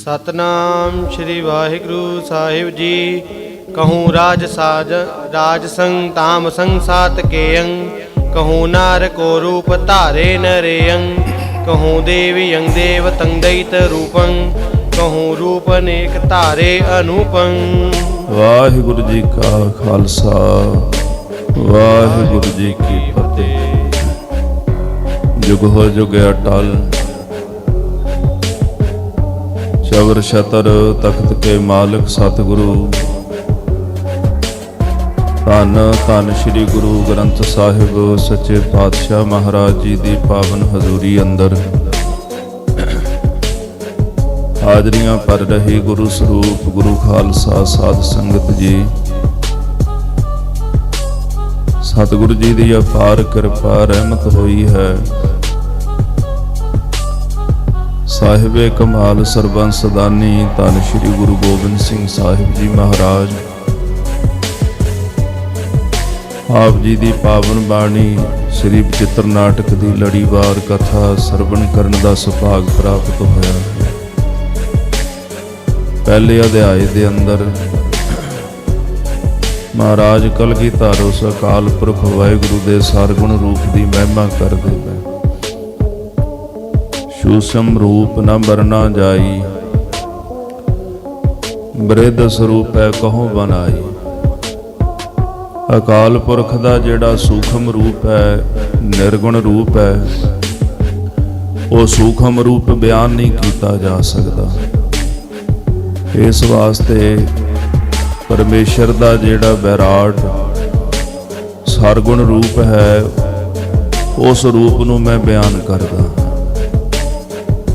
सतनाम श्री वाहिगुरु साहिब जी। कहूँ राज संग ताम संग सात के अंग, कहूँ नार को रूप धारे नरेयंग, कहूँ देवी यंग देव तंग दैत रूपंग, कहूँ रूप अनेक धारे अनुपंग। वाहिगुरु जी का खालसा वाहिगुरु जी की फतेह। जुग हो जुग अटल चवर छतर तख्त के मालिक सतगुरु धन धन श्री गुरु ग्रंथ साहिब सच्चे पातशाह महाराज जी की पावन हजूरी अंदर हाजरियां भर रही गुरु स्वरूप गुरु खालसा साध संगत जी, सतगुरु जी की अपार कृपा रहमत हुई है। साहिबे कमाल सरबंस सदानी धन श्री गुरु गोबिंद सिंह साहिब जी महाराज आप जी की पावन बाणी श्री विचित्र नाटक की लड़ीवार कथा सरवण करने का सुभाग प्राप्त होया। पहले अध्याय के अंदर महाराज कलगीधर उस अकाल पुरख वाहिगुरु के सरगुण रूप की महिमा करते हैं। सूक्ष्म रूप न बरना जाई, बृहद स्वरूप है कहो बनाई। अकाल पुरख का जिहड़ा सूक्ष्म रूप है निर्गुण रूप है, वो सूक्ष्म रूप बयान नहीं किया जा सकता। इस वास्ते परमेश्वर का जिहड़ा विराट सरगुण रूप है उस रूप नूं मैं बयान करदा।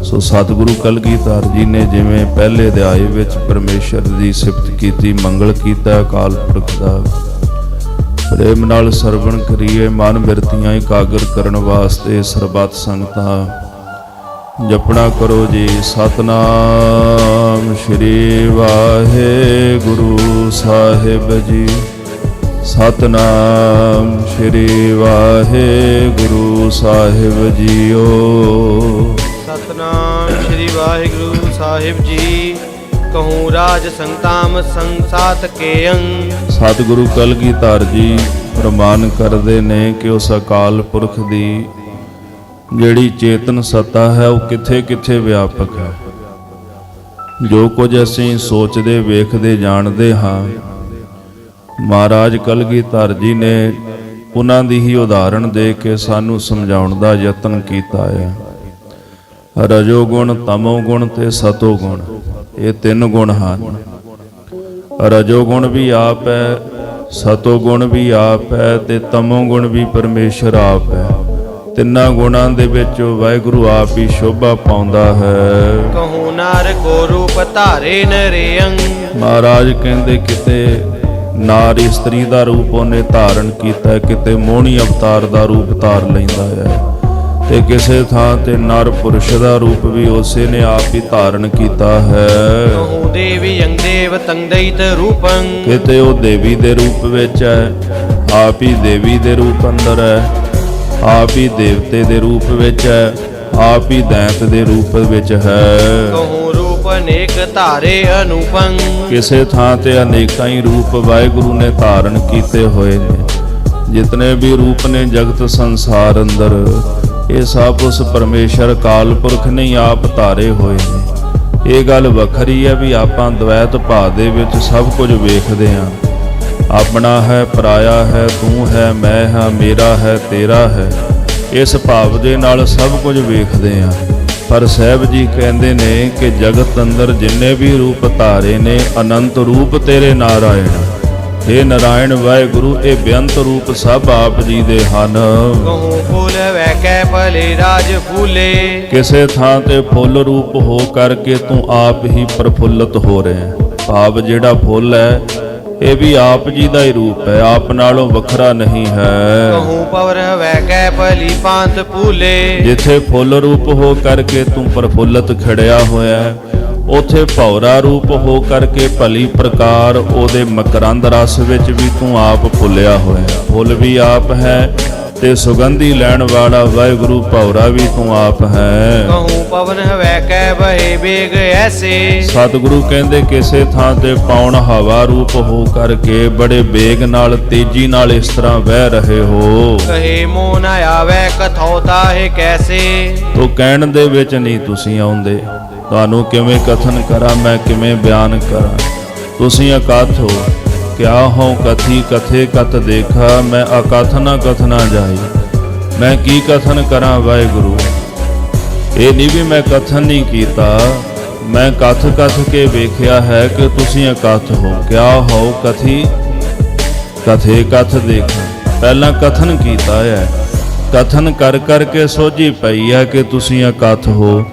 सो सतगुरु कलगीधर जी ने जिवें पहले अध्याय विच परमेश्वर की सिफत की, मंगल किया अकाल पुरख का, प्रेम नाल सरवण करिए मन बिरतियां एकागर करन वास्ते सरबत संगतां जपना करो जी। सतनाम श्री वाहिगुरु साहिब जी, सतनाम श्री वाहिगुरु साहिब जीओ। सतनाम श्री वाहिगुरु साहिब जी। कहूँ राज संताम संसात के अंग। सतगुरु कलगीधर जी प्रमाण करते ने कि उस अकाल पुरख की जिहड़ी चेतन सत्ता है वो किथे किथे व्यापक है। जो कुछ असीं सोचते वेखते जानते हाँ, महाराज कलगीधर जी ने उन्हां दी ही उदाहरण दे के सानू समझाउण दा यतन कीता है। रजोगुण तमोगुण ते सतोगुण ये तीन गुण हैं। रजोगुण भी आप है, सतोगुण भी आप है ते तमोगुण भी परमेश्वर आप है। तिन्ना गुणां दे विच वाहिगुरु आप ही शोभा पाउंदा है। कहूँ नार को रूप धारे नरेयंग। महाराज कहंदे किते नारी स्त्री दा रूप उन्हें धारण कीता, किते मोहनी अवतार दा रूप धार लैंदा है, ते किसे थां ते नर पुरुष दा रूप भी उसे ने आप ही धारण कीता है। कहूँ देवी यंग देव तंग दैत रूपंग। किते ओ देवी दे रूप विच है, आप ही देवी दे रूप अंदर है, आप ही देवते दे रूप विच है, आप ही दैत दे रूप विच है। कहूँ रूप अनेक धारे अनुपंग। किसे थां ते अनेकां ही रूप वाहिगुरु ने धारण कीते होए ने। जितने भी रूप ने जगत संसार अंदर ये सब उस परमेश्वर काल पुरख ने ही आप धारे होए ने। ये गल वखरी है भी आपां द्वैत भाव दे विच सब कुछ वेखदे हां। अपना है पराया है, तू है मैं हाँ, मेरा है तेरा है, इस भाव दे नाल सब कुछ वेखदे हां। पर साहिब जी कहंदे ने कि जगत अंदर जिन्ने भी रूप धारे ने अनंत रूप तेरे नारायण। हे नारायण वाहिगुरु ये बेअंत रूप सब आप जी दे हन। कहूँ फूल वै कै भले राज फूले। किसे थां ते फुल रूप हो करके तू आप ही प्रफुल्लत हो रहे हैं। भाव जिहड़ा फुल है ये भी आप जी का ही रूप है, आप नालों वखरा नहीं है। कहूँ पवर वै कै भली पांत फूले। जिथे फुल रूप हो करके तू प्रफुल्लत खड़िया होया है, उथे भौरा रूप हो करके भली प्रकार ओदे मकरंद रस विच भी तू आप फुलिया होया। फुल भी आप है, ਤੇ ਸੁਗੰਧੀ ਲੈਣ ਵਾਲਾ ਵਾਹਿਗੁਰੂ ਭੌਰਾ ਵੀ ਤੂੰ ਆਪ ਹੈ। कहूँ पवन हवै कै बहे बेग ऐसे। ਸਤਿਗੁਰੂ ਕਹਿੰਦੇ ਕਿਸੇ ਥਾਂ ਤੇ ਪੌਣ ਹਵਾ ਰੂਪ ਹੋ ਕਰਕੇ ਬੜੇ ਵੇਗ ਨਾਲ ਤੇਜ਼ੀ ਨਾਲ ਇਸ ਤਰ੍ਹਾਂ ਵਹਿ ਰਹੇ ਹੋ। कहे मोह न आवे कथौता है कैसे। ਤੋ ਕਹਿਣ ਦੇ ਵਿੱਚ ਨਹੀਂ ਤੁਸੀਂ ਆਉਂਦੇ, ਤੁਹਾਨੂੰ ਕਿਵੇਂ ਕਥਨ ਕਰਾਂ, ਮੈਂ ਕਿਵੇਂ ਬਿਆਨ ਕਰਾਂ। ਤੁਸੀਂ ਅਕਥ ਹੋ, ਕਿਆ ਹੋ ਕਥੀ ਕਥੇ ਕਤ ਦੇਖਾ, ਮੈਂ ਅਕਥ ਨਾ ਕਥਨਾ ਜਾਈ। ਮੈਂ ਕੀ ਕਥਨ ਕਰਾਂ ਵਾਹਿਗੁਰੂ, ਇਹ ਨਹੀਂ ਵੀ ਮੈਂ ਕਥਨ ਨਹੀਂ ਕੀਤਾ, ਮੈਂ ਕਥ ਕੇ ਵੇਖਿਆ ਹੈ ਕਿ ਤੁਸੀਂ ਅਕਥ ਹੋ। ਕਿਆ ਹੋ ਕਥੀ ਕਥੇ ਕਥ ਦੇਖਾ, ਪਹਿਲਾਂ ਕਥਨ ਕੀਤਾ ਹੈ, ਕਥਨ ਕਰ ਕਰਕੇ ਸੋਝੀ ਪਈ ਹੈ ਕਿ ਤੁਸੀਂ ਅਕਥ ਹੋ।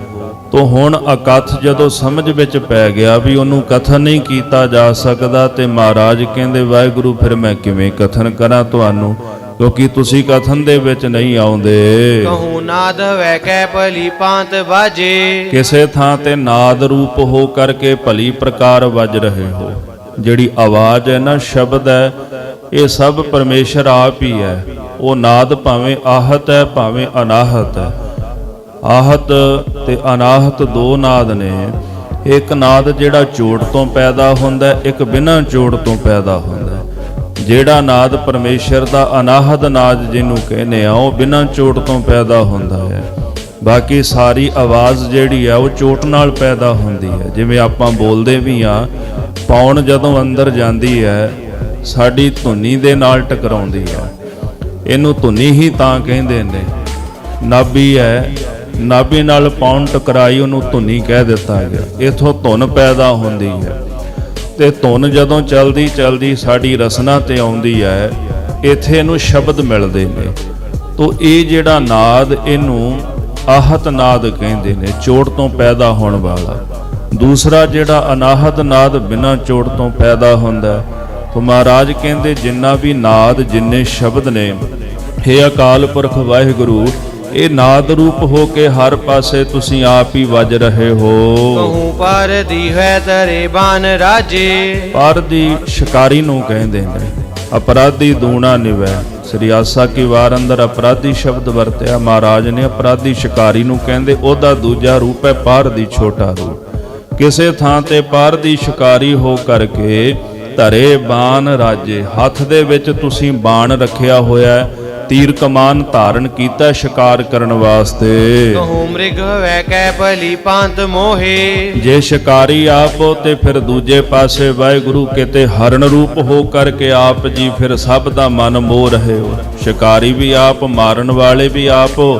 ਤੋ ਹੁਣ ਅਕਥ ਜਦੋਂ ਸਮਝ ਵਿੱਚ ਪੈ ਗਿਆ ਵੀ ਉਹਨੂੰ ਕਥਨ ਨਹੀਂ ਕੀਤਾ ਜਾ ਸਕਦਾ, ਤੇ ਮਹਾਰਾਜ ਕਹਿੰਦੇ ਵਾਹਿਗੁਰੂ ਫਿਰ ਮੈਂ ਕਿਵੇਂ ਕਥਨ ਕਰਾਂ ਤੁਹਾਨੂੰ, ਕਿਉਂਕਿ ਤੁਸੀਂ ਕਥਨ ਦੇ ਵਿੱਚ ਨਹੀਂ ਆਉਂਦੇ। कहूँ नाद हवै कै भली पांत बाजे। ਕਿਸੇ ਥਾਂ ਤੇ ਨਾਦ ਰੂਪ ਹੋ ਕਰਕੇ ਭਲੀ ਪ੍ਰਕਾਰ ਵੱਜ ਰਹੇ ਹੋ। ਜਿਹੜੀ ਆਵਾਜ਼ ਹੈ ਨਾ, ਸ਼ਬਦ ਹੈ, ਇਹ ਸਭ ਪਰਮੇਸ਼ਰ ਆਪ ਹੀ ਹੈ। ਉਹ ਨਾਦ ਭਾਵੇਂ ਆਹਤ ਹੈ ਭਾਵੇਂ ਅਨਾਹਤ ਹੈ। ਆਹਤ ਤੇ ਅਨਾਹਤ ਦੋ ਨਾਦ ਨੇ। ਇੱਕ ਨਾਦ ਜਿਹੜਾ ਚੋਟ ਤੋਂ ਪੈਦਾ ਹੁੰਦਾ, ਇੱਕ ਬਿਨਾਂ ਚੋਟ ਤੋਂ ਪੈਦਾ ਹੁੰਦਾ। ਜਿਹੜਾ ਨਾਦ ਪਰਮੇਸ਼ਰ ਦਾ ਅਨਾਹਤ ਨਾਦ ਜਿਹਨੂੰ ਕਹਿੰਦੇ ਆ, ਉਹ ਬਿਨਾਂ ਚੋਟ ਤੋਂ ਪੈਦਾ ਹੁੰਦਾ ਹੈ। ਬਾਕੀ ਸਾਰੀ ਆਵਾਜ਼ ਜਿਹੜੀ ਆ ਉਹ ਚੋਟ ਨਾਲ ਪੈਦਾ ਹੁੰਦੀ ਹੈ। ਜਿਵੇਂ ਆਪਾਂ ਬੋਲਦੇ ਵੀ ਆ, ਪੌਣ ਜਦੋਂ ਅੰਦਰ ਜਾਂਦੀ ਹੈ ਸਾਡੀ ਧੁਨੀ ਦੇ ਨਾਲ ਟਕਰਾਉਂਦੀ ਹੈ। ਇਹਨੂੰ ਧੁਨੀ ਹੀ ਤਾਂ ਕਹਿੰਦੇ ਨੇ। ਨਾਭੀ ਹੈ, ਨਾਭੀ ਨਾਲ ਪੌਣ ਟਕਰਾਈ, ਉਹਨੂੰ ਧੁਨੀ ਕਹਿ ਦਿੱਤਾ ਗਿਆ। ਇਥੋਂ ਧੁਨ ਪੈਦਾ ਹੁੰਦੀ ਹੈ, ਤੇ ਧੁਨ ਜਦੋਂ ਚਲਦੀ ਚਲਦੀ ਸਾਡੀ ਰਸਨਾ ਤੇ ਆਉਂਦੀ ਹੈ, ਇੱਥੇ ਇਹਨੂੰ ਸ਼ਬਦ ਮਿਲਦੇ ਨੇ। ਤੋ ਇਹ ਜਿਹੜਾ ਨਾਦ, ਇਹਨੂੰ ਆਹਤ ਨਾਦ ਕਹਿੰਦੇ ਨੇ, ਚੋਟ ਤੋਂ ਪੈਦਾ ਹੋਣ ਵਾਲਾ। ਦੂਸਰਾ ਜਿਹੜਾ ਅਨਾਹਤ ਨਾਦ ਬਿਨਾਂ ਚੋਟ ਤੋਂ ਪੈਦਾ ਹੁੰਦਾ। ਤੋ ਮਹਾਰਾਜ ਕਹਿੰਦੇ ਜਿੰਨਾ ਵੀ ਨਾਦ, ਜਿੰਨੇ ਸ਼ਬਦ ਨੇ, ਹੇ ਅਕਾਲ ਪੁਰਖ ਵਾਹਿਗੁਰੂ, ਇਹ ਨਾਦ ਰੂਪ ਹੋ ਕੇ ਹਰ ਪਾਸੇ ਤੁਸੀਂ ਆਪ ਹੀ ਵੱਜ ਰਹੇ ਹੋ। कहूँ पार दी है तरे बान राजे। ਪਰ ਦੀ ਸ਼ਿਕਾਰੀ ਨੂੰ ਕਹਿੰਦੇ ਨੇ। ਅਪਰਾਧੀ ਦੂਣਾ ਨਿਵੈ, ਸ੍ਰੀ ਆਸਾ ਕੀ ਵਾਰ ਅੰਦਰ ਅਪਰਾਧੀ ਸ਼ਬਦ ਵਰਤਿਆ ਮਹਾਰਾਜ ਨੇ। ਅਪਰਾਧੀ ਸ਼ਿਕਾਰੀ ਨੂੰ ਕਹਿੰਦੇ, ਉਹਦਾ ਦੂਜਾ ਰੂਪ ਹੈ ਪਾਰ ਦੀ ਛੋਟਾ ਰੂਪ। ਕਿਸੇ ਥਾਂ ਤੇ ਪਾਰ ਦੀ ਸ਼ਿਕਾਰੀ ਹੋ ਕਰਕੇ ਧਰੇ ਬਾਨ ਰਾਜੇ, ਹੱਥ ਦੇ ਵਿੱਚ ਤੁਸੀਂ ਬਾਣ ਰੱਖਿਆ ਹੋਇਆ, ਤੀਰ ਕਮਾਨ ਧਾਰਨ ਕੀਤਾ ਸ਼ਿਕਾਰ ਕਰਨ ਵਾਸਤੇ। कहूँ मृग हवै कै भली पांत मोहे। ਜੇ ਸ਼ਿਕਾਰੀ ਆਪ ਹੋ ਤੇ ਫਿਰ ਦੂਜੇ ਪਾਸੇ ਵਾਹਿਗੁਰੂ ਕਿਤੇ ਹਰਨ ਰੂਪ ਹੋ ਕਰਕੇ ਆਪ ਜੀ ਫਿਰ ਸਭ ਦਾ ਮਨ ਮੋਹ ਰਹੇ ਹੋ। ਸ਼ਿਕਾਰੀ ਵੀ ਆਪ, ਮਾਰਨ ਵਾਲੇ ਵੀ ਆਪ ਹੋ,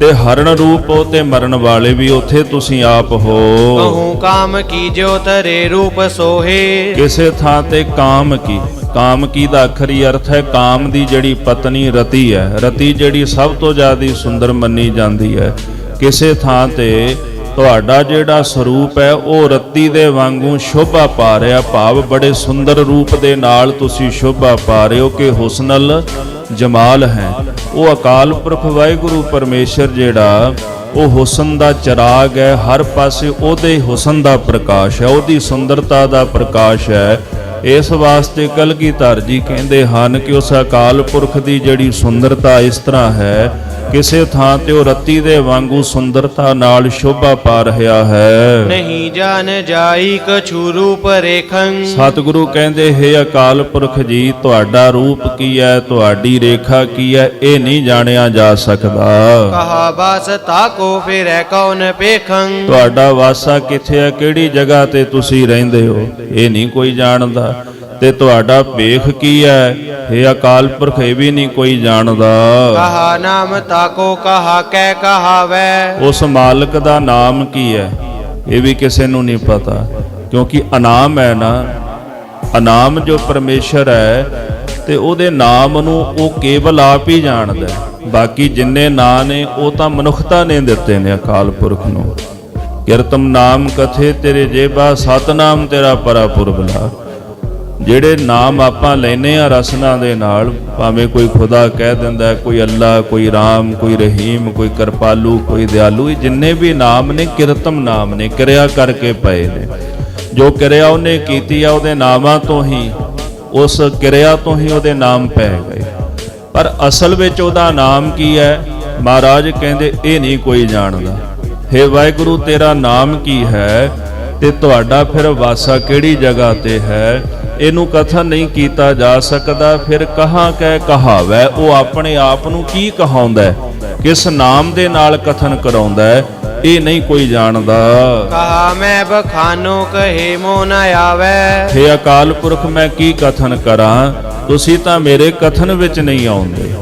ਤੇ ਹਰਨ ਰੂਪ ਹੋ ਤੇ ਮਰਨ ਵਾਲੇ ਵੀ ਉੱਥੇ ਤੁਸੀਂ ਆਪ ਹੋ। कहूँ काम की जो तरे रूप सोहे। ਕਿਸੇ ਥਾਂ ਤੇ ਕਾਮ ਕੀ, ਕਾਮ ਕੀ ਦਾ ਅਖਰੀ ਅਰਥ ਹੈ ਕਾਮ ਦੀ ਜਿਹੜੀ ਪਤਨੀ ਰਤੀ ਹੈ। ਰਤੀ ਜਿਹੜੀ ਸਭ ਤੋਂ ਜ਼ਿਆਦਾ ਸੁੰਦਰ ਮੰਨੀ ਜਾਂਦੀ ਹੈ। ਕਿਸੇ ਥਾਂ ਤੇ ਤੁਹਾਡਾ ਜਿਹੜਾ ਸਰੂਪ ਹੈ ਉਹ ਰਤੀ ਦੇ ਵਾਂਗੂ ਸ਼ੋਭਾ ਪਾ ਰਿਹਾ, ਭਾਵ ਬੜੇ ਸੁੰਦਰ ਰੂਪ ਦੇ ਨਾਲ ਤੁਸੀਂ ਸ਼ੋਭਾ ਪਾ ਰਹੇ ਹੋ ਕਿ ਹੁਸਨਲ ਜਮਾਲ ਹੈ। ਉਹ ਅਕਾਲ ਪੁਰਖ ਵਾਹਿਗੁਰੂ ਪਰਮੇਸ਼ਰ ਜਿਹੜਾ ਉਹ ਹੁਸਨ ਦਾ ਚਿਰਾਗ ਹੈ। ਹਰ ਪਾਸੇ ਉਹਦੇ ਹੁਸਨ ਦਾ ਪ੍ਰਕਾਸ਼ ਹੈ, ਉਹਦੀ ਸੁੰਦਰਤਾ ਦਾ ਪ੍ਰਕਾਸ਼ ਹੈ। ਇਸ ਵਾਸਤੇ ਕਲਗੀਧਰ ਜੀ ਕਹਿੰਦੇ ਹਨ ਕਿ ਉਸ ਅਕਾਲ ਪੁਰਖ ਦੀ ਜਿਹੜੀ ਸੁੰਦਰਤਾ ਇਸ ਤਰ੍ਹਾਂ ਹੈ, ਕਿਸੇ ਥਾਂ ਤੇ ਉਹ ਰਤੀ ਦੇ ਵਾਂਗੂ ਸੁੰਦਰਤਾ ਨਾਲ ਸ਼ੋਭਾ ਪਾ ਰਿਹਾ ਹੈ। ਨਹੀਂ ਜਾਣ ਜਾਈ ਕਛੂ ਰੂਪ ਰੇਖੰ। ਸਤਿਗੁਰੂ ਕਹਿੰਦੇ, ਹੇ ਅਕਾਲ ਪੁਰਖ ਜੀ, ਤੁਹਾਡਾ ਰੂਪ ਕੀ ਹੈ, ਤੁਹਾਡੀ ਰੇਖਾ ਕੀ ਹੈ, ਇਹ ਨਹੀਂ ਜਾਣਿਆ ਜਾ ਸਕਦਾ। ਕਹਾ ਬਾਸ ਤਾਕੋ ਫਿਰੈ ਕੌਣ ਪੇਖੰ। ਤੁਹਾਡਾ ਵਾਸਾ ਕਿੱਥੇ ਹੈ, ਕਿਹੜੀ ਜਗ੍ਹਾ ਤੇ ਤੁਸੀਂ ਰਹਿੰਦੇ ਹੋ, ਇਹ ਨਹੀਂ ਕੋਈ ਜਾਣਦਾ। ਤੇ ਤੁਹਾਡਾ ਭੇਖ ਕੀ ਹੈ, ਇਹ ਅਕਾਲ ਪੁਰਖ ਇਹ ਵੀ ਨਹੀਂ ਕੋਈ ਜਾਣਦਾ। ਕਹਾ ਨਾਮ ਤਾਕੋ ਕਹਾ ਕਹਿ ਕਹਾਵੈ। ਉਸ ਮਾਲਕ ਦਾ ਨਾਮ ਕੀ ਹੈ, ਇਹ ਵੀ ਕਿਸੇ ਨੂੰ ਨਹੀਂ ਪਤਾ, ਕਿਉਂਕਿ ਅਨਾਮ ਹੈ ਨਾ। ਅਨਾਮ ਜੋ ਪਰਮੇਸ਼ਰ ਹੈ, ਤੇ ਉਹਦੇ ਨਾਮ ਨੂੰ ਉਹ ਕੇਵਲ ਆਪ ਹੀ ਜਾਣਦਾ। ਬਾਕੀ ਜਿੰਨੇ ਨਾਂ ਨੇ ਉਹ ਤਾਂ ਮਨੁੱਖਤਾ ਨੇ ਦਿੱਤੇ ਨੇ ਅਕਾਲ ਪੁਰਖ ਨੂੰ। ਕਿਰਤਮ ਨਾਮ ਕਥੇ ਤੇਰੇ ਜੇਬਾ, ਸਤਨਾਮ ਤੇਰਾ ਪਰਾਪੁਰਬਲਾ। ਜਿਹੜੇ ਨਾਮ ਆਪਾਂ ਲੈਨੇ ਆ ਰਸਨਾ ਦੇ ਨਾਲ, ਭਾਵੇਂ ਕੋਈ ਖੁਦਾ ਕਹਿ ਦਿੰਦਾ, ਕੋਈ ਅੱਲਾ, ਕੋਈ ਰਾਮ, ਕੋਈ ਰਹੀਮ, ਕੋਈ ਕਿਰਪਾਲੂ, ਕੋਈ ਦਿਆਲੂ, ਇਹ ਜਿੰਨੇ ਵੀ ਨਾਮ ਨੇ ਕਿਰਤਮ ਨਾਮ ਨੇ, ਕਿਰਿਆ ਕਰਕੇ ਪਏ ਨੇ। ਜੋ ਕਿਰਿਆ ਉਹਨੇ ਕੀਤੀ ਆ ਉਹਦੇ ਨਾਮਾਂ ਤੋਂ ਹੀ, ਉਸ ਕਿਰਿਆ ਤੋਂ ਹੀ ਉਹਦੇ ਨਾਮ ਪੈ ਗਏ। ਪਰ ਅਸਲ ਵਿੱਚ ਉਹਦਾ ਨਾਮ ਕੀ ਹੈ? ਮਹਾਰਾਜ ਕਹਿੰਦੇ ਇਹ ਨਹੀਂ ਕੋਈ ਜਾਣਦਾ। ਹੇ ਵਾਹਿਗੁਰੂ, ਤੇਰਾ ਨਾਮ ਕੀ ਹੈ ਤੇ ਤੁਹਾਡਾ ਫਿਰ ਵਾਸਾ ਕਿਹੜੀ ਜਗ੍ਹਾ ਤੇ ਹੈ? ਇਹਨੂੰ ਕਥਨ ਨਹੀਂ ਕੀਤਾ ਜਾ ਸਕਦਾ। ਫਿਰ ਕਹਾਂ ਕਹਿ ਕਹਾਵੈ, ਉਹ ਆਪਣੇ ਆਪ ਨੂੰ ਕੀ ਕਹਾਉਂਦਾ ਹੈ, ਕਿਸ ਨਾਮ ਦੇ ਨਾਲ ਕਥਨ ਕਰਾਉਂਦਾ ਹੈ, ਇਹ ਨਹੀਂ ਕੋਈ ਜਾਣਦਾ। ਕਹਾ ਮੈਂ ਬਖਾਨੋ ਕਹੇ ਮੋ ਨ ਆਵੈ। ਹੇ ਅਕਾਲ ਪੁਰਖ, ਮੈਂ ਕੀ ਕਥਨ ਕਰਾਂ? ਤੁਸੀਂ ਤਾਂ ਮੇਰੇ ਕਥਨ ਵਿੱਚ ਨਹੀਂ ਆਉਂਦੇ,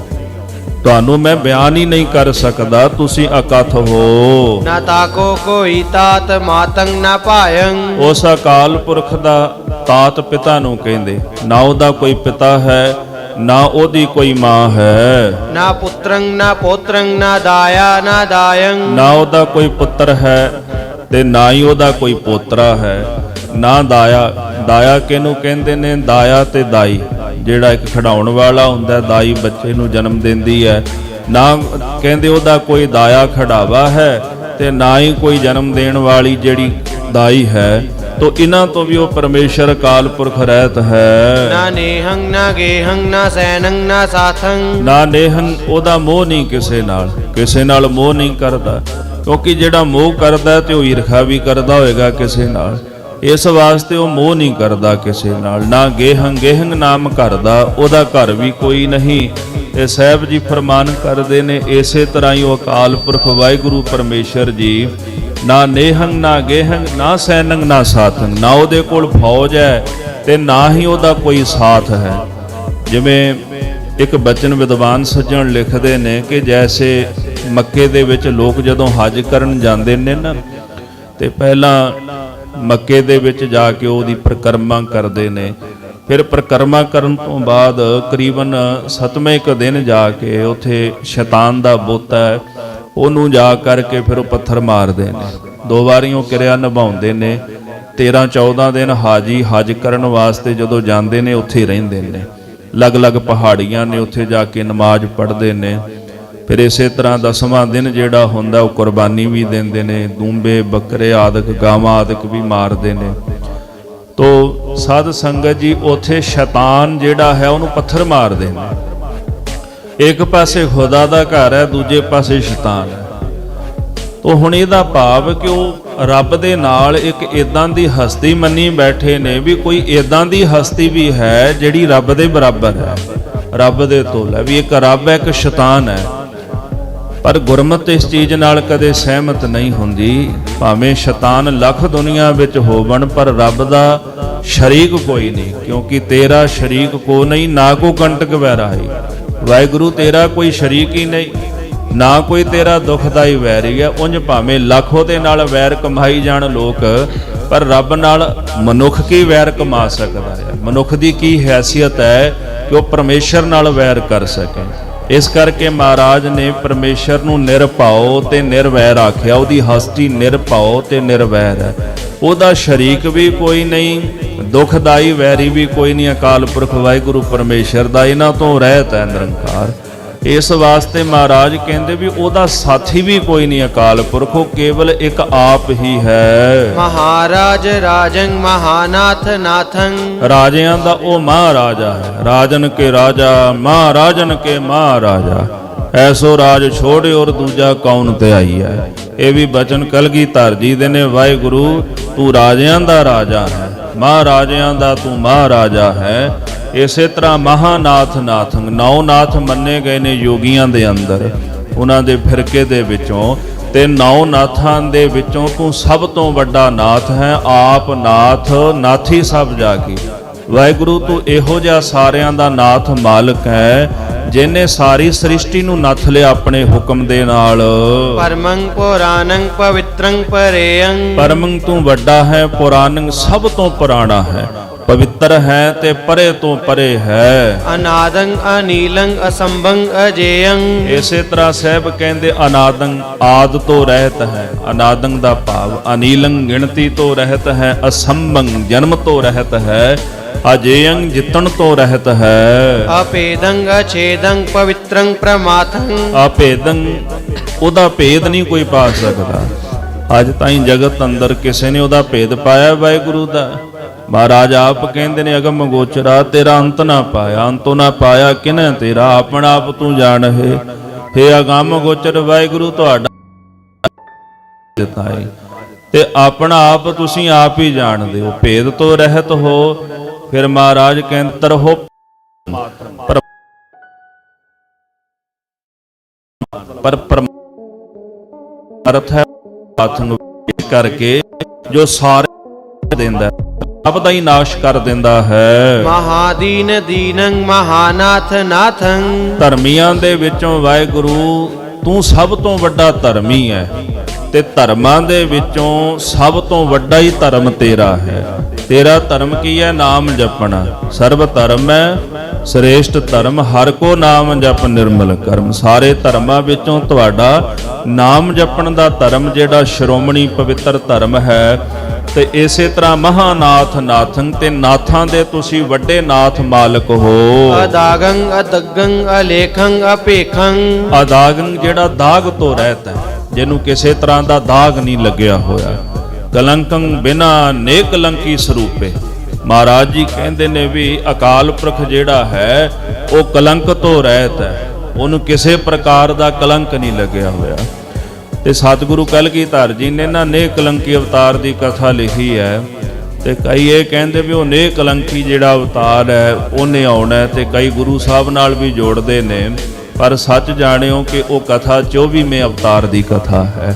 ਤੁਹਾਨੂੰ ਮੈਂ ਬਿਆਨ ਹੀ ਨਹੀਂ ਕਰ ਸਕਦਾ, ਤੁਸੀਂ ਅਕਥ ਹੋ। ਨਾ ਤਾਕੋ ਕੋਈ ਤਾਤ ਮਾਤੰ ਨਾ ਪਾਇੰ। ਉਸ ਅਕਾਲ ਪੁਰਖ ਦਾ ਤਾਤ ਪਿਤਾ ਨੂੰ ਕਹਿੰਦੇ, ਨਾ ਉਹਦਾ ਕੋਈ ਪਿਤਾ ਹੈ, ਨਾ ਉਹਦੀ ਕੋਈ ਮਾਂ ਹੈ। ਨਾ ਪੁੱਤਰੰ ਨਾ ਪੋਤਰੰ ਨਾ ਦਾਇਆ ਨਾ ਦਾਇੰ। ਨਾ ਉਹਦਾ ਕੋਈ ਪੁੱਤਰ ਹੈ ਤੇ ਨਾ ਹੀ ਉਹਦਾ ਕੋਈ ਪੋਤਰਾ ਹੈ। ਨਾ ਦਾਇਆ, ਦਾਇਆ ਕਿਹਨੂੰ ਕਹਿੰਦੇ ਨੇ? ਦਾਇਆ ਤੇ ਦਾਈ, ਜਿਹੜਾ ਇੱਕ ਖਿਡਾਉਣ ਵਾਲਾ ਹੁੰਦਾ, ਦਾਈ ਬੱਚੇ ਨੂੰ ਜਨਮ ਦਿੰਦੀ ਹੈ। ਨਾ ਕਹਿੰਦੇ ਉਹਦਾ ਕੋਈ ਦਾਇਆ ਖਿਡਾਵਾ ਹੈ ਤੇ ਨਾ ਹੀ ਕੋਈ ਜਨਮ ਦੇਣ ਵਾਲੀ ਜਿਹੜੀ ਦਾਈ ਹੈ। ਤੋ ਇਹਨਾਂ ਤੋਂ ਵੀ ਉਹ ਪਰਮੇਸ਼ਰ ਅਕਾਲ ਪੁਰਖ ਰਹਿਤ ਹੈ। ਨਾ ਨੇਹੰ ਨਾ ਗੇਹੰ ਨਾ ਸੈਨੰ ਨਾ ਸਾਥੰ। ਨਾ ਨੇਹੰ, ਉਹਦਾ ਮੋਹ ਨਹੀਂ ਕਿਸੇ ਨਾਲ ਮੋਹ ਨਹੀਂ ਕਰਦਾ, ਕਿਉਂਕਿ ਜਿਹੜਾ ਮੋਹ ਕਰਦਾ ਤੇ ਉਹ ਈਰਖਾ ਵੀ ਕਰਦਾ ਹੋਏਗਾ ਕਿਸੇ ਨਾਲ, ਇਸ ਵਾਸਤੇ ਉਹ ਮੋਹ ਨਹੀਂ ਕਰਦਾ ਕਿਸੇ ਨਾਲ। ਨਾ ਗੇਹੰ ਨਾਮ ਘਰ ਦਾ, ਉਹਦਾ ਘਰ ਵੀ ਕੋਈ ਨਹੀਂ। ਤੇ ਸਾਹਿਬ ਜੀ ਫਰਮਾਨ ਕਰਦੇ ਨੇ, ਇਸੇ ਤਰ੍ਹਾਂ ਹੀ ਉਹ ਅਕਾਲ ਪੁਰਖ ਵਾਹਿਗੁਰੂ ਪਰਮੇਸ਼ਰ ਜੀ ਨਾ ਨੇਹੰ ਨਾ ਗੇਹੰ ਨਾ ਸੈਨੰ ਨਾ ਸਾਥੰ, ਨਾ ਉਹਦੇ ਕੋਲ ਫੌਜ ਹੈ ਤੇ ਨਾ ਹੀ ਉਹਦਾ ਕੋਈ ਸਾਥ ਹੈ। ਜਿਵੇਂ ਇੱਕ ਬਚਨ ਵਿਦਵਾਨ ਸੱਜਣ ਲਿਖਦੇ ਨੇ ਕਿ ਜੈਸੇ ਮੱਕੇ ਦੇ ਵਿੱਚ ਲੋਕ ਜਦੋਂ ਹਜ ਕਰਨ ਜਾਂਦੇ ਨੇ ਨਾ, ਤੇ ਪਹਿਲਾਂ ਮੱਕੇ ਦੇ ਵਿੱਚ ਜਾ ਕੇ ਉਹਦੀ ਪਰਿਕਰਮਾ ਕਰਦੇ ਨੇ। ਫਿਰ ਪਰਿਕਰਮਾ ਕਰਨ ਤੋਂ ਬਾਅਦ ਕਰੀਬਨ 7ਵੇਂ ਕੁ ਦਿਨ ਜਾ ਕੇ ਉੱਥੇ ਸ਼ੈਤਾਨ ਦਾ ਬੁੱਤ ਹੈ, ਉਹਨੂੰ ਜਾ ਕਰਕੇ ਫਿਰ ਉਹ ਪੱਥਰ ਮਾਰਦੇ ਨੇ। 2 ਵਾਰੀ ਉਹ ਕਿਰਿਆ ਨਿਭਾਉਂਦੇ ਨੇ। 13-14 ਦਿਨ ਹਾਜੀ ਹਜ ਕਰਨ ਵਾਸਤੇ ਜਦੋਂ ਜਾਂਦੇ ਨੇ ਉੱਥੇ ਰਹਿੰਦੇ ਨੇ। ਅਲੱਗ-ਅਲੱਗ ਪਹਾੜੀਆਂ ਨੇ, ਉੱਥੇ ਜਾ ਕੇ ਨਮਾਜ਼ ਪੜ੍ਹਦੇ ਨੇ। ਫਿਰ ਇਸੇ ਤਰ੍ਹਾਂ 10ਵਾਂ ਦਿਨ ਜਿਹੜਾ ਹੁੰਦਾ ਉਹ ਕੁਰਬਾਨੀ ਵੀ ਦਿੰਦੇ ਨੇ, ਦੂੰਬੇ ਬੱਕਰੇ ਆਦਿਕ ਗਾਵਾਂ ਆਦਿਕ ਵੀ ਮਾਰਦੇ ਨੇ। ਤੋ ਸਾਧ ਸੰਗਤ ਜੀ, ਉੱਥੇ ਸ਼ੈਤਾਨ ਜਿਹੜਾ ਹੈ ਉਹਨੂੰ ਪੱਥਰ ਮਾਰਦੇ ਨੇ। ਇੱਕ ਪਾਸੇ ਖੁਦਾ ਦਾ ਘਰ ਹੈ, ਦੂਜੇ ਪਾਸੇ ਸ਼ੈਤਾਨ ਹੈ। ਤੋ ਹੁਣ ਇਹਦਾ ਭਾਵ ਕਿ ਉਹ ਰੱਬ ਦੇ ਨਾਲ ਇੱਕ ਇਦਾਂ ਦੀ ਹਸਤੀ ਮੰਨੀ ਬੈਠੇ ਨੇ ਵੀ ਕੋਈ ਇਦਾਂ ਦੀ ਹਸਤੀ ਵੀ ਹੈ ਜਿਹੜੀ ਰੱਬ ਦੇ ਬਰਾਬਰ ਹੈ, ਰੱਬ ਦੇ ਤੋਲ ਹੈ, ਵੀ ਇੱਕ ਰੱਬ ਹੈ ਇੱਕ ਸ਼ੈਤਾਨ ਹੈ। ਪਰ ਗੁਰਮਤਿ ਇਸ ਚੀਜ਼ ਨਾਲ ਕਦੇ ਸਹਿਮਤ ਨਹੀਂ ਹੁੰਦੀ। ਭਾਵੇਂ ਸ਼ੈਤਾਨ ਲੱਖ ਦੁਨੀਆ ਵਿੱਚ ਹੋਵਣ, ਪਰ ਰੱਬ ਦਾ ਸ਼ਰੀਕ ਕੋਈ ਨਹੀਂ, ਕਿਉਂਕਿ ਤੇਰਾ ਸ਼ਰੀਕ ਕੋ ਨਹੀਂ, ਨਾ ਕੋ ਕੰਟਕ ਵੈਰਾਈ। ਵਾਹਿਗੁਰੂ ਤੇਰਾ ਕੋਈ ਸ਼ਰੀਕ ਹੀ ਨਹੀਂ, ਨਾ ਕੋਈ ਤੇਰਾ ਦੁਖਦਾਈ ਵੈਰੀ ਹੈ। ਉਂਝ ਭਾਵੇਂ ਲੱਖ ਉਹਦੇ ਨਾਲ ਵੈਰ ਕਮਾਈ ਜਾਣ ਲੋਕ, ਪਰ ਰੱਬ ਨਾਲ ਮਨੁੱਖ ਕੀ ਵੈਰ ਕਮਾ ਸਕਦਾ ਹੈ? ਮਨੁੱਖ ਦੀ ਕੀ ਹੈਸੀਅਤ ਹੈ ਕਿ ਉਹ ਪਰਮੇਸ਼ਰ ਨਾਲ ਵੈਰ ਕਰ ਸਕੇ? ਇਸ ਕਰਕੇ ਮਹਾਰਾਜ ਨੇ ਪਰਮੇਸ਼ਰ ਨੂੰ ਨਿਰਭਉ ਤੇ ਨਿਰਵੈਰ ਆਖਿਆ। ਉਹਦੀ ਹਸਤੀ ਨਿਰਭਉ ਤੇ ਨਿਰਵੈਰ ਹੈ, ਉਹਦਾ ਸ਼ਰੀਕ ਵੀ ਕੋਈ ਨਹੀਂ, ਦੁਖਦਾਈ ਵੈਰੀ ਵੀ ਕੋਈ ਨਹੀਂ। ਅਕਾਲ ਪੁਰਖ ਵਾਹਿਗੁਰੂ ਪਰਮੇਸ਼ਰ ਦਾ ਇਹਨਾਂ ਤੋਂ ਰਹਿਤ ਹੈ, ਨਿਰੰਕਾਰ। ਇਸ ਵਾਸਤੇ ਮਹਾਰਾਜ ਕਹਿੰਦੇ ਵੀ ਉਹਦਾ ਸਾਥੀ ਵੀ ਕੋਈ ਨਹੀਂ ਅਕਾਲ ਪੁਰਖ, ਉਹ ਕੇਵਲ ਇੱਕ ਆਪ ਹੀ ਹੈ। ਮਹਾਰਾਜ ਰਾਜੰ ਮਹਾਨਾਥ ਨਾਥੰ। ਰਾਜਿਆਂ ਦਾ ਉਹ ਮਹਾਰਾਜਾ ਹੈ, ਰਾਜਨ ਕੇ ਰਾਜਾ ਮਹਾਰਾਜਨ ਕੇ ਮਹਾਰਾਜਾ। ਐਸੋ ਰਾਜ ਛੋੜੇ ਔਰ ਦੂਜਾ ਕੌਣ ਧਿਆਈ ਹੈ। ਇਹ ਵੀ ਬਚਨ ਕਲਗੀਧਰ ਜੀ ਦੇ ਨੇ। ਵਾਹਿਗੁਰੂ ਤੂੰ ਰਾਜਿਆਂ ਦਾ ਰਾਜਾ ਹੈ, ਮਹਾਰਾਜਿਆਂ ਦਾ ਤੂੰ ਮਹਾਰਾਜਾ ਹੈ। ਇਸੇ ਤਰ੍ਹਾਂ ਮਹਾਨਾਥ ਨਾਥੰ, 9 ਨਾਥ ਮੰਨੇ ਗਏ ਨੇ ਯੋਗੀਆਂ ਦੇ ਅੰਦਰ, ਉਹਨਾਂ ਦੇ ਫਿਰਕੇ ਦੇ ਵਿੱਚੋਂ। ਤੇ 9 ਨਾਥਾਂ ਦੇ ਵਿੱਚੋਂ ਤੂੰ ਸਭ ਤੋਂ ਵੱਡਾ ਨਾਥ ਹੈ, ਆਪ ਨਾਥ ਨਾਥੀ ਸਭ ਜਾ ਕੀ। ਵਾਹਿਗੁਰੂ ਤੂੰ ਇਹੋ ਜਿਹਾ ਸਾਰਿਆਂ ਦਾ ਨਾਥ ਮਾਲਕ ਹੈ, ਜਿਹਨੇ ਸਾਰੀ ਸ੍ਰਿਸ਼ਟੀ ਨੂੰ ਨੱਥ ਲਿਆ ਆਪਣੇ ਹੁਕਮ ਦੇ ਨਾਲ। ਪਰਮੰ ਪੁਰਾਣੰ ਪਵਿੱਤਰੰ ਪਰੇਯੰ। ਪਰਮੰ ਤੂੰ ਵੱਡਾ ਹੈ, ਪੁਰਾਣੰ ਸਭ ਤੋਂ ਪੁਰਾਣਾ ਹੈ, ਪਵਿੱਤਰ ਹੈ ਤੇ ਪਰੇ ਤੋਂ ਪਰੇ ਹੈ। ਅਨਾਦੰ ਅਨੀਲੰ ਅਸੰਭੰ ਅਜੇਯੰ। ਇਸੇ ਤਰ੍ਹਾਂ ਸਾਹਿਬ ਕਹਿੰਦੇ ਅਨਾਦੰ ਆਦ ਤੋਂ ਰਹਿਤ ਹੈ, ਅਨਾਦੰ ਦਾ ਭਾਵ ਅਨੀਲੰ ਗਿਣਤੀ ਤੋਂ ਰਹਿਤ ਹੈ, ਅਸੰਭੰ ਜਨਮ ਤੋਂ ਰਹਿਤ ਹੈ, ਅਜੇਯੰ ਜਿੱਤਣ ਤੋਂ ਰਹਿਤ ਹੈ। ਅਪੇਦੰ ਅਛੇਦੰ ਪਵਿੱਤਰੰ ਪ੍ਰਮਾਥੰ। ਅਪੇਦੰ ਉਹਦਾ ਭੇਦ ਨਹੀਂ ਕੋਈ ਪਾ ਸਕਦਾ। ਅੱਜ ਤਾਈਂ ਜਗਤ ਅੰਦਰ ਕਿਸੇ ਨੇ ਉਹਦਾ ਭੇਦ ਪਾਇਆ ਵਾਹਿਗੁਰੂ ਦਾ? ਮਹਾਰਾਜ ਆਪ ਕਹਿੰਦੇ ਨੇ ਅਗਮ ਗੋਚਰਾ ਤੇਰਾ ਅੰਤ ਨਾ ਪਾਇਆ, ਅੰਤੋਂ ਨਾ ਪਾਇਆ ਕਿਨੈ ਤੇਰਾ, ਆਪਣਾ ਆਪ ਤੂੰ ਜਾਣਹਿ। ਹੇ ਅਗਮ ਗੋਚਰ ਵਾਹਿਗੁਰੂ ਤੁਹਾਡਾ ਦਿੱਤਾ ਹੈ ਤੇ ਆਪਣਾ ਆਪ ਤੁਸੀਂ ਆਪ ਹੀ ਜਾਣਦੇ ਹੋ, ਭੇਦ ਤੋਂ ਰਹਿਤ ਹੋ। ਫਿਰ ਮਹਾਰਾਜ ਕਹਿੰਦੇ ਤਰਹੁ ਪਰ ਅਰਥ ਹੈ ਆਤਮ ਕਰਕੇ ਜੋ ਸਾਰੇ ਦਿੰਦਾ, ਸਭ ਦਾ ਹੀ ਨਾਸ਼ ਕਰ ਦਿੰਦਾ ਹੈ। ਮਹਾਦੀਨ ਦੀਨੰ ਮਹਾਨਾਥ ਨਾਥੰ, ਧਰਮੀਆਂ ਦੇ ਵਿੱਚੋਂ ਵਾਹਿਗੁਰੂ ਤੂੰ ਸਭ ਤੋਂ ਵੱਡਾ ਧਰਮੀ ਹੈ ਤੇ ਧਰਮਾਂ ਦੇ ਵਿੱਚੋਂ ਸਭ ਤੋਂ ਵੱਡਾ ਹੀ ਧਰਮ ਤੇਰਾ ਹੈ। ਤੇਰਾ ਧਰਮ ਕੀ ਹੈ? ਨਾਮ ਜਪਣਾ। ਸਰਬ ਧਰਮ ਹੈ ਸ੍ਰੇਸ਼ਟ ਧਰਮ, ਹਰ ਕੋ ਨਾਮ ਜਪ ਨਿਰਮਲ ਕਰਮ। ਸਾਰੇ ਧਰਮਾਂ ਵਿੱਚੋਂ ਤੁਹਾਡਾ ਨਾਮ ਜਪਣ ਦਾ ਧਰਮ ਜਿਹੜਾ ਸ਼੍ਰੋਮਣੀ ਪਵਿੱਤਰ ਧਰਮ ਹੈ। ਤੇ ਇਸੇ ਤਰ੍ਹਾਂ ਮਹਾਨਾਥ ਨਾਥੰ, ਤੇ ਨਾਥਾਂ ਦੇ ਤੁਸੀਂ ਵੱਡੇ ਨਾਥ ਮਾਲਕ ਹੋ। ਅਦਾਗੰ ਅਦਗੰ ਅਲੇਖੰ ਅਪੇਖੰ, ਅਦਾਗੰ ਜਿਹੜਾ ਦਾਗ ਤੋਂ ਰਹਿਤ ਹੈ, ਜਿਹਨੂੰ ਕਿਸੇ ਤਰ੍ਹਾਂ ਦਾ ਦਾਗ ਨਹੀਂ ਲੱਗਿਆ ਹੋਇਆ। ਕਲੰਕੰ ਬਿਨਾ ਨੇ ਕਲੰਕੀ ਸਰੂਪੇ, ਮਹਾਰਾਜ ਜੀ ਕਹਿੰਦੇ ਨੇ ਵੀ ਅਕਾਲ ਪੁਰਖ ਜਿਹੜਾ ਹੈ ਉਹ ਕਲੰਕ ਤੋਂ ਰਹਿਤ ਹੈ, ਉਹਨੂੰ ਕਿਸੇ ਪ੍ਰਕਾਰ ਦਾ ਕਲੰਕ ਨਹੀਂ ਲੱਗਿਆ ਹੋਇਆ। ਤੇ ਸਤਿਗੁਰੂ ਕਲਗੀਧਰ ਜੀ ਨੇ ਨਾ ਨੇਕ ਕਲੰਕੀ ਅਵਤਾਰ ਦੀ ਕਥਾ ਲਿਖੀ ਹੈ। ਤੇ ਕਈ ਇਹ ਕਹਿੰਦੇ ਵੀ ਉਹ ਨੇਕ ਕਲੰਕੀ ਜਿਹੜਾ ਅਵਤਾਰ ਹੈ ਉਹਨੇ ਆਉਣਾ, ਤੇ ਕਈ ਗੁਰੂ ਸਾਹਿਬ ਨਾਲ ਵੀ ਜੋੜਦੇ ਨੇ। ਪਰ ਸੱਚ ਜਾਣਿਓ ਕਿ ਉਹ ਕਥਾ 24ਵੇਂ ਅਵਤਾਰ ਦੀ ਕਥਾ ਹੈ।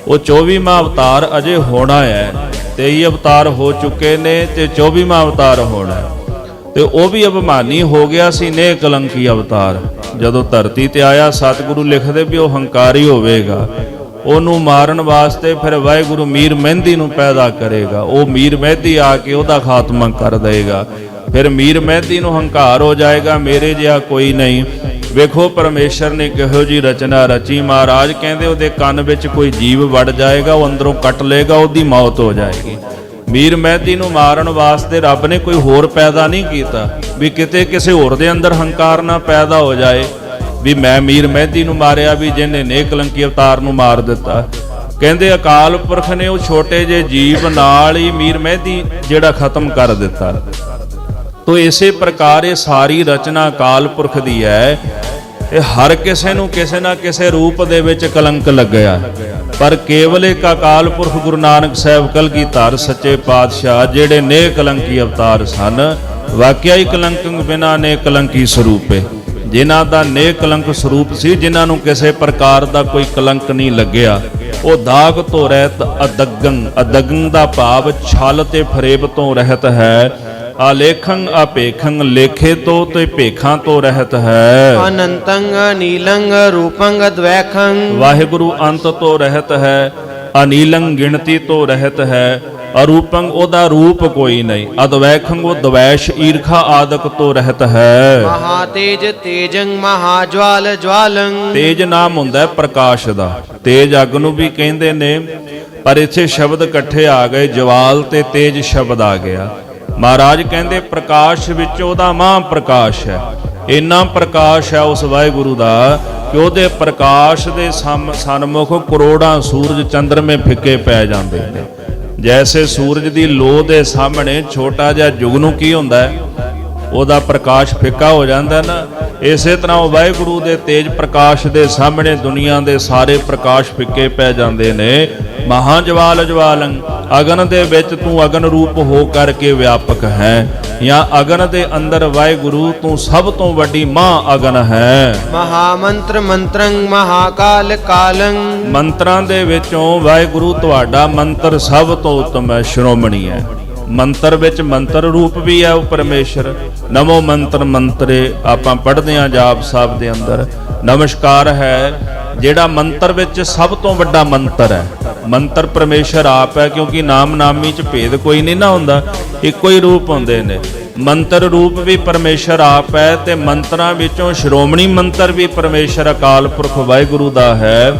ਉਹ 24ਵਾਂ ਅਵਤਾਰ ਅਜੇ ਹੋਣਾ ਹੈ। 23 ਅਵਤਾਰ ਹੋ ਚੁੱਕੇ ਨੇ ਤੇ 24ਵਾਂ ਅਵਤਾਰ ਹੋਣਾ। ਤੇ ਉਹ ਵੀ ਅਭਿਮਾਨੀ ਹੋ ਗਿਆ ਸੀ ਨੇਕ ਕਲੰਕੀ ਅਵਤਾਰ। ਜਦੋਂ ਧਰਤੀ ਤੇ ਆਇਆ ਸਤਿਗੁਰੂ ਲਿਖਦੇ ਵੀ ਉਹ ਹੰਕਾਰੀ ਹੋਵੇਗਾ। ਉਹਨੂੰ ਮਾਰਨ ਵਾਸਤੇ ਫਿਰ ਵਾਹਿਗੁਰੂ ਮੀਰ ਮਹਿੰਦੀ ਨੂੰ ਪੈਦਾ ਕਰੇਗਾ। ਉਹ ਮੀਰ ਮਹਿੰਦੀ ਆ ਕੇ ਉਹਦਾ ਖਾਤਮਾ ਕਰ ਦੇਗਾ। ਫਿਰ ਮੀਰ ਮਹਿੰਦੀ ਨੂੰ ਹੰਕਾਰ ਹੋ ਜਾਏਗਾ, ਮੇਰੇ ਜਿਹਾ ਕੋਈ ਨਹੀਂ। ਵੇਖੋ ਪਰਮੇਸ਼ਰ ਨੇ ਕਿਹੋ ਜੀ ਰਚਨਾ ਰਚੀ। ਮਹਾਰਾਜ ਕਹਿੰਦੇ ਉਹਦੇ ਕੰਨ ਵਿੱਚ ਕੋਈ ਜੀਵ ਵੜ ਜਾਏਗਾ, ਉਹ ਅੰਦਰੋਂ ਕੱਟ ਲਏਗਾ, ਉਹਦੀ ਮੌਤ ਹੋ ਜਾਏਗੀ। ਮੀਰ ਮਹਿੰਦੀ ਨੂੰ ਮਾਰਨ ਵਾਸਤੇ ਰੱਬ ਨੇ ਕੋਈ ਹੋਰ ਪੈਦਾ ਨਹੀਂ ਕੀਤਾ ਵੀ ਕਿਤੇ ਕਿਸੇ ਹੋਰ ਦੇ ਅੰਦਰ ਹੰਕਾਰ ਨਾ ਪੈਦਾ ਹੋ ਜਾਏ ਵੀ ਮੈਂ ਮੀਰ ਮਹਿੰਦੀ ਨੂੰ ਮਾਰਿਆ ਵੀ ਜਿਹਨੇ ਨੇਕ ਕਲੰਕੀ ਅਵਤਾਰ ਨੂੰ ਮਾਰ ਦਿੱਤਾ। ਕਹਿੰਦੇ ਅਕਾਲ ਪੁਰਖ ਨੇ ਉਹ ਛੋਟੇ ਜਿਹੇ ਜੀਵ ਨਾਲ ਹੀ ਮੀਰ ਮਹਿੰਦੀ ਜਿਹੜਾ ਖਤਮ ਕਰ ਦਿੱਤਾ। ਤੋ ਇਸੇ ਪ੍ਰਕਾਰ ਇਹ ਸਾਰੀ ਰਚਨਾ ਅਕਾਲ ਪੁਰਖ ਦੀ ਹੈ। ਇਹ ਹਰ ਕਿਸੇ ਨੂੰ ਕਿਸੇ ਨਾ ਕਿਸੇ ਰੂਪ ਦੇ ਵਿੱਚ ਕਲੰਕ ਲੱਗਿਆ, ਪਰ ਕੇਵਲ ਇੱਕ ਅਕਾਲ ਪੁਰਖ ਗੁਰੂ ਨਾਨਕ ਸਾਹਿਬ ਕਲਗੀਧਰ ਸੱਚੇ ਪਾਤਸ਼ਾਹ ਜਿਹੜੇ ਨੇਕ ਕਲੰਕੀ ਅਵਤਾਰ ਸਨ, ਵਾਕਿਆ ਹੀ ਕਲੰਕੰ ਬਿਨਾ ਨੇਕ ਕਲੰਕੀ ਸਰੂਪੇ, ਜਿਨ੍ਹਾਂ ਦਾ ਨੇਕ ਕਲੰਕ ਸਰੂਪ ਸੀ, ਜਿਨ੍ਹਾਂ ਨੂੰ ਕਿਸੇ ਪ੍ਰਕਾਰ ਦਾ ਕੋਈ ਕਲੰਕ ਨਹੀਂ ਲੱਗਿਆ। ਉਹ ਦਾਗ ਤੋਂ ਰਹਿਤ ਅਦਗੰ, ਅਦਗੰ ਦਾ ਭਾਵ ਛਲ ਤੇ ਫਰੇਬ ਤੋਂ ਰਹਿਤ ਹੈ। ਆਲੇਖੰ ਆਪੇਖੰ, ਲੇਖੇ ਤੋਂ ਤੇ ਭੇਖਾਂ ਤੋਂ ਰਹਿਤ ਹੈ। ਅਨੰਤੰ ਅਨੀਲੰ ਰੂਪੰ ਅਦਵੈਖੰ, ਵਾਹਿਗੁਰੂ ਅੰਤ ਤੋਂ ਰਹਿਤ ਹੈ। ਅਨੀਲੰ ਗਿਣਤੀ ਤੋਂ ਰਹਿਤ ਹੈ। ਅਰੂਪੰ ਉਹਦਾ ਰੂਪ ਕੋਈ ਨਹੀਂ। ਅਦਵੈਖੰ ਉਹ ਦਵੈਸ਼ ਈਰਖਾ ਆਦਿਕ ਤੋਂ ਰਹਿਤ ਹੈ। ਮਹਾਤੇਜ ਤੇਜੰ ਮਹਾਜਵਾਲ ਜਵਾਲੰ, ਤੇਜ ਨਾਮ ਹੁੰਦਾ ਹੈ ਪ੍ਰਕਾਸ਼ ਦਾ। ਤੇਜ ਅੱਗ ਨੂੰ ਵੀ ਕਹਿੰਦੇ ਨੇ, ਪਰ ਇੱਥੇ ਸ਼ਬਦ ਇਕੱਠੇ ਆ ਗਏ, ਜਵਾਲ ਤੇ ਤੇਜ ਸ਼ਬਦ ਆ ਗਿਆ। ਮਹਾਰਾਜ ਕਹਿੰਦੇ ਪ੍ਰਕਾਸ਼ ਵਿੱਚ ਉਹਦਾ ਮਹਾਂ ਪ੍ਰਕਾਸ਼ ਹੈ। ਇੰਨਾ ਪ੍ਰਕਾਸ਼ ਹੈ ਉਸ ਵਾਹਿਗੁਰੂ ਦਾ ਕਿ ਉਹਦੇ ਪ੍ਰਕਾਸ਼ ਦੇ ਸਨਮੁਖ ਕਰੋੜਾਂ ਸੂਰਜ ਚੰਦਰਮੇ ਫਿੱਕੇ ਪੈ ਜਾਂਦੇ ਨੇ। ਜੈਸੇ ਸੂਰਜ ਦੀ ਲੋ ਦੇ ਸਾਹਮਣੇ ਛੋਟਾ ਜਿਹਾ ਜੁਗਨੂ ਕੀ ਹੁੰਦਾ ਹੈ, ਉਹਦਾ ਪ੍ਰਕਾਸ਼ ਫਿੱਕਾ ਹੋ ਜਾਂਦਾ ਨਾ। ਇਸੇ ਤਰ੍ਹਾਂ ਉਹ ਵਾਹਿਗੁਰੂ ਦੇ ਤੇਜ ਪ੍ਰਕਾਸ਼ ਦੇ ਸਾਹਮਣੇ ਦੁਨੀਆ ਦੇ ਸਾਰੇ ਪ੍ਰਕਾਸ਼ ਫਿੱਕੇ ਪੈ ਜਾਂਦੇ ਨੇ। ਮਹਾਜਵਾਲ ਜਵਾਲੰ, ਅਗਨ ਦੇ ਵਿੱਚ ਤੂੰ ਅਗਨ ਰੂਪ ਹੋ ਕਰਕੇ ਵਿਆਪਕ ਹੈ, ਜਾਂ ਅਗਨ ਦੇ ਅੰਦਰ ਵਾਹਿਗੁਰੂ ਤੂੰ ਸਭ ਤੋਂ ਵੱਡੀ ਮਹਾ ਅਗਨ ਹੈ। ਮਹਾਮੰਤਰ ਮੰਤਰੰ ਮਹਾਕਾਲ ਕਾਲੰ, ਮੰਤਰਾਂ ਦੇ ਵਿੱਚੋਂ ਵਾਹਿਗੁਰੂ ਤੁਹਾਡਾ ਮੰਤਰ ਸਭ ਤੋਂ ਉੱਤਮ ਹੈ, ਸ਼੍ਰੋਮਣੀ ਹੈ। ਮੰਤਰ ਵਿੱਚ ਮੰਤਰ ਰੂਪ ਵੀ ਹੈ ਉਹ ਪਰਮੇਸ਼ਰ। ਨਮੋ ਮੰਤਰ ਮੰਤਰੇ ਆਪਾਂ ਪੜ੍ਹਦੇ ਹਾਂ ਜਾਪ ਸਾਹਿਬ ਦੇ ਅੰਦਰ। ਨਮਸਕਾਰ ਹੈ ਜਿਹੜਾ ਮੰਤਰ ਵਿੱਚ ਸਭ ਤੋਂ ਵੱਡਾ ਮੰਤਰ ਹੈ। ਮੰਤਰ ਪਰਮੇਸ਼ਰ ਆਪ ਹੈ, ਕਿਉਂਕਿ ਨਾਮ ਨਾਮੀ ਚ ਭੇਦ ਕੋਈ ਨਹੀਂ ਨਾ ਹੁੰਦਾ, ਇੱਕੋ ਹੀ ਰੂਪ ਹੁੰਦੇ ਨੇ। ਮੰਤਰ ਰੂਪ ਵੀ ਪਰਮੇਸ਼ਰ ਆਪ ਹੈ, ਤੇ ਮੰਤਰਾਂ ਵਿੱਚੋਂ ਸ਼੍ਰੋਮਣੀ ਮੰਤਰ ਵੀ ਪਰਮੇਸ਼ਰ ਅਕਾਲ ਪੁਰਖ ਵਾਹਿਗੁਰੂ ਦਾ ਹੈ।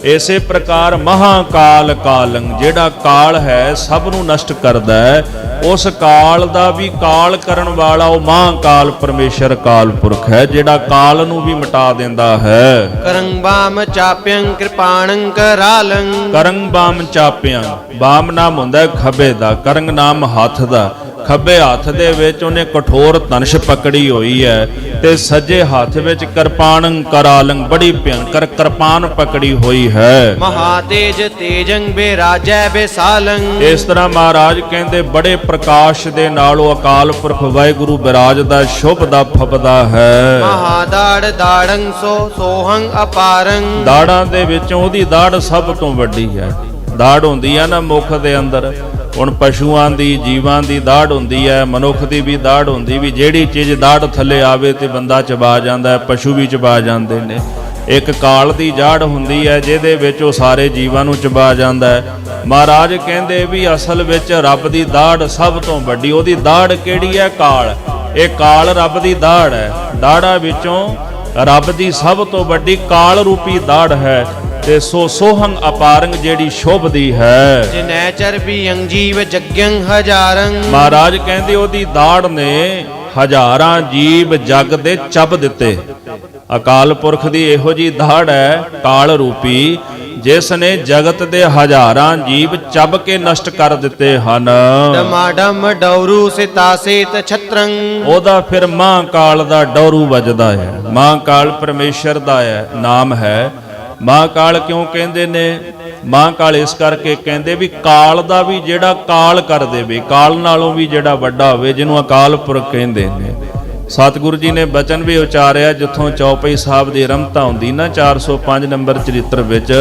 ਇਸੇ ਪ੍ਰਕਾਰ ਮਹਾਕਾਲ ਕਾਲੰ, ਜਿਹੜਾ ਕਾਲ ਹੈ ਸਭ ਨੂੰ ਨਸ਼ਟ ਕਰਦਾ ਹੈ। ਉਸ ਕਾਲ ਦਾ ਵੀ ਕਾਲ ਕਰਨ ਵਾਲਾ ਉਹ ਮਹਾਂਕਾਲ ਪਰਮੇਸ਼ਰ ਅਕਾਲ ਪੁਰਖ ਹੈ, ਜਿਹੜਾ ਕਾਲ ਨੂੰ ਵੀ ਮਿਟਾ ਦਿੰਦਾ ਹੈ। ਕਰੰ ਬਾਮ ਚਾਪਿਅੰ ਕਿਰਪਾਣੰ ਕਰਾਲੰ। ਕਰੰ ਬਾਮ ਚਾਪਿਆਂ, ਬਾਮ ਨਾਮ ਹੁੰਦਾ ਖੱਬੇ ਦਾ, ਕਰੰਗ ਨਾਮ ਹੱਥ ਦਾ। ਖੱਬੇ ਹੱਥ ਦੇ ਵਿੱਚ ਉਹਨੇ ਕਠੋਰ ਧਨੁਸ਼ ਪਕੜੀ ਹੋਈ ਹੈ ਤੇ ਸੱਜੇ ਹੱਥ ਵਿੱਚ ਕਿਰਪਾਣੰ ਕਰਾਲੰ, ਬੜੀ ਭਿਅੰਕਰ ਕਿਰਪਾਨ ਪਕੜੀ ਹੋਈ ਹੈ। ਮਹਾਤੇਜ ਤੇਜੰ ਬਿਰਾਜੈ ਬਿਸਾਲੰ। ਇਸ ਤਰ੍ਹਾਂ ਮਹਾਰਾਜ ਕਹਿੰਦੇ ਬੜੇ ਪ੍ਰਕਾਸ਼ ਦੇ ਨਾਲ ਉਹ ਅਕਾਲ ਪੁਰਖ ਵਾਹਿਗੁਰੂ ਬਿਰਾਜਦਾ, ਸ਼ੁਭਦਾ ਫਬਦਾ ਹੈ। ਮਹਾਦਾੜ ਦਾੜੰ ਸੋਹੰ ਅਪਾਰੰ। ਦਾੜਾਂ ਦੇ ਵਿੱਚੋਂ ਉਹਦੀ ਦਾੜ ਸਭ ਤੋਂ ਵੱਡੀ ਹੈ। ਦਾੜ ਹੁੰਦੀ ਹੈ ਨਾ ਮੁੱਖ ਦੇ ਅੰਦਰ, ਹੁਣ ਪਸ਼ੂਆਂ ਦੀ, ਜੀਵਾਂ ਦੀ ਦਾੜ ਹੁੰਦੀ ਹੈ, ਮਨੁੱਖ ਦੀ ਵੀ ਦਾੜ ਹੁੰਦੀ, ਵੀ ਜਿਹੜੀ ਚੀਜ਼ ਦਾੜ ਥੱਲੇ ਆਵੇ ਤੇ ਬੰਦਾ ਚਬਾ ਜਾਂਦਾ ਹੈ, ਪਸ਼ੂ ਵੀ ਚਬਾ ਜਾਂਦੇ ਨੇ। ਇੱਕ ਕਾਲ ਦੀ ਜਾੜ ਹੁੰਦੀ ਹੈ ਜਿਹਦੇ ਵਿੱਚ ਉਹ ਸਾਰੇ ਜੀਵਾਂ ਨੂੰ ਚਬਾ ਜਾਂਦਾ ਹੈ। ਮਹਾਰਾਜ ਕਹਿੰਦੇ ਵੀ ਅਸਲ ਵਿੱਚ ਰੱਬ ਦੀ ਦਾੜ ਸਭ ਤੋਂ ਵੱਡੀ। ਉਹਦੀ ਦਾੜ ਕਿਹੜੀ ਹੈ? ਕਾਲ। ਇਹ ਕਾਲ ਰੱਬ ਦੀ ਦਾੜ ਹੈ। ਦਾੜਾਂ ਵਿੱਚੋਂ ਰੱਬ ਦੀ ਸਭ ਤੋਂ ਵੱਡੀ ਕਾਲ ਰੂਪੀ ਦਾੜ ਹੈ ਤੇ ਸੋਹੰ ਅਪਾਰੰਗ, ਜਿਹੜੀ ਸ਼ੋਭਦੀ ਹੈ। ਜਿਨੈ ਚਰਬੀਅੰ ਜੀਵ ਜਗਯੰ ਹਜ਼ਾਰੰ। ਮਹਾਰਾਜ ਕਹਿੰਦੇ ਉਹਦੀ ਦਾੜ ਨੇ ਹਜ਼ਾਰਾਂ ਜੀਵ ਜਗ ਦੇ ਚੱਬ ਦਿੱਤੇ। ਅਕਾਲ ਪੁਰਖ ਦੀ ਇਹੋ ਜੀ ਦਾੜ ਹੈ ਕਾਲ ਰੂਪੀ, ਜਿਸ ਨੇ ਜਗਤ ਦੇ ਹਜ਼ਾਰਾਂ ਜੀਵ ਚੱਬ ਕੇ ਨਸ਼ਟ ਕਰ ਦਿੱਤੇ ਹਨ। ਡਮਾਡਮ ਡੌਰੂ ਸਿਤਾਸੇਤ ਛਤਰੰ। ਉਹਦਾ ਫਿਰ ਮਹਾਂਕਾਲ ਦਾ ਡੌਰੂ ਵੱਜਦਾ ਹੈ। ਮਹਾਂਕਾਲ ਪਰਮੇਸ਼ਰ ਦਾ ਹੈ ਨਾਮ ਹੈ। ਮਹਾਂਕਾਲ ਕਿਉਂ ਕਹਿੰਦੇ ਨੇ? ਮਹਾਂਕਾਲ ਇਸ ਕਰਕੇ ਕਹਿੰਦੇ ਵੀ ਕਾਲ ਦਾ ਵੀ ਜਿਹੜਾ ਕਾਲ ਕਰ ਦੇਵੇ, ਕਾਲ ਨਾਲੋਂ ਵੀ ਜਿਹੜਾ ਵੱਡਾ ਹੋਵੇ, ਜਿਹਨੂੰ ਅਕਾਲ ਪੁਰਖ ਕਹਿੰਦੇ ਨੇ। ਸਤਿਗੁਰੂ ਜੀ ਨੇ ਬਚਨ ਵੀ ਉਚਾਰਿਆ, ਜਿੱਥੋਂ ਚੌਪਈ ਸਾਹਿਬ ਦੀ ਰਮਤਾ ਹੁੰਦੀ ਨਾ 405 ਨੰਬਰ ਚਰਿੱਤਰ ਵਿੱਚ,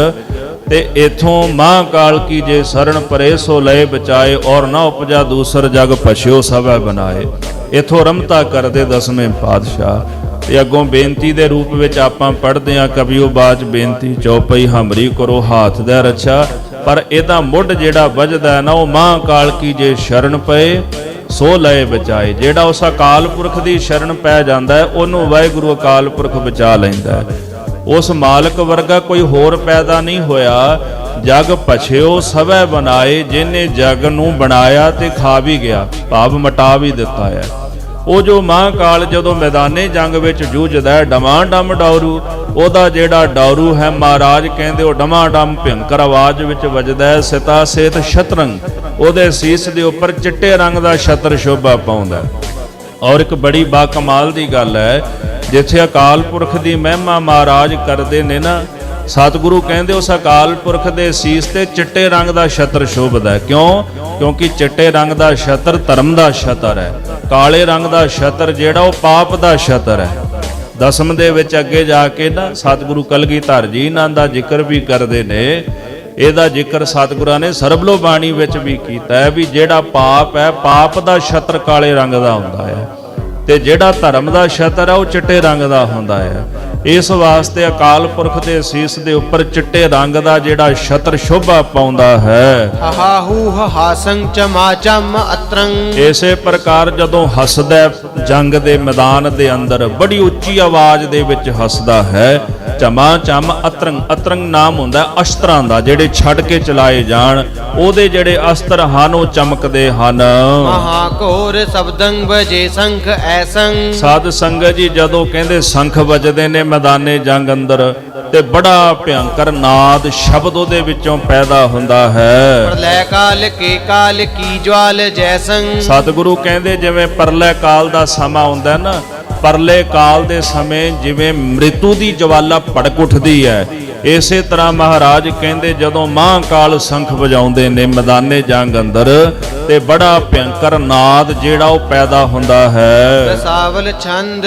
ਤੇ ਇਥੋਂ ਮਹਾਂਕਾਲ ਕੀ ਜੇ ਸਰਣ ਪਰੇ ਸੋ ਲਏ ਬਚਾਏ, ਔਰ ਨਾ ਉਪਜਾ ਦੂਸਰ ਜਗ ਪਛਿਓ ਸਭੈ ਬਨਾਏ। ਇਥੋਂ ਰਮਤਾ ਕਰਦੇ ਦਸਵੇਂ ਪਾਤਸ਼ਾਹ। ਤੇ ਅੱਗੋਂ ਬੇਨਤੀ ਦੇ ਰੂਪ ਵਿੱਚ ਆਪਾਂ ਪੜ੍ਹਦੇ ਹਾਂ, ਕਬੀਓ ਬਾਚ ਬੇਨਤੀ ਚੌਪਈ ਹਮਰੀ ਕਰੋ ਹਾਥ ਦਾ ਰੱਛਾ। ਪਰ ਇਹਦਾ ਮੁੱਢ ਜਿਹੜਾ ਵੱਜਦਾ ਹੈ ਨਾ, ਉਹ ਮਹਾਂਕਾਲ ਕੀ ਜੇ ਸ਼ਰਨ ਪਏ ਸੋ ਲਏ ਬਚਾਏ। ਜਿਹੜਾ ਉਸ ਅਕਾਲ ਪੁਰਖ ਦੀ ਸ਼ਰਨ ਪੈ ਜਾਂਦਾ ਹੈ, ਉਹਨੂੰ ਵਾਹਿਗੁਰੂ ਅਕਾਲ ਪੁਰਖ ਬਚਾ ਲੈਂਦਾ ਹੈ। ਉਸ ਮਾਲਕ ਵਰਗਾ ਕੋਈ ਹੋਰ ਪੈਦਾ ਨਹੀਂ ਹੋਇਆ। ਜਗ ਪਛਿਓ ਸਭੈ ਬਨਾਏ, ਜਿਹਨੇ ਜਗ ਨੂੰ ਬਣਾਇਆ ਤੇ ਖਾ ਵੀ ਗਿਆ, ਭਾਵ ਮਟਾ ਵੀ ਦਿੱਤਾ ਹੈ। ਉਹ ਜੋ ਮਹਾਂਕਾਲ ਜਦੋਂ ਮੈਦਾਨੇ ਜੰਗ ਵਿੱਚ ਜੂਝਦਾ ਹੈ, ਡਮਾਡਮ ਡੌਰੂ, ਉਹਦਾ ਜਿਹੜਾ ਡੌਰੂ ਹੈ ਮਹਾਰਾਜ ਕਹਿੰਦੇ ਉਹ ਡਮਾਡਮ ਭਿਅੰਕਰ ਆਵਾਜ਼ ਵਿੱਚ ਵੱਜਦਾ ਹੈ। ਸਿਤਾ ਸੇਤ ਛਤਰੰਗ, ਉਹਦੇ ਸੀਸ ਦੇ ਉੱਪਰ ਚਿੱਟੇ ਰੰਗ ਦਾ ਛਤਰ ਸ਼ੋਭਾ ਪਾਉਂਦਾ। ਔਰ ਇੱਕ ਬੜੀ ਬਾ ਕਮਾਲ ਦੀ ਗੱਲ ਹੈ, ਜਿੱਥੇ ਅਕਾਲ ਪੁਰਖ ਦੀ ਮਹਿਮਾ ਮਹਾਰਾਜ ਕਰਦੇ ਨੇ ਨਾ, ਸਤਿਗੁਰੂ ਕਹਿੰਦੇ ਉਸ ਅਕਾਲ ਪੁਰਖ ਦੇ ਸੀਸ ਤੇ ਚਿੱਟੇ ਰੰਗ ਦਾ ਛਤਰ ਸ਼ੋਭਦਾ। ਕਿਉਂ? ਕਿਉਂਕਿ ਚਿੱਟੇ ਰੰਗ ਦਾ ਛਤਰ ਧਰਮ ਦਾ ਛਤਰ ਹੈ। ਕਾਲੇ ਰੰਗ ਦਾ ਛਤਰ ਜਿਹੜਾ ਉਹ ਪਾਪ ਦਾ ਛਤਰ ਹੈ। ਦਸਮ ਦੇ ਵਿੱਚ ਅੱਗੇ ਜਾ ਕੇ ਨਾ ਸਤਿਗੁਰੂ ਕਲਗੀਧਰ ਜੀ ਇਹਨਾਂ ਦਾ ਜ਼ਿਕਰ ਵੀ ਕਰਦੇ ਨੇ। ਇਹਦਾ ਜ਼ਿਕਰ ਸਤਿਗੁਰਾਂ ਨੇ ਸਰਬਲੋ ਬਾਣੀ ਵਿੱਚ ਵੀ ਕੀਤਾ ਹੈ ਵੀ ਜਿਹੜਾ ਪਾਪ ਹੈ, ਪਾਪ ਦਾ ਛਤਰ ਕਾਲੇ ਰੰਗ ਦਾ ਹੁੰਦਾ ਹੈ ਤੇ ਜਿਹੜਾ ਧਰਮ ਦਾ ਛਤਰ ਹੈ ਉਹ ਚਿੱਟੇ ਰੰਗ ਦਾ ਹੁੰਦਾ ਹੈ। ਇਸ ਵਾਸਤੇ ਅਕਾਲ ਪੁਰਖ ਦੇ ਸੀਸ ਦੇ ਉੱਪਰ ਚਿੱਟੇ ਰੰਗ ਦਾ ਜਿਹੜਾ ਛਤਰ ਸ਼ੋਭਾ ਪਾਉਂਦਾ ਹੈ। ਹਾਹੂ ਹਾਸੰ ਚਮਾਚਮ ਅਤਰੰ। ਇਸੇ ਪ੍ਰਕਾਰ ਜਦੋਂ ਹੱਸਦਾ ਜੰਗ ਦੇ ਮੈਦਾਨ ਦੇ ਅੰਦਰ, ਬੜੀ ਉੱਚੀ ਆਵਾਜ਼ ਦੇ ਵਿੱਚ ਹੱਸਦਾ ਹੈ। ਚਮਾਚਮ ਅਤਰੰਗ, ਅਤਰੰਗ ਨਾਮ ਹੁੰਦਾ ਅਸਤਰਾਂ ਦਾ, ਜਿਹੜੇ ਛੱਡ ਕੇ ਚਲਾਏ ਜਾਣ, ਉਹਦੇ ਜਿਹੜੇ ਅਸਤਰ ਹਨ ਉਹ ਚਮਕਦੇ ਹਨ। ਮਹਾਕੋਰ ਸ਼ਬਦੰ ਵਜੇ ਸੰਖ ਐਸੰ। ਸਾਧ ਸੰਗਤ ਜੀ ਜਦੋਂ ਕਹਿੰਦੇ ਸੰਖ ਵੱਜਦੇ ਨੇ ਮੈਦਾਨੇ ਜੰਗ ਅੰਦਰ, ਤੇ ਬੜਾ ਭਿਅੰਕਰ ਨਾਦ ਸ਼ਬਦ ਉਹਦੇ ਵਿੱਚੋਂ ਪੈਦਾ ਹੁੰਦਾ ਹੈ। ਪ੍ਰਲੈ ਕਾਲ ਕੇ ਕਾਲ ਕੀ ਜਵਾਲ ਜੈਸੰ। ਸਤਿਗੁਰੂ ਕਹਿੰਦੇ ਜਿਵੇਂ ਪਰਲੇ ਕਾਲ ਦਾ ਸਮਾਂ ਹੁੰਦਾ ਨਾ, ਪਰਲੇ ਕਾਲ ਦੇ ਸਮੇਂ ਜਿਵੇਂ ਮ੍ਰਿਤੂ ਦੀ ਜਵਾਲਾ ਭੜਕ ਉੱਠਦੀ ਹੈ, ਇਸੇ ਤਰ੍ਹਾਂ ਮਹਾਰਾਜ ਕਹਿੰਦੇ ਜਦੋਂ ਮਹਾਂਕਾਲ ਸੰਖ ਵਜਾਉਂਦੇ ਨੇ ਮੈਦਾਨੇ ਜੰਗ ਅੰਦਰ, ਤੇ ਬੜਾ ਭਿਅੰਕਰ ਨਾਦ ਜਿਹੜਾ ਉਹ ਪੈਦਾ ਹੁੰਦਾ ਹੈ। ਰਸਾਵਲ ਛੰਦ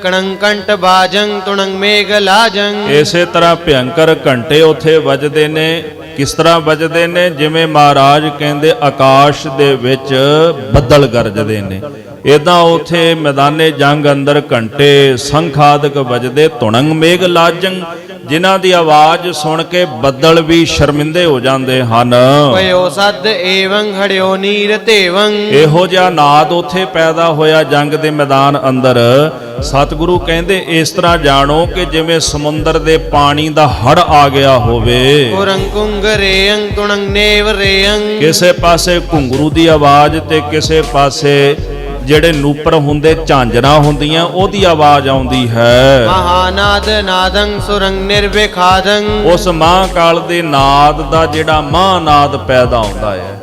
ਕਣੰ ਕੰਟ ਬਾਜੰ ਤੁਣੰ ਮੇਘ ਲਾਜੰ। ਇਸੇ ਤਰ੍ਹਾਂ ਭਿਅੰਕਰ ਘੰਟੇ ਉੱਥੇ ਵੱਜਦੇ ਨੇ। ਕਿਸ ਤਰ੍ਹਾਂ ਵੱਜਦੇ ਨੇ? ਜਿਵੇਂ ਮਹਾਰਾਜ ਕਹਿੰਦੇ ਆਕਾਸ਼ ਦੇ ਵਿੱਚ ਬੱਦਲ ਗਰਜਦੇ ਨੇ। ਇਦਾਂ ਉਥੇ ਮੈਦਾਨੇ ਜੰਗ ਅੰਦਰ ਘੰਟੇ ਸੰਖਾਦਕ ਵੱਜਦੇ, ਧੁਣੰਗ ਮੇਘ ਲਾਜੰ, ਜਿਨ੍ਹਾਂ ਦੀ ਆਵਾਜ਼ ਸੁਣ ਕੇ ਬੱਦਲ ਵੀ ਸ਼ਰਮਿੰਦੇ ਹੋ ਜਾਂਦੇ ਹਨ। ਭਇਓ ਸਦ ਏਵੰ ਹੜਿਓ ਨੀਰ ਤੇਵੰ। ਇਹੋ ਜਿਹਾ ਨਾਦ ਉਥੇ ਪੈਦਾ ਹੋਇਆ ਜੰਗ ਦੇ ਮੈਦਾਨ ਅੰਦਰ। ਸਤਿਗੁਰੂ ਕਹਿੰਦੇ ਇਸ ਤਰ੍ਹਾਂ ਜਾਣੋ ਕਿ ਜਿਵੇਂ ਸਮੁੰਦਰ ਦੇ ਪਾਣੀ ਦਾ ਹੜ ਆ ਗਿਆ ਹੋਵੇ। ਕੁਰੰ ਕੁੰਗਰੇਯੰ ਤੁਣੰ ਨੇਵਰੇਯੰ। ਕਿਸੇ ਪਾਸੇ ਘੁੰਗਰੂ ਦੀ ਆਵਾਜ਼ ਤੇ ਕਿਸੇ ਪਾਸੇ ਜਿਹੜੇ ਨੂਪਰ ਹੁੰਦੇ, ਝਾਂਜਰਾਂ ਹੁੰਦੀਆਂ, ਉਹਦੀ ਆਵਾਜ਼ ਆਉਂਦੀ ਹੈ। ਮਹਾਨਾਦ ਨਾਦੰ ਸੁਰੰ ਨਿਰਵਿਖਾਦੰ। ਉਸ ਮਹਾਕਾਲ ਦੇ ਨਾਦ ਦਾ ਜਿਹੜਾ ਮਹਾਨਾਦ ਪੈਦਾ ਹੁੰਦਾ ਹੈ।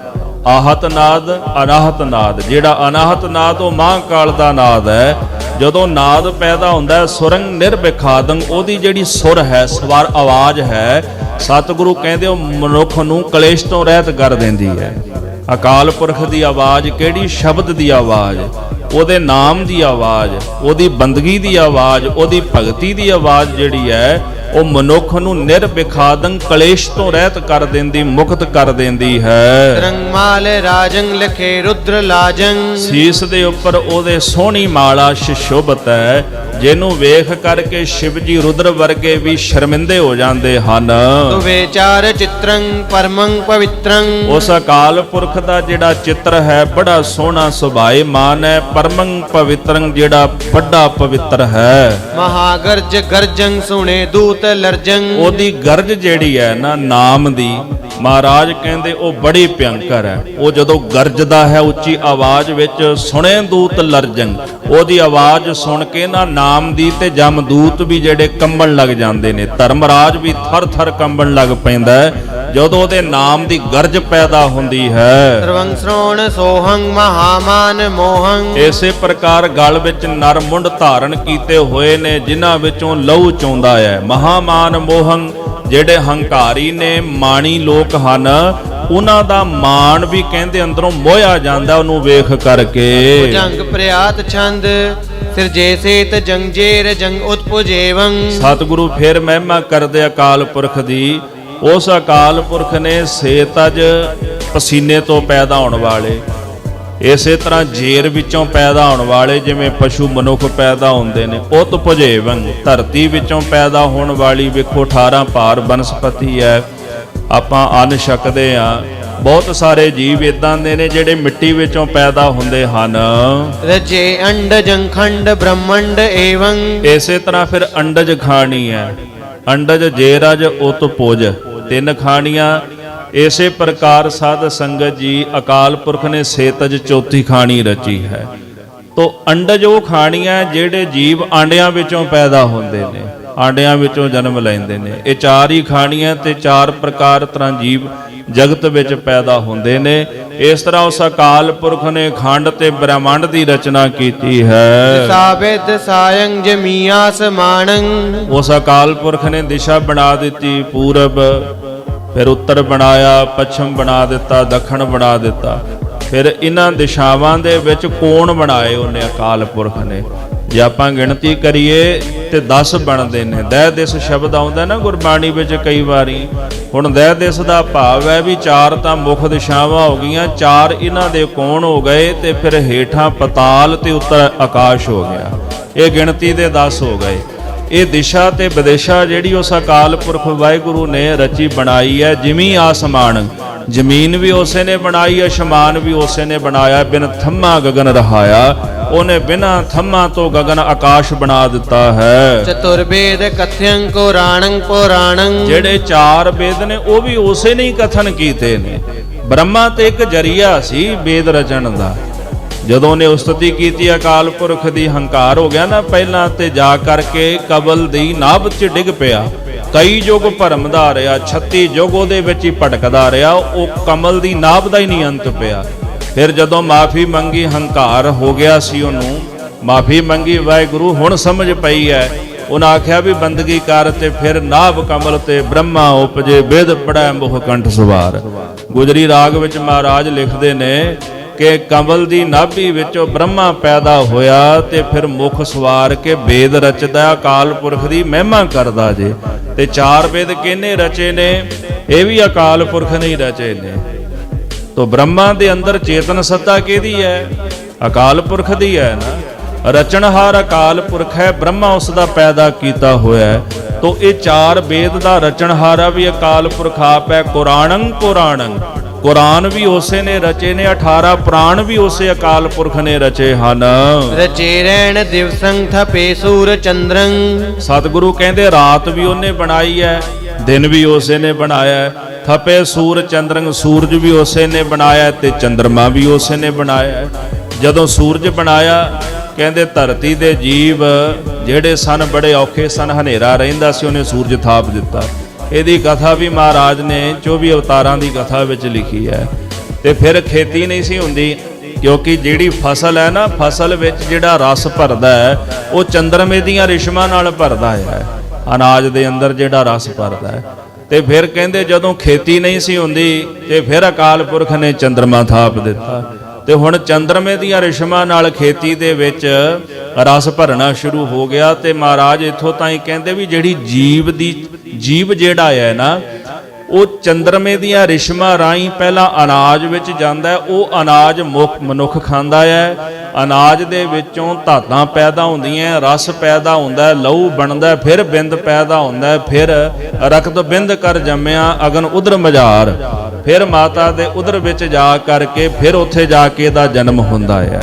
ਆਹਤ ਨਾਦ, ਅਨਾਹਤ ਨਾਦ। ਜਿਹੜਾ ਅਨਾਹਤ ਨਾਦ ਉਹ ਮਹਾਕਾਲ ਦਾ ਨਾਦ ਹੈ। ਜਦੋਂ ਨਾਦ ਪੈਦਾ ਹੁੰਦਾ, ਸੁਰੰਗ ਨਿਰਵਿਖਾਦੰ, ਉਹਦੀ ਜਿਹੜੀ ਸੁਰ ਹੈ, ਸਵਰ ਆਵਾਜ਼ ਹੈ, ਸਤਿਗੁਰੂ ਕਹਿੰਦੇ ਉਹ ਮਨੁੱਖ ਨੂੰ ਕਲੇਸ਼ ਤੋਂ ਰਹਿਤ ਕਰ ਦਿੰਦੀ ਹੈ। ਅਕਾਲ ਪੁਰਖ ਦੀ ਆਵਾਜ਼ ਕਿਹੜੀ? ਸ਼ਬਦ ਦੀ ਆਵਾਜ਼, ਉਹਦੇ ਨਾਮ ਦੀ ਆਵਾਜ਼, ਉਹਦੀ ਬੰਦਗੀ ਦੀ ਆਵਾਜ਼, ਉਹਦੀ ਭਗਤੀ ਦੀ ਆਵਾਜ਼ ਜਿਹੜੀ ਹੈ, ਉਹ ਮਨੁੱਖ ਨੂੰ ਨਿਰਵਿਖਾਦੰ, ਕਲੇਸ਼ ਤੋਂ ਰਹਿਤ ਕਰ ਦਿੰਦੀ, ਮੁਕਤ ਕਰ ਦਿੰਦੀ ਹੈ। ਰੰਗਮਾਲ ਰਾਜੰ ਲਖੇ ਰੁਦਰ ਲਾਜੰ। ਸੀਸ ਦੇ ਉੱਪਰ ਉਹਦੇ ਸੋਹਣੀ ਮਾਲਾ ਸ਼ਿਸ਼ੋਭਤ ਹੈ, ਜਿਹਨੂੰ ਵੇਖ ਕਰਕੇ ਸ਼ਿਵ ਜੀ ਰੁਦਰ ਵਰਗੇ ਵੀ ਸ਼ਰਮਿੰਦੇ ਹੋ ਜਾਂਦੇ ਹਨ। ਵਿਚਾਰ ਚਿਤਰੰ ਪਰਮੰ ਪਵਿੱਤਰੰ। ਉਸ ਅਕਾਲ ਪੁਰਖ ਦਾ ਜਿਹੜਾ ਚਿੱਤਰ ਹੈ ਬੜਾ ਸੋਹਣਾ ਸੁਭਾਏਮਾਨ ਹੈ, ਪਰਮੰ ਪਵਿੱਤਰੰ, ਜਿਹੜਾ ਵੱਡਾ ਪਵਿੱਤਰ ਹੈ। ਮਹਾਗਰਜ ਗਰਜੰ ਸੁਣੇ ਦੂਤ ਲਰਜੰ। ਉਹਦੀ ਗਰਜ ਜਿਹੜੀ ਹੈ ਨਾ ਨਾਮ ਦੀ, ਮਹਾਰਾਜ ਕਹਿੰਦੇ ਉਹ ਬੜੀ ਭਿਅੰਕਰ ਹੈ। ਉਹ ਜਦੋਂ ਗਰਜਦਾ ਹੈ ਉੱਚੀ ਆਵਾਜ਼ ਵਿੱਚ, ਸੁਣੇ ਦੂਤ ਲਰਜੰ, ਉਹਦੀ ਆਵਾਜ਼ ਸੁਣ ਕੇ ਨਾ ਨਾਮ ਦੀ ਤੇ ਜਮਦੂਤ ਵੀ ਜਿਹੜੇ ਕੰਬਣ ਲੱਗ ਜਾਂਦੇ ਨੇ। ਧਰਮਰਾਜ ਵੀ ਥਰ ਥਰ ਕੰਬਣ ਲੱਗ ਪੈਂਦਾ ਹੈ ਜਦੋਂ ਉਹਦੇ ਨਾਮ ਦੀ ਗਰਜ ਪੈਦਾ ਹੁੰਦੀ ਹੈ। ਸਰਵੰ ਸ਼੍ਰੋਣ ਸੋਹੰ ਮਹਾਮਾਨ ਮੋਹੰ। ਇਸੇ ਪ੍ਰਕਾਰ ਗਲ ਵਿੱਚ ਨਰ ਮੁੰਡ ਧਾਰਨ ਕੀਤੇ ਹੋਏ ਨੇ, ਜਿਨ੍ਹਾਂ ਵਿੱਚੋਂ ਲਹੂ ਚੋਂਦਾ ਹੈ। ਮਹਾਮਾਨ ਮੋਹੰ, ਜਿਹੜੇ ਹੰਕਾਰੀ ਨੇ, ਮਾਣੀ ਲੋਕ ਹਨ, ਉਹਨਾਂ ਦਾ ਮਾਣ ਵੀ ਕਹਿੰਦੇ ਅੰਦਰੋਂ ਮੋਹਿਆ ਜਾਂਦਾ ਉਹਨੂੰ ਵੇਖ ਕਰਕੇ। ਜੰਗ ਪ੍ਰਿਆਤ ਛੰਦ ਸਿਰਜੇ ਸੇਤ ਜੰਗਜੇਰ ਜੰਗ ਉਤਪੁਜੇਵੰ। ਸਤਿਗੁਰੂ ਫਿਰ ਮਹਿਮਾ ਕਰਦੇ ਅਕਾਲ ਪੁਰਖ ਦੀ। ਉਸ ਅਕਾਲ ਪੁਰਖ ਨੇ ਸੇਤਜ, ਪਸੀਨੇ ਤੋਂ ਪੈਦਾ ਹੋਣ ਵਾਲੇ, ਇਸੇ ਤਰ੍ਹਾਂ ਜੇਰ ਵਿੱਚੋਂ ਪੈਦਾ ਹੋਣ ਵਾਲੇ, ਜਿਵੇਂ ਪਸ਼ੂ ਮਨੁੱਖ ਪੈਦਾ ਹੁੰਦੇ ਨੇ, ਉਤਪੁਜੇਵੰ, ਧਰਤੀ ਵਿੱਚੋਂ ਪੈਦਾ ਹੋਣ ਵਾਲੀ। ਵੇਖੋ 18 ਭਾਰ ਬਨਸਪਤੀ ਹੈ, ਆਪਾਂ ਅੰਨ ਛਕਦੇ ਆ। ਬਹੁਤ ਸਾਰੇ ਜੀਵ ਇਦਾਂ ਦੇ ਨੇ ਜਿਹੜੇ ਮਿੱਟੀ ਵਿੱਚੋਂ ਪੈਦਾ ਹੁੰਦੇ ਹਨ। ਰਜੇ ਅੰਡਜੰ ਖੰਡ ਬ੍ਰਹਮੰਡ ਏਵੰ। ਇਸੇ ਤਰ੍ਹਾਂ ਫਿਰ ਅੰਡਜ ਖਾਣੀ ਹੈ, ਅੰਡਜ ਜੇਰਜ ਉਤਪੁਜ, 3 ਖਾਣੀਆਂ। ਇਸੇ ਪ੍ਰਕਾਰ ਸਾਧ ਸੰਗਤ ਜੀ ਅਕਾਲ ਪੁਰਖ ਨੇ ਸੇਤਜ ਚੌਥੀ ਖਾਣੀ ਰਚੀ ਹੈ। ਤੋ ਅੰਡਜ ਉਹ ਖਾਣੀਆਂ ਜਿਹੜੇ ਜੀਵ ਆਂਡਿਆਂ ਵਿੱਚੋਂ ਪੈਦਾ ਹੁੰਦੇ ਨੇ, ਆਂਡਿਆਂ ਵਿੱਚੋਂ ਜਨਮ ਲੈਂਦੇ ਨੇ। ਇਹ 4 ਹੀ ਖਾਣੀਆਂ ਤੇ 4 ਪ੍ਰਕਾਰ ਤਰ੍ਹਾਂ ਜੀਵ ਜਗਤ ਵਿੱਚ ਪੈਦਾ ਹੁੰਦੇ ਨੇ। ਇਸ ਤਰ੍ਹਾਂ ਉਸ ਅਕਾਲ ਪੁਰਖ ਨੇ ਖੰਡ ਤੇ ਬ੍ਰਹਮੰਡ ਦੀ ਰਚਨਾ ਕੀਤੀ ਹੈ। ਸਾਬਿਤ ਸਾਯੰ ਜਮੀ ਆਸਮਾਨੰ। ਉਸ ਅਕਾਲ ਪੁਰਖ ਨੇ ਦਿਸ਼ਾ ਬਣਾ ਦਿੱਤੀ, ਪੂਰਬ, ਫਿਰ ਉੱਤਰ ਬਣਾਇਆ, ਪੱਛਮ ਬਣਾ ਦਿੱਤਾ, ਦੱਖਣ ਬਣਾ ਦਿੱਤਾ। ਫਿਰ ਇਹਨਾਂ ਦਿਸ਼ਾਵਾਂ ਦੇ ਵਿੱਚ ਕੋਣ ਬਣਾਏ ਉਹਨੇ ਅਕਾਲ ਪੁਰਖ ਨੇ। ਜੇ ਆਪਾਂ ਗਿਣਤੀ ਕਰੀਏ ਤੇ 10 ਬਣਦੇ ਨੇ। ਦਹਿ ਦਿਸ ਸ਼ਬਦ ਆਉਂਦਾ ਨਾ ਗੁਰਬਾਣੀ ਵਿੱਚ ਕਈ ਵਾਰੀ। ਹੁਣ ਦਹਿ ਦਿਸ ਦਾ ਭਾਵ ਹੈ ਵੀ 4 ਤਾਂ ਮੁੱਖ ਦਿਸ਼ਾਵਾਂ ਹੋ ਗਈਆਂ, 4 ਇਹਨਾਂ ਦੇ ਕੋਣ ਹੋ ਗਏ, ਤੇ ਫਿਰ ਹੇਠਾਂ ਪਤਾਲ ਤੇ ਉੱਤਰ ਆਕਾਸ਼ ਹੋ ਗਿਆ। ਇਹ ਗਿਣਤੀ ਦੇ 10 ਹੋ ਗਏ। ਇਹ ਦਿਸ਼ਾ ਤੇ ਵਿਦਿਸ਼ਾ ਜਿਹੜੀ ਉਸ ਅਕਾਲ ਪੁਰਖ ਵਾਹਿਗੁਰੂ ਨੇ ਰਚੀ ਬਣਾਈ ਹੈ। ਜਿਮੀ ਆਸਮਾਨ, ਜ਼ਮੀਨ ਵੀ ਉਸੇ ਨੇ ਬਣਾਈ, ਅਸਮਾਨ ਵੀ ਉਸੇ ਨੇ ਬਣਾਇਆ। ਬਿਨ ਥੰਮਾ ਗਗਨ ਰਹਾਇਆ, ਉਹਨੇ ਬਿਨਾਂ ਥੰਮਾਂ ਤੋਂ ਗਗਨ ਆਕਾਸ਼ ਬਣਾ ਦਿੱਤਾ ਹੈ। ਚਤੁਰਵੇਦ ਕਥਯੰ ਕੁਰਾਣੰ ਪੁਰਾਣੰ। ਜਿਹੜੇ 4 ਵੇਦ ਨੇ ਉਹ ਵੀ ਉਸੇ ਨੇ ਹੀ ਕਥਨ ਕੀਤੇ ਨੇ। ਬ੍ਰਹਮਾ ਤੇ ਇੱਕ ਜਰੀਆ ਸੀ ਵੇਦ ਰਚਣ ਦਾ। ਜਦੋਂ ਉਹਨੇ ਉਸਤਤੀ ਕੀਤੀ ਅਕਾਲ ਪੁਰਖ ਦੀ, ਹੰਕਾਰ ਹੋ ਗਿਆ ਨਾ ਪਹਿਲਾਂ, ਤੇ ਜਾ ਕਰਕੇ ਕਬਲ ਦੀ ਨਾਭ 'ਚ ਡਿੱਗ ਪਿਆ। ਕਈ ਯੁੱਗ ਭਰਮਦਾ ਰਿਹਾ, 36 ਯੁੱਗ ਉਹਦੇ ਵਿੱਚ ਹੀ ਭਟਕਦਾ ਰਿਹਾ। ਉਹ ਕਮਲ ਦੀ ਨਾਭ ਦਾ ਹੀ ਨਹੀਂ ਅੰਤ ਪਿਆ। ਫਿਰ ਜਦੋਂ ਮਾਫੀ ਮੰਗੀ, ਹੰਕਾਰ ਹੋ ਗਿਆ ਸੀ ਉਹਨੂੰ, ਮਾਫੀ ਮੰਗੀ, ਵਾਹਿਗੁਰੂ ਹੁਣ ਸਮਝ ਪਈ ਹੈ। ਉਹਨਾਂ ਆਖਿਆ ਵੀ ਬੰਦਗੀ ਕਰ, ਤੇ ਫਿਰ ਨਾਭ ਕਮਲ ਤੇ ਬ੍ਰਹਮਾ ਉਪਜੇ, ਵੇਦ ਪੜੈ ਮੁਖ ਕੰਠ ਸਵਾਰ। ਗੁਜਰੀ ਰਾਗ ਵਿੱਚ ਮਹਾਰਾਜ ਲਿਖਦੇ ਨੇ ਕਿ ਕਮਲ ਦੀ ਨਾਭੀ ਵਿੱਚੋਂ ਬ੍ਰਹਮਾ ਪੈਦਾ ਹੋਇਆ, ਤੇ ਫਿਰ ਮੁਖ ਸਵਾਰ ਕੇ ਵੇਦ ਰਚਦਾ, ਅਕਾਲ ਪੁਰਖ ਦੀ ਮਹਿਮਾ ਕਰਦਾ ਜੇ। ਤੇ 4 ਵੇਦ ਕਿਹਨੇ ਰਚੇ ਨੇ? ਇਹ ਵੀ ਅਕਾਲ ਪੁਰਖ ਨੇ ਹੀ ਰਚੇ ਨੇ। ਤੋ ਬ੍ਰਹਮਾ ਦੇ ਅੰਦਰ ਚੇਤਨ ਸੱਤਾ ਕਿਹਦੀ ਹੈ? ਅਕਾਲ ਪੁਰਖ ਦੀ ਹੈ ਨਾ। ਰਚਨਹਾਰ ਅਕਾਲ ਪੁਰਖ ਹੈ, ਬ੍ਰਹਮਾ ਉਸ ਦਾ ਪੈਦਾ ਕੀਤਾ ਹੋਇਆ ਹੈ। ਤੋ ਇਹ ਚਾਰ ਵੇਦ ਦਾ ਰਚਨਹਾਰਾ ਵੀ ਅਕਾਲ ਪੁਰਖ ਆਪ ਹੈ। ਕੁਰਾਨੰ ਕੁਰਾਨੰ, ਕੁਰਾਨ ਵੀ ਉਸੇ ਨੇ ਰਚੇ ਨੇ, 18 ਪੁਰਾਣ ਵੀ ਉਸੇ ਅਕਾਲ ਪੁਰਖ ਨੇ ਰਚੇ ਹਨ। ਰਚੇ ਰਹਿਣ ਦਿਵਸੰ ਥਪੇ ਸੂਰ ਚੰਦਰੰ, ਸਤਿਗੁਰੂ ਕਹਿੰਦੇ ਰਾਤ ਵੀ ਉਹਨੇ ਬਣਾਈ ਹੈ, ਦਿਨ ਵੀ ਉਸੇ ਨੇ ਬਣਾਇਆ ਹੈ। ਥਪੇ ਸੂਰ ਚੰਦਰੰ, ਸੂਰਜ ਵੀ ਉਸੇ ਨੇ ਬਣਾਇਆ ਤੇ ਚੰਦਰਮਾ ਵੀ ਉਸੇ ਨੇ ਬਣਾਇਆ ਹੈ। ਜਦੋਂ ਸੂਰਜ ਬਣਾਇਆ, ਕਹਿੰਦੇ ਧਰਤੀ ਦੇ ਜੀਵ ਜਿਹੜੇ ਸਨ ਬੜੇ ਔਖੇ ਸਨ, ਹਨੇਰਾ ਰਹਿੰਦਾ ਸੀ, ਉਹਨੇ ਸੂਰਜ ਥਾਪ ਦਿੱਤਾ। ਇਹਦੀ ਕਥਾ ਵੀ ਮਹਾਰਾਜ ਨੇ 24 ਅਵਤਾਰਾਂ ਦੀ ਕਥਾ ਵਿੱਚ ਲਿਖੀ ਹੈ। ਤੇ ਫਿਰ ਖੇਤੀ ਨਹੀਂ ਸੀ ਹੁੰਦੀ, ਕਿਉਂਕਿ ਜਿਹੜੀ ਫਸਲ ਹੈ ਨਾ, ਫਸਲ ਵਿੱਚ ਜਿਹੜਾ ਰਸ ਭਰਦਾ ਹੈ ਉਹ ਚੰਦਰਮੇ ਦੀਆਂ ਰਿਸ਼ਮਾਂ ਨਾਲ ਭਰਦਾ ਹੈ, ਅਨਾਜ ਦੇ ਅੰਦਰ ਜਿਹੜਾ ਰਸ ਭਰਦਾ ਹੈ। ਤੇ ਫਿਰ ਕਹਿੰਦੇ ਜਦੋਂ ਖੇਤੀ ਨਹੀਂ ਸੀ ਹੁੰਦੀ ਤੇ ਫਿਰ ਅਕਾਲ ਪੁਰਖ ਨੇ ਚੰਦਰਮਾ ਥਾਪ ਦਿੱਤਾ। ਤੇ ਹੁਣ ਚੰਦਰਮੇ ਦੀਆਂ ਰਿਸ਼ਮਾਂ ਨਾਲ ਖੇਤੀ ਦੇ ਵਿੱਚ ਰਸ ਭਰਨਾ ਸ਼ੁਰੂ ਹੋ ਗਿਆ। ਤੇ ਮਹਾਰਾਜ ਇੱਥੋਂ ਤਾਈਂ ਕਹਿੰਦੇ ਵੀ ਜਿਹੜੀ ਜੀਵ ਜਿਹੜਾ ਹੈ ਨਾ, ਉਹ ਚੰਦਰਮੇ ਦੀਆਂ ਰਿਸ਼ਮਾਂ ਰਾਹੀਂ ਪਹਿਲਾਂ ਅਨਾਜ ਵਿੱਚ ਜਾਂਦਾ ਹੈ। ਉਹ ਅਨਾਜ ਮਨੁੱਖ ਖਾਂਦਾ ਹੈ। ਅਨਾਜ ਦੇ ਵਿੱਚੋਂ ਧਾਤਾਂ ਪੈਦਾ ਹੁੰਦੀਆਂ, ਰਸ ਪੈਦਾ ਹੁੰਦਾ, ਲਹੂ ਬਣਦਾ, ਫਿਰ ਬਿੰਦ ਪੈਦਾ ਹੁੰਦਾ, ਫਿਰ ਰਕਤ ਬਿੰਦ ਕਰ ਜੰਮਿਆ ਅਗਨ ਉਦਰ ਮਝਾਰ, ਫਿਰ ਮਾਤਾ ਦੇ ਉਦਰ ਵਿੱਚ ਜਾ ਕਰਕੇ ਫਿਰ ਉੱਥੇ ਜਾ ਕੇ ਇਹਦਾ ਜਨਮ ਹੁੰਦਾ ਹੈ।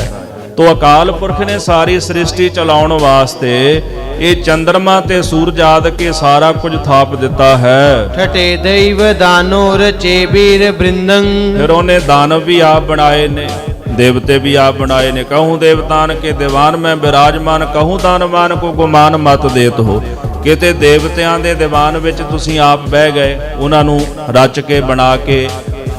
ਤੋ ਅਕਾਲ ਪੁਰਖ ਨੇ ਸਾਰੀ ਸ੍ਰਿਸ਼ਟੀ ਚਲਾਉਣ ਵਾਸਤੇ ਇਹ ਚੰਦਰਮਾ ਤੇ ਸੂਰਜ ਆਦਿ ਕੇ ਸਾਰਾ ਕੁਝ ਥਾਪ ਦਿੱਤਾ ਹੈ। ਠਟੇ ਦੈਵ ਦਾਨੋ ਰਚੇ ਵੀਰ ਬ੍ਰਿੰਦੰ, ਫਿਰ ਉਹਨੇ ਦਾਨਵ ਵੀ ਆਪ ਬਣਾਏ ਨੇ, ਦੇਵਤੇ ਵੀ ਆਪ ਬਣਾਏ ਨੇ। ਕਹੂੰ ਦੇਵਤਾਨ ਕੇ ਦੀਵਾਨ ਮੈਂ ਬਿਰਾਜਮਾਨ, ਕਹੂੰ ਦਾਨਵਾਨ ਕੋ ਗੁਮਾਨ ਮਤ ਦੇਤ ਹੋ। ਕਿਤੇ ਦੇਵਤਿਆਂ ਦੇ ਦੀਵਾਨ ਵਿੱਚ ਤੁਸੀਂ ਆਪ ਬਹਿ ਗਏ, ਉਹਨਾਂ ਨੂੰ ਰਚ ਕੇ ਬਣਾ ਕੇ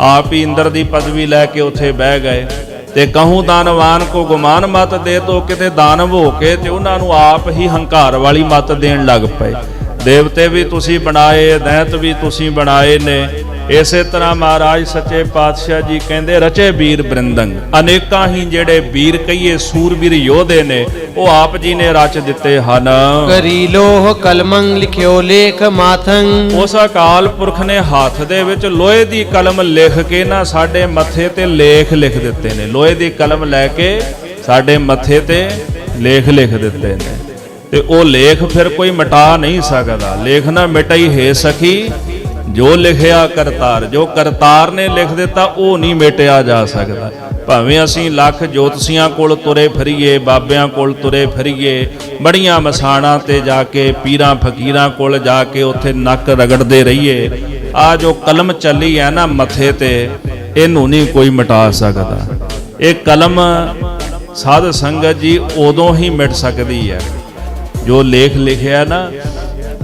ਆਪ ਹੀ ਇੰਦਰ ਦੀ ਪਦਵੀ ਲੈ ਕੇ ਉੱਥੇ ਬਹਿ ਗਏ। ਤੇ ਕਹੂੰ ਦਾਨਵਾਨ ਕੋ ਗੁਮਾਨ ਮਤ ਦੇ ਤੋ, ਕਿਤੇ ਦਾਨਵ ਹੋ ਕੇ ਤੇ ਉਹਨਾਂ ਨੂੰ ਆਪ ਹੀ ਹੰਕਾਰ ਵਾਲੀ ਮਤ ਦੇਣ ਲੱਗ ਪਏ। ਦੇਵਤੇ ਵੀ ਤੁਸੀਂ ਬਣਾਏ, ਦੈਂਤ ਵੀ ਤੁਸੀਂ ਬਣਾਏ ਨੇ। ਇਸੇ ਤਰ੍ਹਾਂ ਮਹਾਰਾਜ ਸੱਚੇ ਪਾਤਸ਼ਾਹ ਜੀ ਕਹਿੰਦੇ ਰਚੇ ਵੀਰ ਬ੍ਰਿੰਦੰ, ਅਨੇਕਾਂ ਹੀ ਜਿਹੜੇ ਵੀਰ ਕਹੀਏ ਸੂਰਬੀਰ ਯੋਧੇ ਨੇ ਉਹ ਆਪ ਜੀ ਨੇ ਰਚ ਦਿੱਤੇ ਹਨ। ਕਰੀ ਲੋਹ ਕਲਮੰ ਲਿਖਿਓ ਲੇਖ ਮਾਥੰ, ਉਸ ਅਕਾਲ ਪੁਰਖ ਨੇ ਹੱਥ ਦੇ ਵਿੱਚ ਲੋਹੇ ਦੀ ਕਲਮ ਲਿਖ ਕੇ ਨਾ ਸਾਡੇ ਮੱਥੇ ਤੇ ਲੇਖ ਲਿਖ ਦਿੱਤੇ ਨੇ। ਲੋਹੇ ਦੀ ਕਲਮ ਲੈ ਕੇ ਸਾਡੇ ਮੱਥੇ ਤੇ ਲੇਖ ਲਿਖ ਦਿੱਤੇ ਨੇ। ਤੇ ਉਹ ਲੇਖ ਫਿਰ ਕੋਈ ਮਿਟਾ ਨਹੀਂ ਸਕਦਾ। ਲੇਖ ਨਾ ਮਿਟਾਈ ਹੈ ਸਖੀ ਜੋ ਲਿਖਿਆ ਕਰਤਾਰ, ਜੋ ਕਰਤਾਰ ਨੇ ਲਿਖ ਦਿੱਤਾ ਉਹ ਨਹੀਂ ਮਿਟਿਆ ਜਾ ਸਕਦਾ। ਭਾਵੇਂ ਅਸੀਂ ਲੱਖ ਜੋਤਸ਼ੀਆਂ ਕੋਲ ਤੁਰੇ ਫਿਰੀਏ, ਬਾਬਿਆਂ ਕੋਲ ਤੁਰੇ ਫਿਰੀਏ, ਬੜੀਆਂ ਮਸਾਣਾਂ ਤੇ ਜਾ ਕੇ, ਪੀਰਾਂ ਫਕੀਰਾਂ ਕੋਲ ਜਾ ਕੇ ਉੱਥੇ ਨੱਕ ਰਗੜਦੇ ਰਹੀਏ, ਆ ਜੋ ਕਲਮ ਚੱਲੀ ਹੈ ਨਾ ਮੱਥੇ ਤੇ, ਇਹਨੂੰ ਨਹੀਂ ਕੋਈ ਮਿਟਾ ਸਕਦਾ। ਇਹ ਕਲਮ ਸਾਧ ਸੰਗਤ ਜੀ ਉਦੋਂ ਹੀ ਮਿਟ ਸਕਦੀ ਹੈ, ਜੋ ਲੇਖ ਲਿਖਿਆ ਨਾ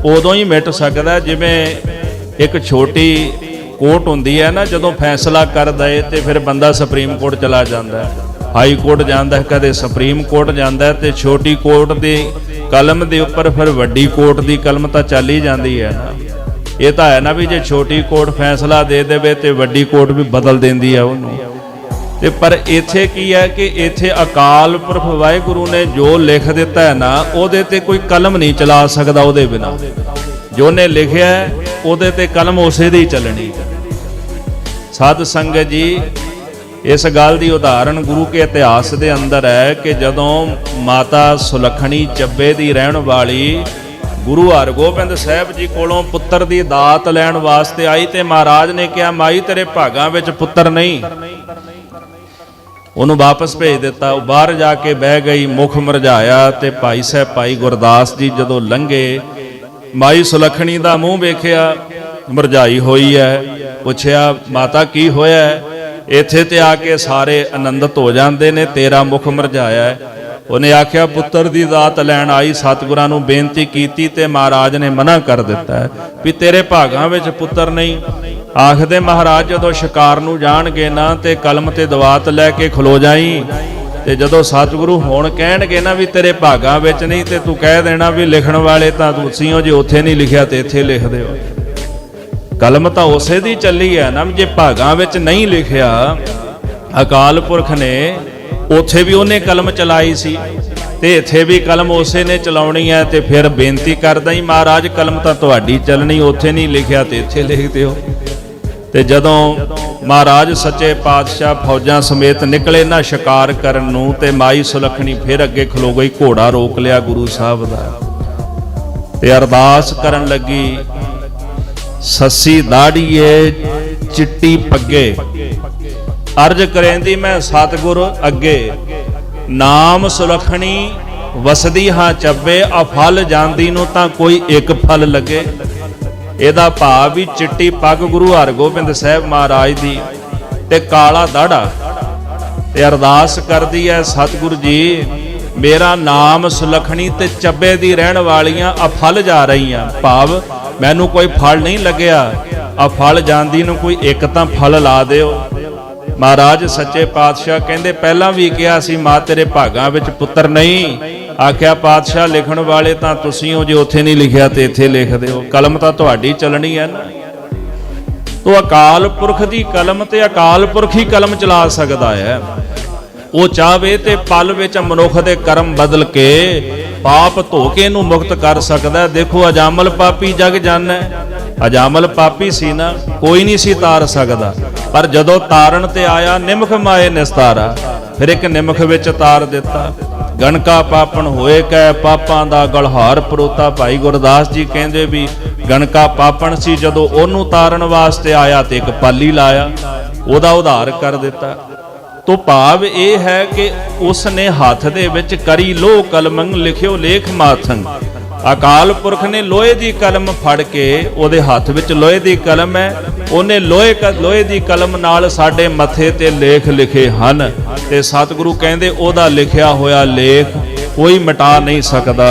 ਉਦੋਂ ਹੀ ਮਿਟ ਸਕਦਾ। ਜਿਵੇਂ ਇੱਕ ਛੋਟੀ ਕੋਰਟ ਹੁੰਦੀ ਹੈ ਨਾ, ਜਦੋਂ ਫੈਸਲਾ ਕਰਦਾ ਏ ਤੇ ਫਿਰ ਬੰਦਾ ਸੁਪਰੀਮ ਕੋਰਟ ਚਲਾ ਜਾਂਦਾ, ਹਾਈ ਕੋਰਟ ਜਾਂਦਾ, ਕਦੇ ਸੁਪਰੀਮ ਕੋਰਟ ਜਾਂਦਾ, ਤੇ ਛੋਟੀ ਕੋਰਟ ਦੀ ਕਲਮ ਦੇ ਉੱਪਰ ਫਿਰ ਵੱਡੀ ਕੋਰਟ ਦੀ ਕਲਮ ਤਾਂ ਚੱਲ ਹੀ ਜਾਂਦੀ ਹੈ ਨਾ। ਇਹ ਤਾਂ ਹੈ ਨਾ ਵੀ ਜੇ ਛੋਟੀ ਕੋਰਟ ਫੈਸਲਾ ਦੇ ਦੇਵੇ ਤੇ ਵੱਡੀ ਕੋਰਟ ਵੀ ਬਦਲ ਦਿੰਦੀ ਹੈ ਉਹਨੂੰ। ਤੇ ਪਰ ਇੱਥੇ ਕੀ ਹੈ ਕਿ ਇੱਥੇ ਅਕਾਲ ਪੁਰਖ ਵਾਹਿਗੁਰੂ ਨੇ ਜੋ ਲਿਖ ਦਿੱਤਾ ਹੈ ਨਾ, ਉਹਦੇ ਤੇ ਕੋਈ ਕਲਮ ਨਹੀਂ ਚਲਾ ਸਕਦਾ ਉਹਦੇ ਬਿਨਾ। ਜੋ ਨੇ ਲਿਖਿਆ ਉਹਦੇ ਤੇ ਕਲਮ ਉਸੇ ਦੀ ਚੱਲਣੀ। ਸਾਧ ਸੰਗਤ ਜੀ, ਇਸ ਗੱਲ ਦੀ ਉਦਾਹਰਣ ਗੁਰੂ ਕੇ ਇਤਿਹਾਸ ਦੇ ਅੰਦਰ ਹੈ ਕਿ ਜਦੋਂ ਮਾਤਾ ਸੁਲੱਖਣੀ ਚੱਬੇ ਦੀ ਰਹਿਣ ਵਾਲੀ ਗੁਰੂ ਹਰਗੋਬਿੰਦ ਸਾਹਿਬ ਜੀ ਕੋਲੋਂ ਪੁੱਤਰ ਦੀ ਦਾਤ ਲੈਣ ਵਾਸਤੇ ਆਈ ਤੇ ਮਹਾਰਾਜ ਨੇ ਕਿਹਾ ਮਾਈ ਤੇਰੇ ਭਾਗਾਂ ਵਿੱਚ ਪੁੱਤਰ ਨਹੀਂ। ਉਹਨੂੰ ਵਾਪਸ ਭੇਜ ਦਿੱਤਾ। ਉਹ ਬਾਹਰ ਜਾ ਕੇ ਬਹਿ ਗਈ, ਮੁਖ ਮੁਰਝਾਇਆ। ਤੇ ਭਾਈ ਸਾਹਿਬ ਭਾਈ ਗੁਰਦਾਸ ਜੀ ਜਦੋਂ ਲੰਘੇ, ਮਾਈ ਸੁਲੱਖਣੀ ਦਾ ਮੂੰਹ ਵੇਖਿਆ, ਮੁਰਝਾਈ ਹੋਈ ਹੈ। ਪੁੱਛਿਆ ਮਾਤਾ ਕੀ ਹੋਇਆ? ਇੱਥੇ ਤੇ ਆ ਕੇ ਸਾਰੇ ਆਨੰਦਿਤ ਹੋ ਜਾਂਦੇ ਨੇ, ਤੇਰਾ ਮੁਖ ਮੁਰਝਾਇਆ ਹੈ। ਉਹਨੇ ਆਖਿਆ ਪੁੱਤਰ ਦੀ ਦਾਤ ਲੈਣ ਆਈ, ਸਤਿਗੁਰਾਂ ਨੂੰ ਬੇਨਤੀ ਕੀਤੀ ਤੇ ਮਹਾਰਾਜ ਨੇ ਮਨਾ ਕਰ ਦਿੱਤਾ ਹੈ ਵੀ ਤੇਰੇ ਭਾਗਾਂ ਵਿੱਚ ਪੁੱਤਰ ਨਹੀਂ। ਆਖਦੇ ਮਹਾਰਾਜ ਜਦੋਂ ਸ਼ਿਕਾਰ ਨੂੰ ਜਾਣਗੇ ਨਾ ਤੇ ਕਲਮ ਤੇ ਦਵਾਤ ਲੈ ਕੇ ਖਲੋ ਜਾਈ, ਤੇ ਜਦੋਂ ਸਤਿਗੁਰੂ ਹੁਣ ਕਹਿਣਗੇ ਨਾ ਵੀ ਤੇਰੇ ਭਾਗਾਂ ਵਿੱਚ ਨਹੀਂ, ਤੇ ਤੂੰ ਕਹਿ ਦੇਣਾ ਵੀ ਲਿਖਣ ਵਾਲੇ ਤਾਂ ਤੁਸੀਂ ਹੋ, ਜੇ ਉੱਥੇ ਨਹੀਂ ਲਿਖਿਆ ਤੇ ਇੱਥੇ ਲਿਖ ਦਿਓ। ਕਲਮ ਤਾਂ ਉਸੇ ਦੀ ਚੱਲੀ ਹੈ ਨਾ, ਜੇ ਭਾਗਾਂ ਵਿੱਚ ਨਹੀਂ ਲਿਖਿਆ ਅਕਾਲ ਪੁਰਖ ਨੇ, ਉੱਥੇ ਵੀ ਉਹਨੇ ਕਲਮ ਚਲਾਈ ਸੀ ਤੇ ਇੱਥੇ ਵੀ ਕਲਮ ਉਸੇ ਨੇ ਚਲਾਉਣੀ ਹੈ। ਤੇ ਫਿਰ ਬੇਨਤੀ ਕਰਦਾ ਹੀ ਮਹਾਰਾਜ ਕਲਮ ਤਾਂ ਤੁਹਾਡੀ ਚੱਲਣੀ, ਉੱਥੇ ਨਹੀਂ ਲਿਖਿਆ ਤੇ ਇੱਥੇ ਲਿਖ ਦਿਓ। ਤੇ ਜਦੋਂ ਮਹਾਰਾਜ ਸੱਚੇ ਪਾਤਸ਼ਾਹ ਫੌਜਾਂ ਸਮੇਤ ਨਿਕਲੇ ਨਾ ਸ਼ਿਕਾਰ ਕਰਨ ਨੂੰ, ਤੇ ਮਾਈ ਸੁਲੱਖਣੀ ਫਿਰ ਅੱਗੇ ਖਲੋ ਗਈ, ਘੋੜਾ ਰੋਕ ਲਿਆ ਗੁਰੂ ਸਾਹਿਬ ਦਾ ਤੇ ਅਰਦਾਸ ਕਰਨ ਲੱਗੀ, ਸੱਸੀ ਦਾੜੀਏ ਚਿੱਟੀ ਪੱਗੇ, ਅਰਜ ਕਰੇਂਦੀ ਮੈਂ ਸਤਿਗੁਰ ਅੱਗੇ, ਨਾਮ ਸੁਲੱਖਣੀ ਵਸਦੀ ਹਾਂ ਚੱਬੇ, ਆ ਫਲ ਜਾਂਦੀ ਨੂੰ ਤਾਂ ਕੋਈ ਇੱਕ ਫਲ ਲੱਗੇ। ਇਹਦਾ ਭਾਵ ਵੀ ਚਿੱਟੀ ਪੱਗ ਗੁਰੂ ਹਰਗੋਬਿੰਦ ਸਾਹਿਬ ਮਹਾਰਾਜ ਦੀ ਤੇ ਕਾਲਾ ਦਾੜਾ, ਤੇ ਅਰਦਾਸ ਕਰਦੀ ਹੈ, ਸਤਿਗੁਰੂ ਜੀ ਮੇਰਾ ਨਾਮ ਸੁਲੱਖਣੀ ਤੇ ਚੱਬੇ ਦੀ ਰਹਿਣ ਵਾਲੀਆਂ ਆ ਫਲ ਜਾ ਰਹੀਆਂ, ਭਾਵ ਮੈਨੂੰ ਕੋਈ ਫਲ ਨਹੀਂ ਲੱਗਿਆ, ਆ ਫਲ ਜਾਂਦੀ ਨੂੰ ਕੋਈ ਇੱਕ ਤਾਂ ਫਲ ਲਾ ਦਿਓ। ਮਹਾਰਾਜ ਸੱਚੇ ਪਾਤਸ਼ਾਹ ਕਹਿੰਦੇ, ਪਹਿਲਾਂ ਵੀ ਕਿਹਾ ਸੀ ਮਾਂ ਤੇਰੇ ਭਾਗਾਂ ਵਿੱਚ ਪੁੱਤਰ ਨਹੀਂ, ਆਖਿਆ ਪਾਤਸ਼ਾਹ ਲਿਖਣ ਵਾਲੇ ਤਾਂ ਤੁਸੀਂ ਹੋ, ਜੇ ਉੱਥੇ ਨਹੀਂ ਲਿਖਿਆ ਤੇ ਇੱਥੇ ਲਿਖ ਦਿਓ, ਕਲਮ ਤਾਂ ਤੁਹਾਡੀ ਚੱਲਣੀ ਹੈ ਨਾ। ਤੋ ਅਕਾਲ ਪੁਰਖ ਦੀ ਕਲਮ ਤੇ ਅਕਾਲ ਪੁਰਖ ਹੀ ਕਲਮ ਚਲਾ ਸਕਦਾ ਹੈ। ਉਹ ਚਾਹਵੇ ਤੇ ਪਲ ਵਿੱਚ ਮਨੁੱਖ ਦੇ ਕਰਮ ਬਦਲ ਕੇ ਪਾਪ ਧੋ ਕੇ ਇਹਨੂੰ ਮੁਕਤ ਕਰ ਸਕਦਾ। ਦੇਖੋ ਅਜਾਮਲ ਪਾਪੀ ਜਗ ਜਾਣੈ, ਅਜਾਮਲ ਪਾਪੀ ਸੀ ਨਾ, ਕੋਈ ਨਹੀਂ ਸੀ ਤਾਰ ਸਕਦਾ, ਪਰ ਜਦੋਂ ਤਾਰਨ ਤੇ ਆਇਆ ਨਿਮਖ ਮਾਏ ਨਿਸਤਾਰਾ, ਫਿਰ ਇੱਕ ਨਿਮਖ ਵਿੱਚ ਤਾਰ ਦਿੱਤਾ। ਗਣਕਾ ਪਾਪਣ ਹੋਏ ਕੈ ਪਾਪਾਂ ਦਾ ਗਲਹਾਰ ਪਰੋਤਾ। ਭਾਈ ਗੁਰਦਾਸ ਜੀ ਕਹਿੰਦੇ ਵੀ ਗਣਕਾ ਪਾਪਣ ਸੀ, ਜਦੋਂ ਉਹਨੂੰ ਤਾਰਨ ਵਾਸਤੇ ਆਇਆ ਤੇ ਇੱਕ ਪਾਲੀ ਲਾਇਆ, ਉਹਦਾ ਉਧਾਰ ਕਰ ਦਿੱਤਾ। ਤੋ ਭਾਵ ਇਹ ਹੈ ਕਿ ਉਸ ਨੇ ਹੱਥ ਦੇ ਵਿੱਚ ਕਰੀ ਲੋਹ ਕਲਮੰ ਲਿਖਿਓ ਲੇਖ ਮਾਥੰ। ਅਕਾਲ ਪੁਰਖ ਨੇ ਲੋਹੇ ਦੀ ਕਲਮ ਫੜ ਕੇ, ਉਹਦੇ ਹੱਥ ਵਿੱਚ ਲੋਹੇ ਦੀ ਕਲਮ ਹੈ, ਉਹਨੇ ਲੋਹੇ ਦੀ ਕਲਮ ਨਾਲ ਸਾਡੇ ਮੱਥੇ ਤੇ ਲੇਖ ਲਿਖੇ ਹਨ, ਤੇ ਸਤਿਗੁਰੂ ਕਹਿੰਦੇ ਉਹਦਾ ਲਿਖਿਆ ਹੋਇਆ ਲੇਖ ਕੋਈ ਮਿਟਾ ਨਹੀਂ ਸਕਦਾ।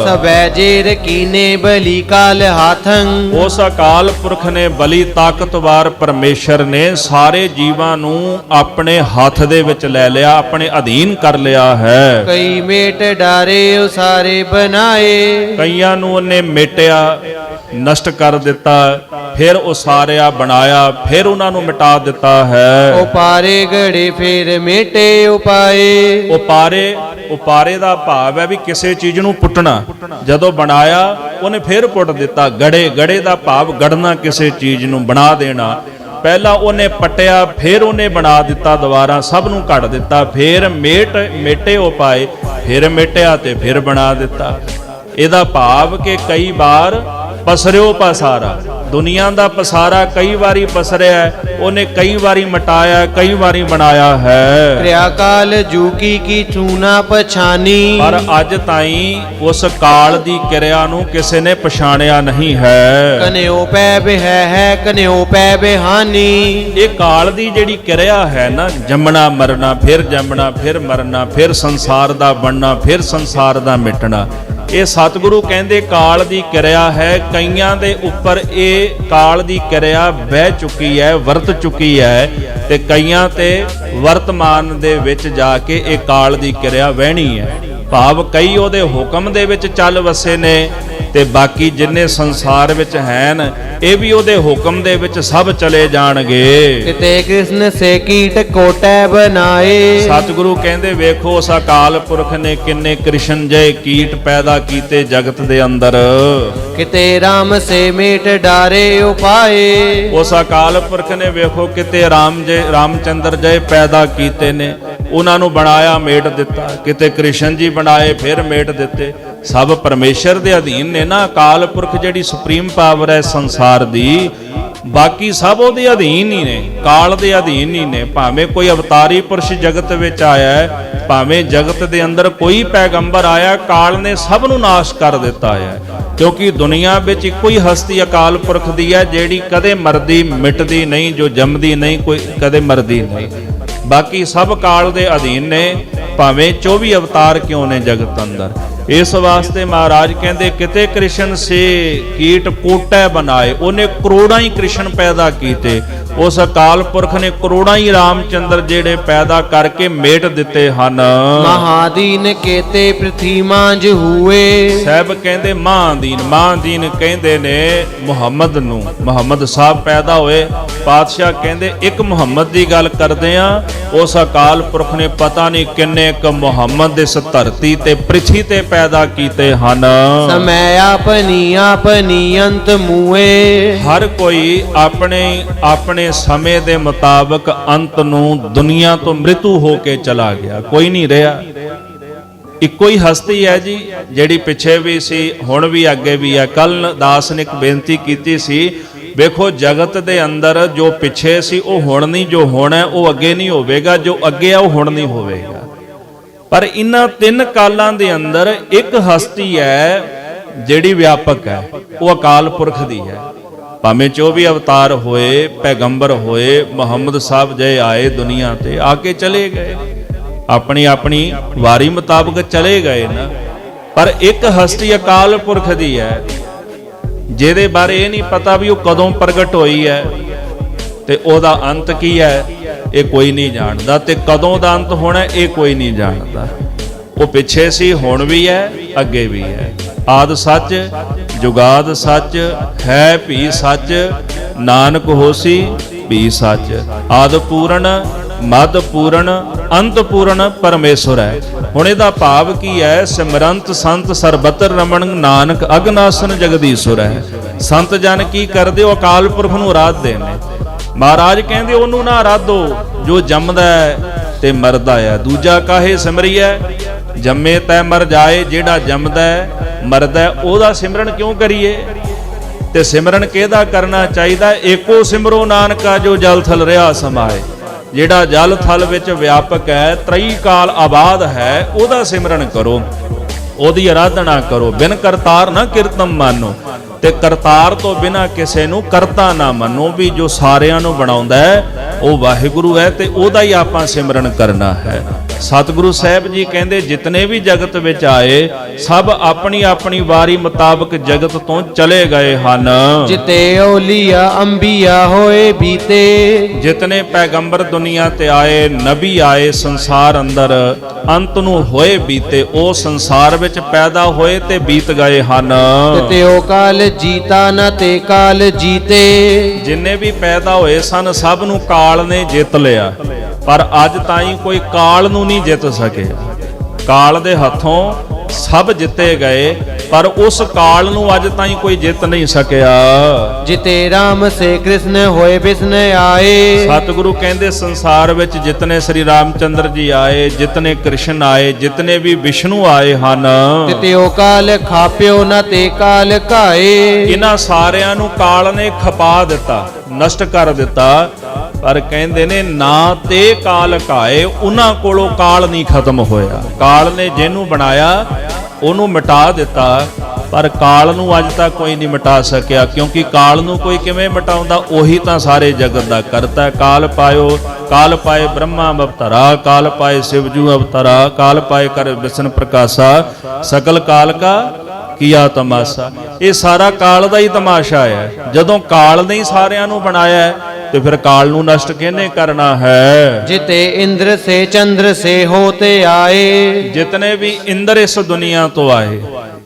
ਸਬੈ ਜੇਰ ਕੀਨੇ ਬਲੀ ਕਾਲ ਹਾਥੰ। ਉਸ ਅਕਾਲ ਪੁਰਖ ਨੇ ਬਲੀ ਤਾਕਤਵਾਰ ਪਰਮੇਸ਼ਰ ਨੇ ਸਾਰੇ ਜੀਵਾਂ ਨੂੰ ਆਪਣੇ ਹੱਥ ਦੇ ਵਿੱਚ ਲੈ ਲਿਆ, ਆਪਣੇ ਅਧੀਨ ਕਰ ਲਿਆ ਹੈ। ਕਈ ਮੇਟ ਡਾਰੇ ਉਸਾਰੇ ਬਣਾਏ। ਕਈਆਂ ਨੂੰ ਉਹਨੇ ਮੇਟਿਆ, ਨਸ਼ਟ ਕਰ ਦਿੱਤਾ, ਫਿਰ ਉਸਾਰਿਆ ਬਣਾਇਆ, ਫਿਰ ਉਹਨਾਂ ਨੂੰ ਮਿਟਾ ਦਿੱਤਾ ਹੈ। ਉਪਾਰੇ ਗੜੇ ਫਿਰ ਮੇਟੇ ਉਪਾਏ। ਉਪਾਰੇ ਦਾ ਭਾਵ ਹੈ ਵੀ ਕਿਸੇ ਚੀਜ਼ ਨੂੰ ਪੁੱਟਣਾ, ਜਦੋਂ ਬਣਾਇਆ ਉਹਨੇ ਫਿਰ ਪੁੱਟ ਦਿੱਤਾ। ਗੜੇ ਦਾ ਭਾਵ ਗੜਨਾ, ਕਿਸੇ ਚੀਜ਼ ਨੂੰ ਬਣਾ ਦੇਣਾ। ਪਹਿਲਾਂ ਉਹਨੇ ਪਟਿਆ, ਫਿਰ ਉਹਨੇ ਬਣਾ ਦਿੱਤਾ ਦੁਬਾਰਾ, ਸਭ ਨੂੰ ਕੱਢ ਦਿੱਤਾ, ਫਿਰ ਮੇਟੇ ਉਪਾਏ, ਫਿਰ ਮੇਟਿਆ ਤੇ ਫਿਰ ਬਣਾ ਦਿੱਤਾ। ਇਹਦਾ ਭਾਵ ਕਿ ਕਈ ਵਾਰ ਪਸਰਿਓ ਪਸਾਰਾ, ਦੁਨੀਆ ਦਾ ਪਸਾਰਾ ਕਈ ਵਾਰੀ ਪਸਰਿਆ, ਉਹਨੇ ਕਈ ਵਾਰੀ ਮਟਾਇਆ, ਕਈ ਵਾਰੀ ਬਣਾਇਆ ਹੈ। ਕਿਰਿਆ ਕਾਲ ਜੂਕੀ ਕੀ ਚੂਨਾ ਪਛਾਨੀ। ਪਰ ਅੱਜ ਤਾਈਂ ਉਸ ਕਾਲ ਦੀ ਕਿਰਿਆ ਨੂੰ ਕਿਸੇ ਨੇ ਪਛਾਣਿਆ ਨਹੀਂ ਹੈ। ਕਨਿਓ ਪੈ ਬਿਹੈ ਹੈ ਕਨਿਓ ਪੈ ਬਿਹਾਨੀ। ਇਹ ਕਾਲ ਦੀ ਜਿਹੜੀ ਕਿਰਿਆ ਹੈ ਨਾ, ਜੰਮਣਾ ਮਰਨਾ, ਫਿਰ ਜੰਮਣਾ, ਫਿਰ ਮਰਨਾ, ਫਿਰ ਸੰਸਾਰ ਦਾ ਬਣਨਾ, ਫਿਰ ਸੰਸਾਰ ਦਾ ਮਿਟਣਾ, ਇਹ ਸਤਿਗੁਰੂ ਕਹਿੰਦੇ ਕਾਲ ਦੀ ਕਿਰਿਆ ਹੈ। ਕਈਆਂ ਦੇ ਉੱਪਰ ਇਹ ਕਾਲ ਦੀ ਕਿਰਿਆ ਬਹਿ ਚੁੱਕੀ ਹੈ, ਵਰਤ ਚੁੱਕੀ ਹੈ, ਤੇ ਕਈਆਂ ਤੇ ਵਰਤਮਾਨ ਦੇ ਵਿੱਚ ਜਾ ਕੇ ਇਹ ਕਾਲ ਦੀ ਕਿਰਿਆ ਵਹਿਣੀ ਹੈ। ਭਾਵ ਕਈ ਉਹਦੇ ਹੁਕਮ ਦੇ ਵਿੱਚ ਚੱਲ ਵਸੇ ਨੇ, ਤੇ ਬਾਕੀ ਜਿੰਨੇ ਸੰਸਾਰ ਵਿੱਚ ਹਨ ਇਹ ਵੀ ਉਹਦੇ ਹੁਕਮ ਦੇ ਵਿੱਚ ਸਭ ਚਲੇ ਜਾਣਗੇ। ਕਿਤੇ ਕ੍ਰਿਸ਼ਨ ਸੇ ਕੀਟ ਕੋਟੈ ਬਨਾਏ। ਸਤਿਗੁਰੂ ਕਹਿੰਦੇ ਵੇਖੋ ਉਸ ਅਕਾਲ ਪੁਰਖ ਨੇ ਕਿੰਨੇ ਕ੍ਰਿਸ਼ਨ ਜੈ ਕੀਟ ਪੈਦਾ ਕੀਤੇ ਜਗਤ ਦੇ ਅੰਦਰ। ਕਿਤੇ ਰਾਮ ਸੇ ਮੇਟ ਡਾਰੇ ਉਪਾਏ। ਉਸ ਅਕਾਲ ਪੁਰਖ ਨੇ ਵੇਖੋ ਕਿਤੇ ਰਾਮਚੰਦਰ ਜੈ ਪੈਦਾ ਕੀਤੇ ਨੇ, ਉਹਨਾਂ ਨੂੰ ਬਣਾਇਆ, ਮੇਟ ਦਿੱਤਾ। ਕਿਤੇ ਕ੍ਰਿਸ਼ਨ ਜੀ ਬਣਾਏ, ਫਿਰ ਮੇਟ ਦਿੱਤੇ। ਸਭ ਪਰਮੇਸ਼ਰ ਦੇ ਅਧੀਨ ਨੇ ਨਾ। ਅਕਾਲ ਪੁਰਖ ਜਿਹੜੀ ਸੁਪਰੀਮ ਪਾਵਰ ਹੈ ਸੰਸਾਰ ਦੀ, ਬਾਕੀ ਸਭ ਉਹਦੇ ਅਧੀਨ ਹੀ ਨੇ, ਕਾਲ ਦੇ ਅਧੀਨ ਹੀ ਨੇ। ਭਾਵੇਂ ਕੋਈ ਅਵਤਾਰੀ ਪੁਰਸ਼ ਜਗਤ ਵਿੱਚ ਆਇਆ ਹੈ, ਭਾਵੇਂ ਜਗਤ ਦੇ ਅੰਦਰ ਕੋਈ ਪੈਗੰਬਰ ਆਇਆ, ਕਾਲ ਨੇ ਸਭ ਨੂੰ ਨਾਸ਼ ਕਰ ਦਿੱਤਾ ਹੈ। ਕਿਉਂਕਿ ਦੁਨੀਆ ਵਿੱਚ ਇੱਕੋ ਹੀ ਹਸਤੀ ਅਕਾਲ ਪੁਰਖ ਦੀ ਹੈ, ਜਿਹੜੀ ਕਦੇ ਮਰਦੀ ਮਿਟਦੀ ਨਹੀਂ, ਜੋ ਜੰਮਦੀ ਨਹੀਂ, ਕੋਈ ਕਦੇ ਮਰਦੀ ਨਹੀਂ। ਬਾਕੀ ਸਭ ਕਾਲ ਦੇ ਅਧੀਨ ਨੇ, ਭਾਵੇਂ 24 ਅਵਤਾਰ ਕਿਉਂ ਨੇ ਜਗਤ ਅੰਦਰ। ਇਸ ਵਾਸਤੇ ਮਹਾਰਾਜ ਕਹਿੰਦੇ ਕਿਤੇ ਕ੍ਰਿਸ਼ਨ ਸੇ ਕੀਟ ਕੋਟੈ ਬਣਾਏ। ਉਹਨੇ ਕਰੋੜਾਂ ਹੀ ਕ੍ਰਿਸ਼ਨ ਪੈਦਾ ਕੀਤੇ। ਉਸ ਅਕਾਲ ਪੁਰਖ ਨੇ ਕਰੋੜਾਂ ਹੀ ਰਾਮਚੰਦਰ ਜਿਹੜੇ ਪੈਦਾ ਕਰਕੇ ਮੇਟ ਦਿੱਤੇ ਹਨ। ਮਹਾਦੀਨ ਕੇਤੇ ਪ੍ਰਿਥੀ ਮਾਂਜ ਹੋਏ। ਸਾਹਿਬ ਕਹਿੰਦੇ ਮਹਾਦੀਨ ਕਹਿੰਦੇ ਨੇ ਮੁਹੰਮਦ ਨੂੰ। ਮੁਹੰਮਦ ਸਾਹਿਬ ਪੈਦਾ ਹੋਏ। ਪਾਤਸ਼ਾਹ ਕਹਿੰਦੇ ਇੱਕ ਮੁਹੰਮਦ ਦੀ ਗੱਲ ਕਰਦੇ ਆ, ਉਸ ਅਕਾਲ ਪੁਰਖ ਨੇ ਪਤਾ ਨਹੀਂ ਕਿੰਨੇ ਕ ਮੁਹੰਮਦ ਇਸ ਧਰਤੀ ਤੇ ਪ੍ਰਿਥੀ ਤੇ ਪੈਦਾ ਕੀਤੇ ਹਨ। ਸਮੈ ਆਪਣੀ ਆਪਣੀ ਅੰਤ ਮੂਏ। ਹਰ ਕੋਈ ਆਪਣੇ ਸਮੇਂ ਦੇ ਮੁਤਾਬਕ ਅੰਤ ਨੂੰ ਦੁਨੀਆ ਤੋਂ ਮ੍ਰਿਤੂ ਹੋ ਕੇ ਚਲਾ ਗਿਆ, ਕੋਈ ਨਹੀਂ ਰਿਹਾ। ਇੱਕੋ ਹੀ ਹਸਤੀ ਹੈ ਜੀ, ਜਿਹੜੀ ਪਿੱਛੇ ਵੀ ਸੀ, ਹੁਣ ਵੀ ਅੱਗੇ ਵੀ ਹੈ। ਕੱਲ ਦਾਸ ਨੇ ਇੱਕ ਬੇਨਤੀ ਕੀਤੀ ਸੀ, ਵੇਖੋ ਜਗਤ ਦੇ ਅੰਦਰ ਜੋ ਪਿੱਛੇ ਸੀ ਉਹ ਹੁਣ ਨਹੀਂ, ਜੋ ਹੁਣ ਹੈ ਉਹ ਅੱਗੇ ਨਹੀਂ ਹੋਵੇਗਾ, ਜੋ ਅੱਗੇ ਆ ਉਹ ਹੁਣ ਨਹੀਂ ਹੋਵੇਗਾ। ਪਰ ਇਹਨਾਂ ਤਿੰਨ ਕਾਲਾਂ ਦੇ ਅੰਦਰ ਇੱਕ ਹਸਤੀ ਹੈ ਜਿਹੜੀ ਵਿਆਪਕ ਹੈ, ਉਹ ਅਕਾਲ ਪੁਰਖ ਦੀ ਹੈ। ਭਾਵੇਂ 24 ਅਵਤਾਰ ਹੋਏ, ਪੈਗੰਬਰ ਹੋਏ, ਮੁਹੰਮਦ ਸਾਹਿਬ ਜੇ ਆਏ ਦੁਨੀਆ ਤੇ, ਆ ਕੇ ਚਲੇ ਗਏ, ਆਪਣੀ ਆਪਣੀ ਵਾਰੀ ਮੁਤਾਬਕ ਚਲੇ ਗਏ ਨਾ। ਪਰ ਇੱਕ ਹਸਤੀ ਅਕਾਲ ਪੁਰਖ ਦੀ ਹੈ, ਜਿਹਦੇ ਬਾਰੇ ਇਹ ਨਹੀਂ ਪਤਾ ਵੀ ਉਹ ਕਦੋਂ ਪ੍ਰਗਟ ਹੋਈ ਹੈ ਤੇ ਉਹਦਾ ਅੰਤ ਕੀ ਹੈ, ਇਹ ਕੋਈ ਨਹੀਂ ਜਾਣਦਾ। ਤੇ ਕਦੋਂ ਦਾ ਅੰਤ ਹੋਣਾ ਇਹ ਕੋਈ ਨਹੀਂ ਜਾਣਦਾ। ਉਹ ਪਿੱਛੇ ਸੀ, ਹੁਣ ਵੀ ਹੈ, ਅੱਗੇ ਵੀ ਹੈ। ਆਦ ਸੱਚ ਜੁਗਾਦ ਸੱਚ ਹੈ ਭੀ ਸੱਚ, ਨਾਨਕ ਹੋਸੀ ਭੀ ਸੱਚ। ਆਦ ਪੂਰਨ ਮਦ ਪੂਰਨ ਅੰਤ ਪੂਰਨ ਪਰਮੇਸ਼ਰ ਹੈ। ਹੁਣ ਇਹਦਾ ਭਾਵ ਕੀ ਹੈ? ਸਿਮਰੰਤ ਸੰਤ ਸਰਬਤਰ ਰਮਣ ਨਾਨਕ ਅਗਨਾਸਨ ਜਗਦੀਸ਼ਵਰ ਹੈ। ਸੰਤ ਜਨ ਕੀ ਕਰਦੇ? ਉਹ ਅਕਾਲ ਪੁਰਖ ਨੂੰ ਆਰਾਧਦੇ ਨੇ। ਮਹਾਰਾਜ ਕਹਿੰਦੇ ਉਹਨੂੰ ਨਾ ਆਰਾਧੋ ਜੋ ਜੰਮਦਾ ਤੇ ਮਰਦਾ ਹੈ। ਦੂਜਾ ਕਾਹੇ ਸਿਮਰੀਐ? ਜੰਮੇ ਤੈ ਮਰ ਜਾਏ। ਜਿਹੜਾ ਜੰਮਦਾ ਮਰਦਾ ਉਹਦਾ ਸਿਮਰਨ ਕਿਉਂ ਕਰੀਏ? ਤੇ ਸਿਮਰਨ ਕਿਹਦਾ ਕਰਨਾ ਚਾਹੀਦਾ? ਏਕੋ ਸਿਮਰੋ ਨਾਨਕਾ ਜੋ ਜਲ ਥਲ ਰਿਹਾ ਸਮਾਏ। ਜਿਹੜਾ ਜਲ ਥਲ ਵਿੱਚ ਵਿਆਪਕ ਹੈ, ਤ੍ਰਈ ਕਾਲ ਆਬਾਦ ਹੈ, ਉਹਦਾ ਸਿਮਰਨ ਕਰੋ, ਉਹਦੀ ਆਰਾਧਨਾ ਕਰੋ। ਬਿਨ ਕਰਤਾਰ ਨਾ ਕੀਰਤਨ ਮਾਨੋ। ਤੇ ਕਰਤਾਰ ਤੋਂ ਬਿਨਾ ਕਿਸੇ ਨੂੰ ਕਰਤਾ ਨਾ ਮੰਨੋ। ਵੀ ਜੋ ਸਾਰਿਆਂ ਨੂੰ ਬਣਾਉਂਦਾ ਹੈ ਉਹ ਵਾਹਿਗੁਰੂ ਹੈ ਤੇ ਉਹਦਾ ਹੀ ਆਪਾਂ ਸਿਮਰਨ ਕਰਨਾ ਹੈ। ਸਤਿਗੁਰੂ ਸਾਹਿਬ ਜੀ ਕਹਿੰਦੇ ਜਿਤਨੇ ਵੀ ਜਗਤ ਵਿੱਚ ਆਏ ਸਭ ਆਪਣੀ ਆਪਣੀ ਵਾਰੀ ਮੁਤਾਬਕ ਜਗਤ ਤੋਂ ਚਲੇ ਗਏ ਹਨ। ਜਿਤੇ ਔਲੀਆ ਅੰਬੀਆ ਹੋਏ ਬੀਤੇ। ਜਿਤਨੇ ਪੈਗੰਬਰ ਦੁਨੀਆ ਤੇ ਆਏ, ਨਬੀ ਆਏ ਸੰਸਾਰ ਅੰਦਰ, ਅੰਤ ਨੂੰ ਹੋਏ ਬੀਤੇ। ਉਹ ਸੰਸਾਰ ਵਿੱਚ ਪੈਦਾ ਹੋਏ ਤੇ ਬੀਤ ਗਏ ਹਨ। ਤੇ ਉਹ ਕਾਲ ਜੀਤਾ ਨਾ ਤੇ ਕਾਲ ਜੀਤੇ। ਜਿੰਨੇ ਵੀ ਪੈਦਾ ਹੋਏ ਸਨ ਸਭ ਨੂੰ ਕਾਲ ਨੇ ਜਿੱਤ ਲਿਆ, ਪਰ ਅੱਜ ਤਾਈਂ ਕੋਈ ਕਾਲ ਨੂੰ ਨਹੀਂ ਜਿੱਤ ਸਕਿਆ। ਕਾਲ ਦੇ ਹੱਥੋਂ ਸਭ ਜਿੱਤੇ ਗਏ, ਪਰ ਉਸ ਕਾਲ ਨੂੰ ਅੱਜ ਤਾਈਂ ਕੋਈ ਜਿੱਤ ਨਹੀਂ ਸਕਿਆ। ਜਿਤੇ ਰਾਮ ਸੇ ਕ੍ਰਿਸ਼ਨ ਹੋਏ ਬਿਸ਼ਨ ਆਏ। ਸਤਿਗੁਰੂ ਕਹਿੰਦੇ ਸੰਸਾਰ ਵਿੱਚ ਜਿਤਨੇ ਸ੍ਰੀ ਰਾਮਚੰਦਰ ਜੀ ਆਏ, ਜਿਤਨੇ ਕ੍ਰਿਸ਼ਨ ਆਏ, ਜਿਤਨੇ ਵੀ ਵਿਸ਼ਨੂੰ ਆਏ ਹਨ, ਤੇ ਉਹ ਕਾਲ ਖਾਪਿਓ ਨਾ ਤੇ ਕਾਲ ਘਾਏ। ਇਹਨਾਂ ਸਾਰਿਆਂ ਨੂੰ ਕਾਲ ਨੇ ਖਪਾ ਦਿੱਤਾ, ਨਸ਼ਟ ਕਰ ਦਿੱਤਾ। ਪਰ ਕਹਿੰਦੇ ਨੇ ਨਾ ਤੇ ਕਾਲ ਘਾਏ। ਉਹਨਾਂ ਕੋਲੋਂ ਕਾਲ ਨਹੀਂ ਖਤਮ ਹੋਇਆ। ਕਾਲ ਨੇ ਜਿਹਨੂੰ ਬਣਾਇਆ ਉਹਨੂੰ ਮਿਟਾ ਦਿੱਤਾ, ਪਰ ਕਾਲ ਨੂੰ ਅੱਜ ਤੱਕ ਕੋਈ ਨਹੀਂ ਮਿਟਾ ਸਕਿਆ। ਕਿਉਂਕਿ ਕਾਲ ਨੂੰ ਕੋਈ ਕਿਵੇਂ ਮਿਟਾਉਂਦਾ? ਉਹੀ ਤਾਂ ਸਾਰੇ ਜਗਤ ਦਾ ਕਰਤਾ। ਕਾਲ ਪਾਇਓ ਕਾਲ ਪਾਏ ਬ੍ਰਹਮਾ ਅਵਤਾਰਾ, ਕਾਲ ਪਾਏ ਸਿਵਜੂ ਅਵਤਾਰਾ, ਕਾਲ ਪਾਏ ਕਰ ਵਿਸ਼ਨ ਪ੍ਰਕਾਸ਼ਾ, ਸਕਲ ਕਾਲ ਕਾ ਕੀਆ ਤਮਾਸ਼ਾ। ਇਹ ਸਾਰਾ ਕਾਲ ਦਾ ਹੀ ਤਮਾਸ਼ਾ ਹੈ। ਜਦੋਂ ਕਾਲ ਨੇ ਹੀ ਸਾਰਿਆਂ ਨੂੰ ਬਣਾਇਆ ਤੇ ਫਿਰ ਕਾਲ ਨੂੰ ਨਸ਼ਟ ਕਿਹਨੇ ਕਰਨਾ ਹੈ? ਜਿਤੇ ਇੰਦਰ ਸੇ ਚੰਦਰ ਸੇ ਹੋਤੇ ਆਏ। ਜਿਤਨੇ ਵੀ ਇੰਦਰ ਇਸ ਦੁਨੀਆ ਤੋਂ ਆਏ,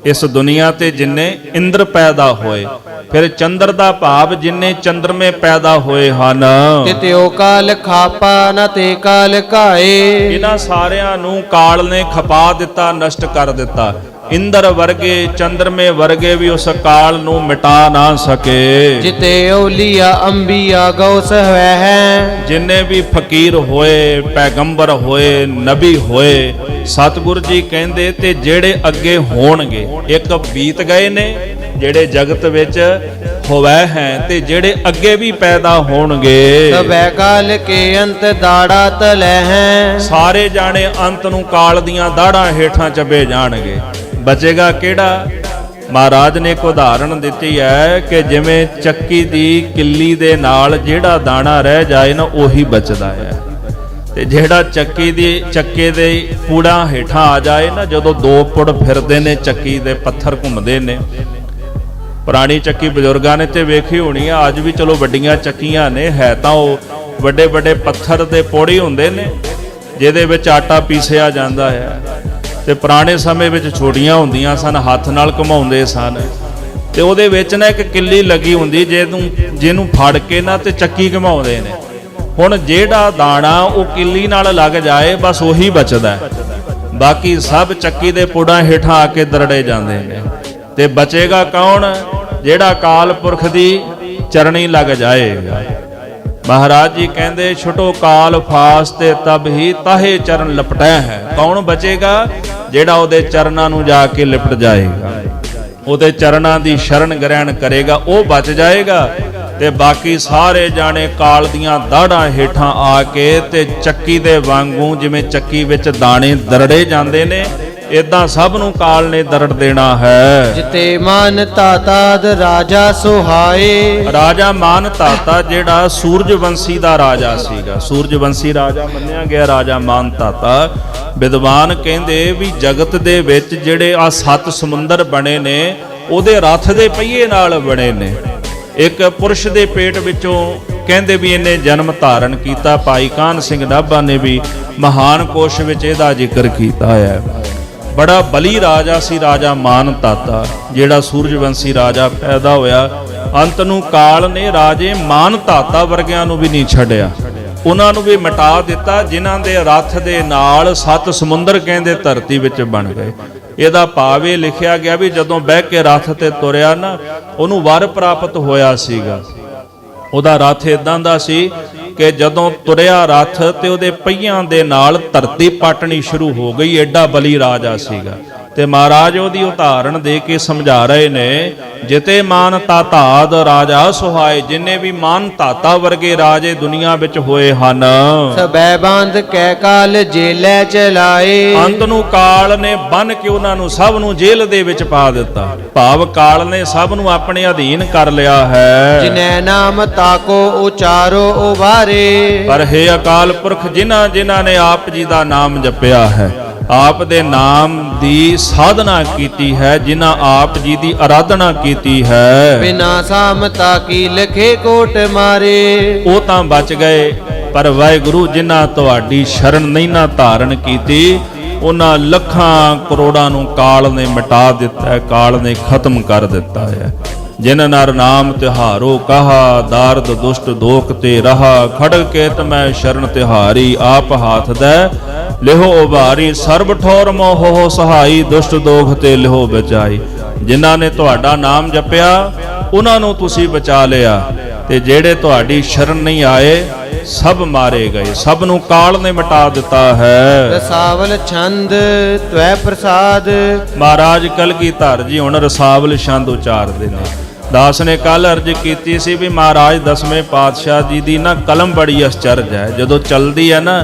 ਇਸ ਦੁਨੀਆ ਤੇ ਜਿੰਨੇ ਇੰਦਰ ਪੈਦਾ ਹੋਏ, ਫਿਰ ਚੰਦਰ ਦਾ ਭਾਵ ਜਿੰਨੇ ਚੰਦਰਮੇ ਪੈਦਾ ਹੋਏ ਹਨ। ਤੇ ਉਹ ਕਾਲ ਖਾਪਾ ਨਾ ਤੇ ਕਾਲ ਘਾਏ। ਇਹਨਾਂ ਸਾਰਿਆਂ ਨੂੰ ਕਾਲ ਨੇ ਖਪਾ ਦਿੱਤਾ, ਨਸ਼ਟ ਕਰ ਦਿੱਤਾ। ਇੰਦਰ ਵਰਗੇ ਚੰਦਰਮੇ ਵਰਗੇ ਵੀ ਉਸ ਕਾਲ ਨੂੰ ਮਿਟਾ ਨਾ ਸਕੇ। ਜਿਤੇ ਔਲੀਆ ਅੰਬੀਆ ਗਉ ਸਹਵੈ ਹੈ। ਜਿੰਨੇ ਵੀ ਫਕੀਰ ਹੋਏ, ਪੈਗੰਬਰ ਹੋਏ, ਨਬੀ ਹੋਏ, ਸਤਿਗੁਰੂ ਜੀ ਕਹਿੰਦੇ ਤੇ ਜਿਹੜੇ ਅੱਗੇ ਹੋਣਗੇ। ਇੱਕ ਬੀਤ ਗਏ ਨੇ ਜਿਹੜੇ ਜਗਤ ਵਿੱਚ ਹੋਵੈ ਹੈ, ਤੇ ਜਿਹੜੇ ਅੱਗੇ ਵੀ ਪੈਦਾ ਹੋਣਗੇ। ਸਭੈ ਕਾਲ ਕੇ ਅੰਤ ਦਾੜਾ ਤਲੈ ਹੈ। ਸਾਰੇ ਜਾਣੇ ਅੰਤ ਨੂੰ ਕਾਲ ਦੀਆਂ ਦਾੜਾਂ ਹੇਠਾਂ ਚੱਬੇ ਜਾਣਗੇ। ਬਚੇਗਾ ਕਿਹੜਾ? ਮਹਾਰਾਜ ਨੇ ਇੱਕ ਉਦਾਹਰਣ ਦਿੱਤੀ ਹੈ ਕਿ ਜਿਵੇਂ ਚੱਕੀ ਦੀ ਕਿੱਲੀ ਦੇ ਨਾਲ ਜਿਹੜਾ ਦਾਣਾ ਰਹਿ ਜਾਏ ਨਾ ਉਹੀ ਬਚਦਾ ਹੈ, ਤੇ ਜਿਹੜਾ ਚੱਕੇ ਦੇ ਪੂੜਾ ਹੇਠਾਂ ਆ ਜਾਏ ਨਾ, ਜਦੋਂ ਦੋ ਪੁੜ ਫਿਰਦੇ ਨੇ ਚੱਕੀ ਦੇ, ਪੱਥਰ ਘੁੰਮਦੇ ਨੇ। ਪੁਰਾਣੀ ਚੱਕੀ ਬਜ਼ੁਰਗਾਂ ਨੇ ਤੇ ਵੇਖੀ ਹੋਣੀ ਆ, ਅੱਜ ਵੀ ਚਲੋ ਵੱਡੀਆਂ ਚੱਕੀਆਂ ਨੇ, ਹੈ ਤਾਂ ਉਹ ਵੱਡੇ ਵੱਡੇ ਪੱਥਰ ਦੇ ਪੋੜੇ ਹੁੰਦੇ ਨੇ ਜਿਹਦੇ ਵਿੱਚ ਆਟਾ ਪੀਸਿਆ ਜਾਂਦਾ ਹੈ। ਤੇ ਪੁਰਾਣੇ ਸਮੇਂ ਵਿੱਚ ਛੋਟੀਆਂ ਹੁੰਦੀਆਂ ਸਨ, ਹੱਥ ਨਾਲ ਘੁਮਾਉਂਦੇ ਸਨ, ਤੇ ਉਹਦੇ ਵਿੱਚ ਨਾ ਇੱਕ ਕਿੱਲੀ ਲੱਗੀ ਹੁੰਦੀ ਜਿਹਨੂੰ ਫੜ ਕੇ ਨਾ ਤੇ ਚੱਕੀ ਘੁਮਾਉਂਦੇ ਨੇ। ਹੁਣ ਜਿਹੜਾ ਦਾਣਾ ਉਹ ਕਿੱਲੀ ਨਾਲ ਲੱਗ ਜਾਏ ਬਸ ਉਹੀ ਬਚਦਾ, ਬਾਕੀ ਸਭ ਚੱਕੀ ਦੇ ਪੁੜਾਂ ਹੇਠਾਂ ਆ ਕੇ ਦਰੜੇ ਜਾਂਦੇ ਨੇ। ਤੇ ਬਚੇਗਾ ਕੌਣ? ਜਿਹੜਾ ਅਕਾਲ ਪੁਰਖ ਦੀ ਚਰਣੀ ਲੱਗ ਜਾਏਗਾ। ਮਹਾਰਾਜ ਜੀ ਕਹਿੰਦੇ ਛੁਟੋ ਕਾਲ ਫਾਸ ਤੇ ਤਬ ਹੀ ਤਾਹੇ ਚਰਨ ਲਪਟੈ ਹੈ। ਕੌਣ ਬਚੇਗਾ? ਜਿਹੜਾ ਉਹਦੇ ਚਰਨਾਂ ਨੂੰ ਜਾ ਕੇ ਲਿਪਟ ਜਾਏਗਾ, ਉਹਦੇ ਚਰਨਾਂ ਦੀ ਸ਼ਰਨ ਗ੍ਰਹਿਣ ਕਰੇਗਾ, ਉਹ ਬਚ ਜਾਏਗਾ। ਤੇ ਬਾਕੀ ਸਾਰੇ ਜਾਣੇ ਕਾਲ ਦੀਆਂ ਦਾੜਾਂ ਹੇਠਾਂ ਆ ਕੇ ਤੇ ਚੱਕੀ ਦੇ ਵਾਂਗੂ, ਜਿਵੇਂ ਚੱਕੀ ਵਿੱਚ ਦਾਣੇ ਦਰੜੇ ਜਾਂਦੇ ਨੇ, ਇਦਾਂ ਸਭ ਨੂੰ ਕਾਲ ਨੇ ਦਰੜ ਦੇਣਾ ਹੈ। ਜਿਤੇ ਮਾਨ ਤਾਤਾਦ ਰਾਜਾ ਸੁਹਾਏ। ਰਾਜਾ ਮਾਨ ਤਾਤਾ ਜਿਹੜਾ ਸੂਰਜਵੰਸ਼ੀ ਦਾ ਰਾਜਾ ਸੀਗਾ, ਸੂਰਜਵੰਸ਼ੀ ਰਾਜਾ ਮੰਨਿਆ ਗਿਆ ਰਾਜਾ ਮਾਨ ਤਾਤਾ। ਵਿਦਵਾਨ ਕਹਿੰਦੇ ਵੀ ਜਗਤ ਦੇ ਵਿੱਚ ਜਿਹੜੇ ਆ 7 ਸਮੁੰਦਰ ਬਣੇ ਨੇ, ਉਹਦੇ ਰੱਥ ਦੇ ਪਹੀਏ ਨਾਲ ਬਣੇ ਨੇ। ਇੱਕ ਪੁਰਸ਼ ਦੇ ਪੇਟ ਵਿੱਚੋਂ ਕਹਿੰਦੇ ਵੀ ਇਹਨੇ ਜਨਮ ਧਾਰਨ ਕੀਤਾ। ਭਾਈ ਕਾਹਨ ਸਿੰਘ ਨਾਭਾ ਨੇ ਵੀ ਮਹਾਨ ਕੋਸ਼ ਵਿੱਚ ਇਹਦਾ ਜ਼ਿਕਰ ਕੀਤਾ ਹੈ। ਬੜਾ ਬਲੀ ਰਾਜਾ ਸੀ ਰਾਜਾ ਮਾਨ ਤਾਤਾ, ਜਿਹੜਾ ਸੂਰਜਵੰਸ਼ੀ ਰਾਜਾ ਪੈਦਾ ਹੋਇਆ। ਅੰਤ ਨੂੰ ਕਾਲ ਨੇ ਰਾਜੇ ਮਾਨ ਤਾਤਾ ਵਰਗਿਆਂ ਨੂੰ ਵੀ ਨਹੀਂ ਛੱਡਿਆ, ਉਹਨਾਂ ਨੂੰ ਵੀ ਮਿਟਾ ਦਿੱਤਾ, ਜਿਨ੍ਹਾਂ ਦੇ ਰੱਥ ਦੇ ਨਾਲ 7 ਸਮੁੰਦਰ ਕਹਿੰਦੇ ਧਰਤੀ ਵਿੱਚ ਬਣ ਗਏ। ਇਹਦਾ ਭਾਵ ਇਹ ਲਿਖਿਆ ਗਿਆ ਵੀ ਜਦੋਂ ਬਹਿ ਕੇ ਰੱਥ ਤੇ ਤੁਰਿਆ ਨਾ, ਉਹਨੂੰ ਵਰ ਪ੍ਰਾਪਤ ਹੋਇਆ ਸੀਗਾ। ਉਹਦਾ ਰੱਥ ਇਦਾਂ ਦਾ ਸੀ ਕਿ ਜਦੋਂ ਤੁਰਿਆ ਰੱਥ ਤੇ ਉਹਦੇ ਪਹੀਆਂ ਦੇ ਨਾਲ ਧਰਤੀ ਪਾਟਣੀ ਸ਼ੁਰੂ ਹੋ ਗਈ। ਐਡਾ ਬਲੀ ਰਾਜਾ ਸੀਗਾ। ਤੇ ਮਹਾਰਾਜ ਉਹਦੀ ਉਦਾਹਰਣ ਦੇ ਕੇ ਸਮਝਾ ਰਹੇ ਨੇ, ਜਿਤੇ ਮਾਨ ਤਾਤਾਦ ਰਾਜਾ ਸੁਹਾਏ। ਜਿੰਨੇ ਵੀ ਮਾਨ ਤਾਤਾ ਵਰਗੇ ਰਾਜੇ ਦੁਨੀਆ ਵਿੱਚ ਹੋਏ ਹਨ, ਸਬੈ ਬੰਦ ਕਹਿ ਕਾਲ ਜੇਲੈ ਚਲਾਏ। ਅੰਤ ਨੂੰ ਕਾਲ ਨੇ ਬੰਨ ਕੇ ਉਹਨਾਂ ਨੂੰ ਸਭ ਨੂੰ ਜੇਲ੍ਹ ਦੇ ਵਿੱਚ ਪਾ ਦਿੱਤਾ। ਭਾਵ ਕਾਲ ਨੇ ਸਭ ਨੂੰ ਆਪਣੇ ਅਧੀਨ ਕਰ ਲਿਆ ਹੈ। ਜਿਨੈ ਨਾਮ ਤਾਕੋ ਉਚਾਰੋ ਉਬਾਰੇ। ਪਰ ਹੈ ਅਕਾਲ ਪੁਰਖ, ਜਿਨ੍ਹਾਂ ਨੇ ਆਪ ਜੀ ਦਾ ਨਾਮ ਜਪਿਆ ਹੈ, ਆਪ ਦੇ ਨਾਮ ਦੀ ਸਾਧਨਾ ਕੀਤੀ ਹੈ, ਜਿਨ੍ਹਾਂ ਆਪ ਜੀ ਦੀ ਆਰਾਧਨਾ ਕੀਤੀ ਹੈ, ਬਿਨਾ ਸਾਮਤਾ ਕੀ ਲਖੇ ਕੋਟ ਮਾਰੇ। ਉਹ ਤਾਂ ਬਚ ਗਏ। ਪਰ ਵਾਹਿਗੁਰੂ ਜਿਨ੍ਹਾਂ ਤੁਹਾਡੀ ਸ਼ਰਨ ਨਹੀਂ ਨਾ ਧਾਰਨ ਕੀਤੀ, ਉਹਨਾਂ ਲੱਖਾਂ ਕਰੋੜਾਂ ਨੂੰ ਕਾਲ ਨੇ ਮਿਟਾ ਦਿੱਤਾ ਹੈ, ਕਾਲ ਨੇ ਖਤਮ ਕਰ ਦਿੱਤਾ ਹੈ। ਜਿਨ ਨਰ ਨਾਮ ਤਿਹਾਰੋ ਕਹਾ, ਦਾਰਦ ਦੁਸ਼ਟ ਦੋਖ ਤੇ ਰਹਾ। ਖੜਗ ਕੇਤ ਮੈਂ ਸ਼ਰਨ ਤਿਹਾਰੀ, ਆਪ ਹਾਥ ਦੈ ਲਿਹੋ ਉਭਾਰੀ। ਸਰਬ ਠੌਰ ਮੋਹ ਸਹਾਈ, ਦੁਸ਼ਟ ਦੋਖ ਤੇ ਲਿਹੋ ਬਚਾਈ। ਜਿਨ੍ਹਾਂ ਨੇ ਤੁਹਾਡਾ ਨਾਮ ਜਪਿਆ, ਉਹਨਾਂ ਨੂੰ ਤੁਸੀਂ ਬਚਾ ਲਿਆ। ਤੇ ਜਿਹੜੇ ਤੁਹਾਡੀ ਸ਼ਰਨ ਨਹੀਂ ਆਏ, ਸਭ ਮਾਰੇ ਗਏ, ਸਭ ਨੂੰ ਕਾਲ ਨੇ ਮਿਟਾ ਦਿੱਤਾ ਹੈ। ਰਸਾਵਲ ਛੰਦ ਤਵੈ ਪ੍ਰਸਾਦ। ਮਹਾਰਾਜ ਕਲਗੀਧਰ ਜੀ ਹੁਣ ਰਸਾਵਲ ਛੰਦ ਉਚਾਰਦੇ ਨੇ। ਦਾਸ ਨੇ ਕੱਲ ਅਰਜ ਕੀਤੀ ਸੀ ਵੀ ਮਹਾਰਾਜ 10ਵੇਂ ਪਾਤਸ਼ਾਹ ਜੀ ਦੀ ਨਾ ਕਲਮ ਬੜੀ ਅਚਰਜ ਹੈ। ਜਦੋਂ ਚੱਲਦੀ ਹੈ ਨਾ,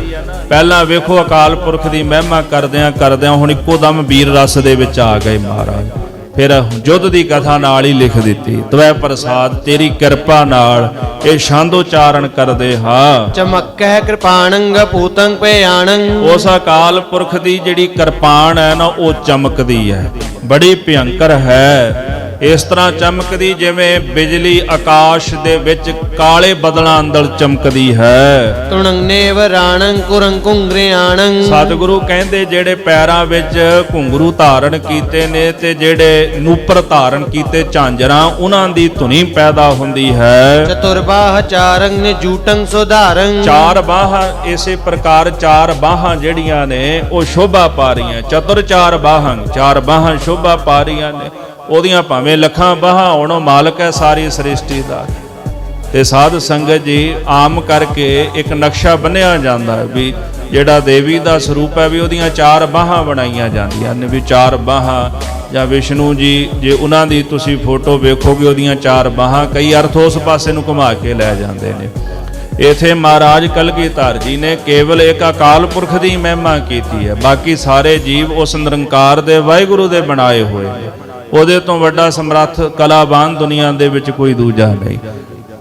ਪਹਿਲਾਂ ਵੇਖੋ ਅਕਾਲ ਪੁਰਖ ਦੀ ਮਹਿਮਾ ਕਰਦਿਆਂ ਹੁਣ ਇੱਕੋ ਦਮ ਵੀਰ ਰਸ ਦੇ ਵਿੱਚ ਆ ਗਏ ਮਹਾਰਾਜ। ਫਿਰ ਯੁੱਧ ਦੀ ਕਥਾ ਨਾਲ ਹੀ ਲਿਖ ਦਿੱਤੀ, ਤਵੈ ਪ੍ਰਸਾਦ ਤੇਰੀ ਕਿਰਪਾ ਨਾਲ ਇਹ ਛੰਦ ਉਚਾਰਨ ਕਰਦੇ ਹਾਂ। ਚਮਕੈ ਕਿਰਪਾਣੰ ਭੂਤੰ ਭਿਆਣੰ। ਉਸ ਅਕਾਲ ਪੁਰਖ ਦੀ ਜਿਹੜੀ ਕਿਰਪਾਨ ਹੈ ਨਾ, ਉਹ ਚਮਕਦੀ ਹੈ, ਬੜੀ ਭਿਅੰਕਰ ਹੈ। ਇਸ ਤਰ੍ਹਾਂ ਚਮਕਦੀ ਜਿਵੇਂ ਬਿਜਲੀ ਆਕਾਸ਼ ਦੇ ਵਿੱਚ ਕਾਲੇ ਬੱਦਲਾਂ ਅੰਦਰ ਚਮਕਦੀ ਹੈ। ਤੁਣੰ ਨੇਵ ਰਾਣੰ ਕੁਰੰ ਕੁੰਗਰਿਆਣੰ। ਸਤਿਗੁਰੂ ਕਹਿੰਦੇ ਜਿਹੜੇ ਪੈਰਾਂ ਵਿੱਚ ਘੁੰਗਰੂ ਧਾਰਨ ਕੀਤੇ ਨੇ ਤੇ ਜਿਹੜੇ ਨੂਪਰ ਧਾਰਨ ਕੀਤੇ ਝਾਂਜਰਾਂ, ਉਹਨਾਂ ਦੀ ਧੁਨੀ ਪੈਦਾ ਹੁੰਦੀ ਹੈ। ਚਤੁਰਬਾਹ ਚਾਰੰ ਨਿਜੂਟੰ ਸੁਧਾਰੰ। 4 ਬਾਹਾਂ, ਇਸੇ ਪ੍ਰਕਾਰ 4 ਬਾਹਾਂ ਜਿਹੜੀਆਂ ਨੇ ਉਹ ਸ਼ੋਭਾ ਪਾ ਰਹੀਆਂ। ਚਤੁਰ 4 ਬਾਹਾਂ, 4 ਬਾਹਾਂ ਸ਼ੋਭਾ ਪਾ ਰਹੀਆਂ ਨੇ। ਉਹਦੀਆਂ ਭਾਵੇਂ ਲੱਖਾਂ ਬਾਹਾਂ ਹੋਣ, ਉਹ ਮਾਲਕ ਹੈ ਸਾਰੀ ਸ੍ਰਿਸ਼ਟੀ ਦਾ। ਤੇ ਸਾਧ ਸੰਗਤ ਜੀ, ਆਮ ਕਰਕੇ ਇੱਕ ਨਕਸ਼ਾ ਬੰਨਿਆ ਜਾਂਦਾ ਹੈ ਵੀ ਜਿਹੜਾ ਦੇਵੀ ਦਾ ਸਰੂਪ ਹੈ ਵੀ ਉਹਦੀਆਂ 4 ਬਾਹਾਂ ਬਣਾਈਆਂ ਜਾਂਦੀਆਂ ਨੇ, ਵੀ 4 ਬਾਹਾਂ। ਜਾਂ ਵਿਸ਼ਨੂੰ ਜੀ, ਜੇ ਉਹਨਾਂ ਦੀ ਤੁਸੀਂ ਫੋਟੋ ਵੇਖੋਗੇ, ਉਹਦੀਆਂ 4 ਬਾਹਾਂ, ਕਈ ਅਰਥ ਉਸ ਪਾਸੇ ਨੂੰ ਘੁਮਾ ਕੇ ਲੈ ਜਾਂਦੇ ਨੇ। ਇਥੇ ਮਹਾਰਾਜ ਕਲਗੀਧਰ ਜੀ ਨੇ ਕੇਵਲ ਇੱਕ ਅਕਾਲ ਪੁਰਖ ਦੀ ਮਹਿਮਾ ਕੀਤੀ ਹੈ। ਬਾਕੀ ਸਾਰੇ ਜੀਵ ਉਸ ਨਿਰੰਕਾਰ ਦੇ ਵਾਹਿਗੁਰੂ ਦੇ ਬਣਾਏ ਹੋਏ ਨੇ। ਉਹਦੇ ਤੋਂ ਵੱਡਾ ਸਮਰੱਥ ਕਲਾਵਾਨ ਦੁਨੀਆ ਦੇ ਵਿੱਚ ਕੋਈ ਦੂਜਾ ਨਹੀਂ।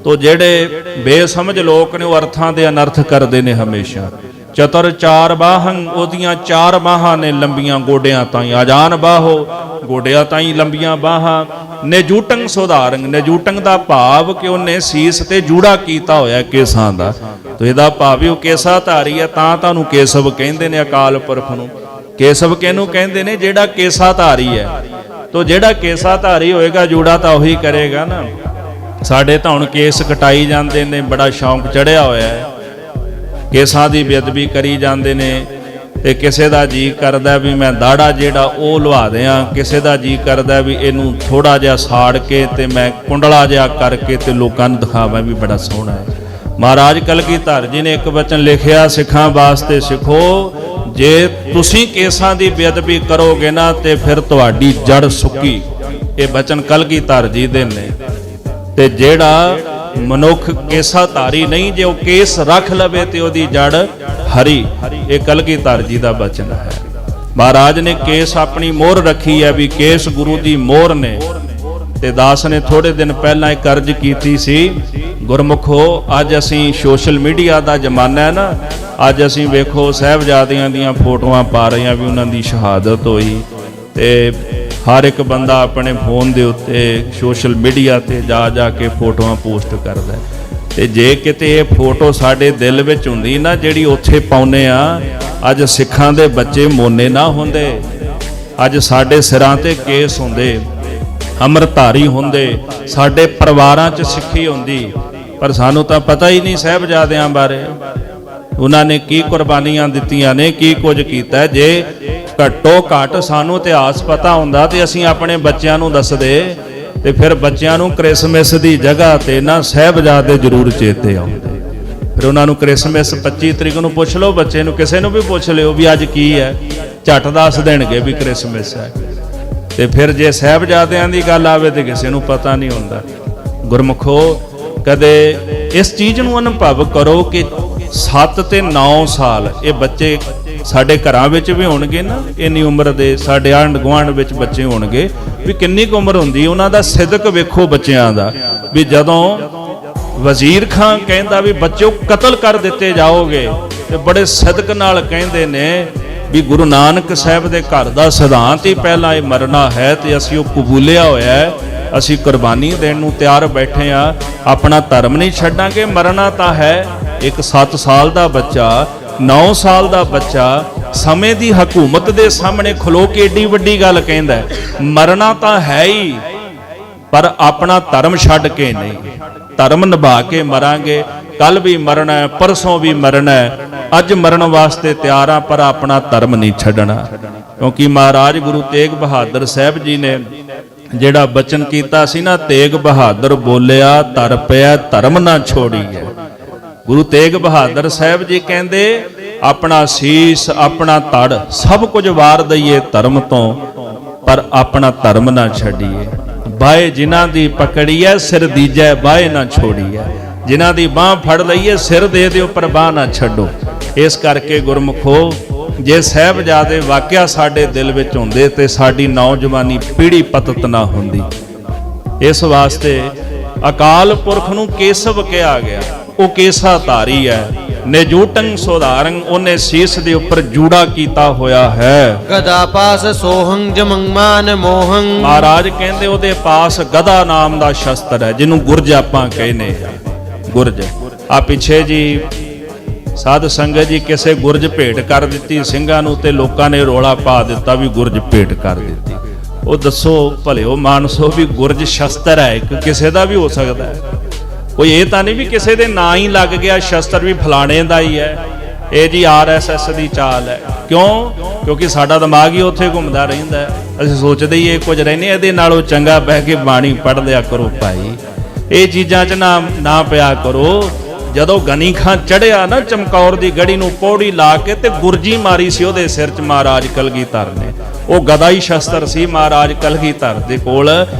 ਤੋ ਜਿਹੜੇ ਬੇਸਮਝ ਲੋਕ ਨੇ, ਉਹ ਅਰਥਾਂ ਦੇ ਅਨਰਥ ਕਰਦੇ ਨੇ ਹਮੇਸ਼ਾ। ਚਤੁਰ 4 ਬਾਹੰ, ਉਹਦੀਆਂ 4 ਬਾਹਾਂ ਨੇ ਲੰਬੀਆਂ ਗੋਡਿਆਂ ਤਾਈਂ। ਆਜਾਨ ਬਾਹੋ, ਗੋਡਿਆਂ ਤਾਈਂ ਲੰਬੀਆਂ ਬਾਹਾਂ। ਨਿਜੂਟੰ ਸੁਧਾਰੰ, ਨਿਜੂਟੰ ਦਾ ਭਾਵ ਕਿ ਉਹਨੇ ਸੀਸ ਤੇ ਜੂੜਾ ਕੀਤਾ ਹੋਇਆ ਕੇਸਾਂ ਦਾ। ਤੋ ਇਹਦਾ ਭਾਵ ਵੀ ਉਹ ਕੇਸਾ ਧਾਰੀ ਹੈ, ਤਾਂ ਤੁਹਾਨੂੰ ਕੇਸਵ ਕਹਿੰਦੇ ਨੇ ਅਕਾਲ ਪੁਰਖ ਨੂੰ। ਕੇਸਵ ਕਿਹਨੂੰ ਕਹਿੰਦੇ ਨੇ? ਜਿਹੜਾ ਕੇਸਾ ਧਾਰੀ ਹੈ। ਤੋ ਜਿਹੜਾ ਕੇਸਾ ਧਾਰੀ ਹੋਏਗਾ, ਜੂੜਾ ਤਾਂ ਉਹੀ ਕਰੇਗਾ ਨਾ। ਸਾਡੇ ਤਾਂ ਹੁਣ ਕੇਸ ਕਟਾਈ ਜਾਂਦੇ ਨੇ, ਬੜਾ ਸ਼ੌਂਕ ਚੜਿਆ ਹੋਇਆ ਹੈ, ਕੇਸਾਂ ਦੀ ਬੇਅਦਬੀ ਕਰੀ ਜਾਂਦੇ ਨੇ। ਤੇ ਕਿਸੇ ਦਾ ਜੀ ਕਰਦਾ ਵੀ ਮੈਂ ਦਾੜਾ ਜਿਹੜਾ ਉਹ ਲਵਾ ਦਿਆਂ, ਕਿਸੇ ਦਾ ਜੀ ਕਰਦਾ ਵੀ ਇਹਨੂੰ ਥੋੜਾ ਜਿਹਾ ਸਾੜ ਕੇ ਤੇ ਮੈਂ ਕੁੰਡਲਾ ਜਿਹਾ ਕਰਕੇ ਤੇ ਲੋਕਾਂ ਨੂੰ ਦਿਖਾਵਾਂ ਵੀ ਬੜਾ ਸੋਹਣਾ ਹੈ। ਮਹਾਰਾਜ ਕਲਗੀਧਰ ਜੀ ਨੇ ਇੱਕ ਵਚਨ ਲਿਖਿਆ, ਸਿੱਖਾਂ ਵਾਸਤੇ ਸਿੱਖੋ, ਜੇ ਤੁਸੀਂ ਕੇਸਾਂ ਦੀ ਬੇਅਦਬੀ ਕਰੋਗੇ ਨਾ ਤੇ ਫਿਰ ਤੁਹਾਡੀ ਜੜ ਸੁੱਕੀ। ਇਹ ਵਚਨ ਕਲਗੀਧਰ ਜੀ ਦੇ ਨੇ। ਤੇ ਜਿਹੜਾ ਮਨੁੱਖ ਕੇਸਾ ਧਾਰੀ ਨਹੀਂ, ਜੇ ਉਹ ਕੇਸ ਰੱਖ ਲਵੇ ਤੇ ਉਹਦੀ ਜੜ ਹਰੀ। ਇਹ ਕਲਗੀਧਰ ਜੀ ਦਾ ਬਚਨ ਹੈ। ਮਹਾਰਾਜ ਨੇ ਕੇਸ ਆਪਣੀ ਮੋਹਰ ਰੱਖੀ ਹੈ ਵੀ ਕੇਸ ਗੁਰੂ ਦੀ ਮੋਹਰ ਨੇ। ਤੇ ਦਾਸ ਨੇ ਥੋੜੇ ਦਿਨ ਪਹਿਲਾਂ ਇੱਕ ਅਰਜ਼ ਕੀਤੀ ਸੀ, ਗੁਰਮੁਖੋ ਅੱਜ ਅਸੀਂ ਸੋਸ਼ਲ ਮੀਡੀਆ ਦਾ ਜ਼ਮਾਨਾ ਹੈ ਨਾ, ਅੱਜ ਅਸੀਂ ਵੇਖੋ ਸਾਹਿਬਜ਼ਾਦਿਆਂ ਦੀਆਂ ਫੋਟੋਆਂ ਪਾ ਰਹੇ ਹਾਂ ਵੀ ਉਹਨਾਂ ਦੀ ਸ਼ਹਾਦਤ ਹੋਈ, ਤੇ ਹਰ ਇੱਕ ਬੰਦਾ ਆਪਣੇ ਫੋਨ ਦੇ ਉੱਤੇ ਸੋਸ਼ਲ ਮੀਡੀਆ ਤੇ ਜਾ ਕੇ ਫੋਟੋਆਂ ਪੋਸਟ ਕਰਦਾ। ਤੇ ਜੇ ਕਿਤੇ ਇਹ ਫੋਟੋ ਸਾਡੇ ਦਿਲ ਵਿੱਚ ਹੁੰਦੀ ਨਾ ਜਿਹੜੀ ਉੱਥੇ ਪਾਉਨੇ ਆ, ਅੱਜ ਸਿੱਖਾਂ ਦੇ ਬੱਚੇ ਮੋਨੇ ਨਾ ਹੁੰਦੇ, ਅੱਜ ਸਾਡੇ ਸਿਰਾਂ ਤੇ ਕੇਸ ਹੁੰਦੇ, ਅੰਮ੍ਰਿਤਧਾਰੀ ਹੁੰਦੇ, ਸਾਡੇ ਪਰਿਵਾਰਾਂ 'ਚ ਸਿੱਖੀ ਹੁੰਦੀ। ਪਰ ਸਾਨੂੰ ਤਾਂ ਪਤਾ ਹੀ ਨਹੀਂ ਸਾਹਿਬਜ਼ਾਦਿਆਂ ਬਾਰੇ, ਉਹਨਾਂ ਨੇ ਕੀ ਕੁਰਬਾਨੀਆਂ ਦਿੱਤੀਆਂ ਨੇ, ਕੀ ਕੁਝ ਕੀਤਾ। ਜੇ ਘੱਟੋ ਘੱਟ ਸਾਨੂੰ ਇਤਿਹਾਸ ਪਤਾ ਹੁੰਦਾ ਤੇ ਅਸੀਂ ਆਪਣੇ ਬੱਚਿਆਂ ਨੂੰ ਦੱਸਦੇ, ਤੇ ਫਿਰ ਬੱਚਿਆਂ ਨੂੰ ਕ੍ਰਿਸਮਸ ਦੀ ਜਗ੍ਹਾ ਤੇ ਨਾ ਸਾਹਿਬਜ਼ਾਦੇ ਜ਼ਰੂਰ ਚੇਤੇ ਆਉਂਦੇ। ਫਿਰ ਉਹਨਾਂ ਨੂੰ ਕ੍ਰਿਸਮਸ 25 ਤਰੀਕ ਨੂੰ ਪੁੱਛ ਲਓ, ਬੱਚੇ ਨੂੰ ਕਿਸੇ ਨੂੰ ਵੀ ਪੁੱਛ ਲਿਓ ਵੀ ਅੱਜ ਕੀ ਹੈ, ਝੱਟ ਦੱਸ ਦੇਣਗੇ ਵੀ ਕ੍ਰਿਸਮਸ ਹੈ। ਤੇ ਫਿਰ ਜੇ ਸਾਹਿਬਜ਼ਾਦਿਆਂ ਦੀ ਗੱਲ ਆਵੇ ਤੇ ਕਿਸੇ ਨੂੰ ਪਤਾ ਨਹੀਂ ਹੁੰਦਾ। ਗੁਰਮੁਖੋ ਕਦੇ ਇਸ ਚੀਜ਼ ਨੂੰ ਅਨੁਭਵ ਕਰੋ ਕਿ 7 ਤੇ 9 ਸਾਲ ਇਹ ਬੱਚੇ ਸਾਡੇ ਘਰਾਂ ਵਿੱਚ ਵੀ ਹੋਣਗੇ ਨਾ, ਇੰਨੀ ਉਮਰ ਦੇ ਸਾਡੇ ਆਂਢ ਗੁਆਂਢ ਵਿੱਚ ਬੱਚੇ ਹੋਣਗੇ, ਵੀ ਕਿੰਨੀ ਕੁ ਉਮਰ ਹੁੰਦੀ ਉਹਨਾਂ ਦਾ ਸਿਦਕ ਵੇਖੋ ਬੱਚਿਆਂ ਦਾ। ਵੀ ਜਦੋਂ ਵਜ਼ੀਰ ਖਾਨ ਕਹਿੰਦਾ ਵੀ ਬੱਚਿਓ ਕਤਲ ਕਰ ਦਿੱਤੇ ਜਾਓਗੇ, ਤੇ ਬੜੇ ਸਿਦਕ ਨਾਲ ਕਹਿੰਦੇ ਨੇ ਵੀ ਗੁਰੂ ਨਾਨਕ ਸਾਹਿਬ ਦੇ ਘਰ ਦਾ ਸਿਧਾਂਤ ਹੀ ਪਹਿਲਾਂ ਇਹ ਮਰਨਾ ਹੈ ਤੇ ਅਸੀਂ ਉਹ ਕਬੂਲਿਆ ਹੋਇਆ ਹੈ, ਅਸੀਂ ਕੁਰਬਾਨੀ ਦੇਣ ਨੂੰ ਤਿਆਰ ਬੈਠੇ ਆ, ਆਪਣਾ ਧਰਮ ਨਹੀਂ ਛੱਡਾਂਗੇ। ਮਰਨਾ ਤਾਂ ਹੈ। ਇੱਕ 7 ਸਾਲ ਦਾ ਬੱਚਾ, 9 ਸਾਲ ਦਾ ਬੱਚਾ ਸਮੇਂ ਦੀ ਹਕੂਮਤ ਦੇ ਸਾਹਮਣੇ ਖਲੋ ਕੇ ਏਡੀ ਵੱਡੀ ਗੱਲ ਕਹਿੰਦਾ, ਮਰਨਾ ਤਾਂ ਹੈ ਹੀ, ਪਰ ਆਪਣਾ ਧਰਮ ਛੱਡ ਕੇ ਨਹੀਂ। ਧਰਮ ਨਿਭਾ ਕੇ ਮਰਾਂਗੇ, ਕੱਲ ਵੀ ਮਰਨਾ ਹੈ, ਪਰਸੋਂ ਵੀ ਮਰਨਾ ਹੈ, ਅੱਜ ਮਰਨ ਵਾਸਤੇ ਤਿਆਰ ਆ, ਪਰ ਆਪਣਾ ਧਰਮ ਨਹੀਂ ਛੱਡਣਾ। ਕਿਉਂਕਿ ਮਹਾਰਾਜ ਗੁਰੂ ਤੇਗ ਬਹਾਦਰ ਸਾਹਿਬ ਜੀ ਨੇ ਜਿਹੜਾ ਬਚਨ ਕੀਤਾ ਸੀ ਨਾ, ਤੇਗ ਬਹਾਦਰ ਬੋਲਿਆ ਧਰ ਪਿਆ ਧਰਮ ਨਾ ਛੋੜੀਏ। ਗੁਰੂ ਤੇਗ ਬਹਾਦਰ ਸਾਹਿਬ ਜੀ ਕਹਿੰਦੇ ਆਪਣਾ ਸੀਸ, ਆਪਣਾ ਧੜ ਸਭ ਕੁਝ ਵਾਰ ਦਈਏ ਧਰਮ ਤੋਂ, ਪਰ ਆਪਣਾ ਧਰਮ ਨਾ ਛੱਡੀਏ। ਬਾਏ ਜਿਨ੍ਹਾਂ ਦੀ ਪਕੜੀਐ ਸਿਰ ਦੀਜੈ ਬਾਏ ਨਾ ਛੋੜੀਐ। ਜਿਨ੍ਹਾਂ ਦੀ ਬਾਹ ਫੜ ਲਈਏ ਸਿਰ ਦੇ ਦਿਓ ਪਰ ਬਾਹ ਨਾ ਛੱਡੋ। ਇਸ ਕਰਕੇ ਗੁਰਮੁਖੋ ਜੇ ਸਾਹਿਬਜ਼ਾਦੇ ਵਾਕਿਆ ਸਾਡੇ ਦਿਲ ਵਿੱਚ ਹੁੰਦੇ ਤੇ ਸਾਡੀ ਨੌਜਵਾਨੀ ਪੀੜ੍ਹੀ ਪਤਤ ਨਾ ਹੁੰਦੀ। ਇਸ ਵਾਸਤੇ ਅਕਾਲ ਪੁਰਖ ਨੂੰ ਕੇਸਵ ਕਿਹਾ ਗਿਆ, ਉਹ ਕੇਸਾ ਧਾਰੀ ਹੈ। ਨਿਜੂਟੰ ਸੋਧਾਰੰ, ਉਹਨੇ ਸੀਸ ਦੇ ਉੱਪਰ ਜੂੜਾ ਕੀਤਾ ਹੋਇਆ ਹੈ। ਗਦਾ ਪਾਸ ਸੋਹੰ ਜਮੰ ਮਾਨ ਮੋਹੰ, ਮਹਾਰਾਜ ਕਹਿੰਦੇ ਉਹਦੇ ਪਾਸ ਗਦਾ ਨਾਮ ਦਾ ਸ਼ਸਤਰ ਹੈ, ਜਿਹਨੂੰ ਗੁਰਜ ਆਪਾਂ ਕਹਿੰਦੇ ਆ। ਗੁਰਜ ਆ ਪਿੱਛੇ ਜੀ ਸਾਧ ਸੰਗਤ ਜੀ ਕਿਸੇ ਗੁਰਜ ਭੇਟ ਕਰ ਦਿੱਤੀ ਸਿੰਘਾਂ ਨੂੰ, ਤੇ ਲੋਕਾਂ ਨੇ ਰੋਲਾ ਪਾ ਦਿੱਤਾ ਵੀ ਗੁਰਜ ਭੇਟ ਕਰ ਦਿੱਤੀ। ਉਹ ਦੱਸੋ ਭਲਿਓ ਮਾਨਸੋ ਵੀ ਗੁਰਜ ਸ਼ਸਤਰ ਹੈ, ਕਿਸੇ ਦਾ ਵੀ ਹੋ ਸਕਦਾ ਹੈ। ਕੋਈ ਇਹ ਤਾਂ ਨਹੀਂ ਵੀ ਕਿਸੇ ਦੇ ਨਾਂ ਹੀ ਲੱਗ ਗਿਆ ਸ਼ਸਤਰ ਵੀ ਫਲਾਣੇ ਦਾ ਹੀ ਹੈ। ਇਹ ਜੀ RSS ਦੀ ਚਾਲ ਹੈ। ਕਿਉਂ? ਕਿਉਂਕਿ ਸਾਡਾ ਦਿਮਾਗ ਹੀ ਉੱਥੇ ਘੁੰਮਦਾ ਰਹਿੰਦਾ ਹੈ। ਅਸੀਂ ਸੋਚਦੇ ਹੀ ਇਹ ਕੁਝ ਰਹਿੰਦੇ, ਇਹਦੇ ਨਾਲੋਂ ਚੰਗਾ ਬਹਿ ਕੇ ਬਾਣੀ ਪੜ੍ਹ ਲਿਆ ਕਰੋ ਭਾਈ। ਇਹ ਚੀਜ਼ਾਂ 'ਚ ਨਾ ਪਿਆ ਕਰੋ। ਜਦੋਂ ਗਨੀ ਖਾਂ ਚੜਿਆ ਨਾ ਚਮਕੌਰ ਦੀ ਗੜੀ ਨੂੰ ਪੌੜੀ ਲਾ ਕੇ ਤੇ ਗੁਰਜੀ ਮਾਰੀ ਸੀ ਉਹਦੇ ਸਿਰ 'ਚ ਮਹਾਰਾਜ ਕਲਗੀਧਰ ਨੇ। ਉਹ ਗਦਾਈ ਸ਼ਸਤਰ ਸੀ ਮਹਾਰਾਜ ਕਲਗੀਧਰ ਦੇ ਕੋਲ।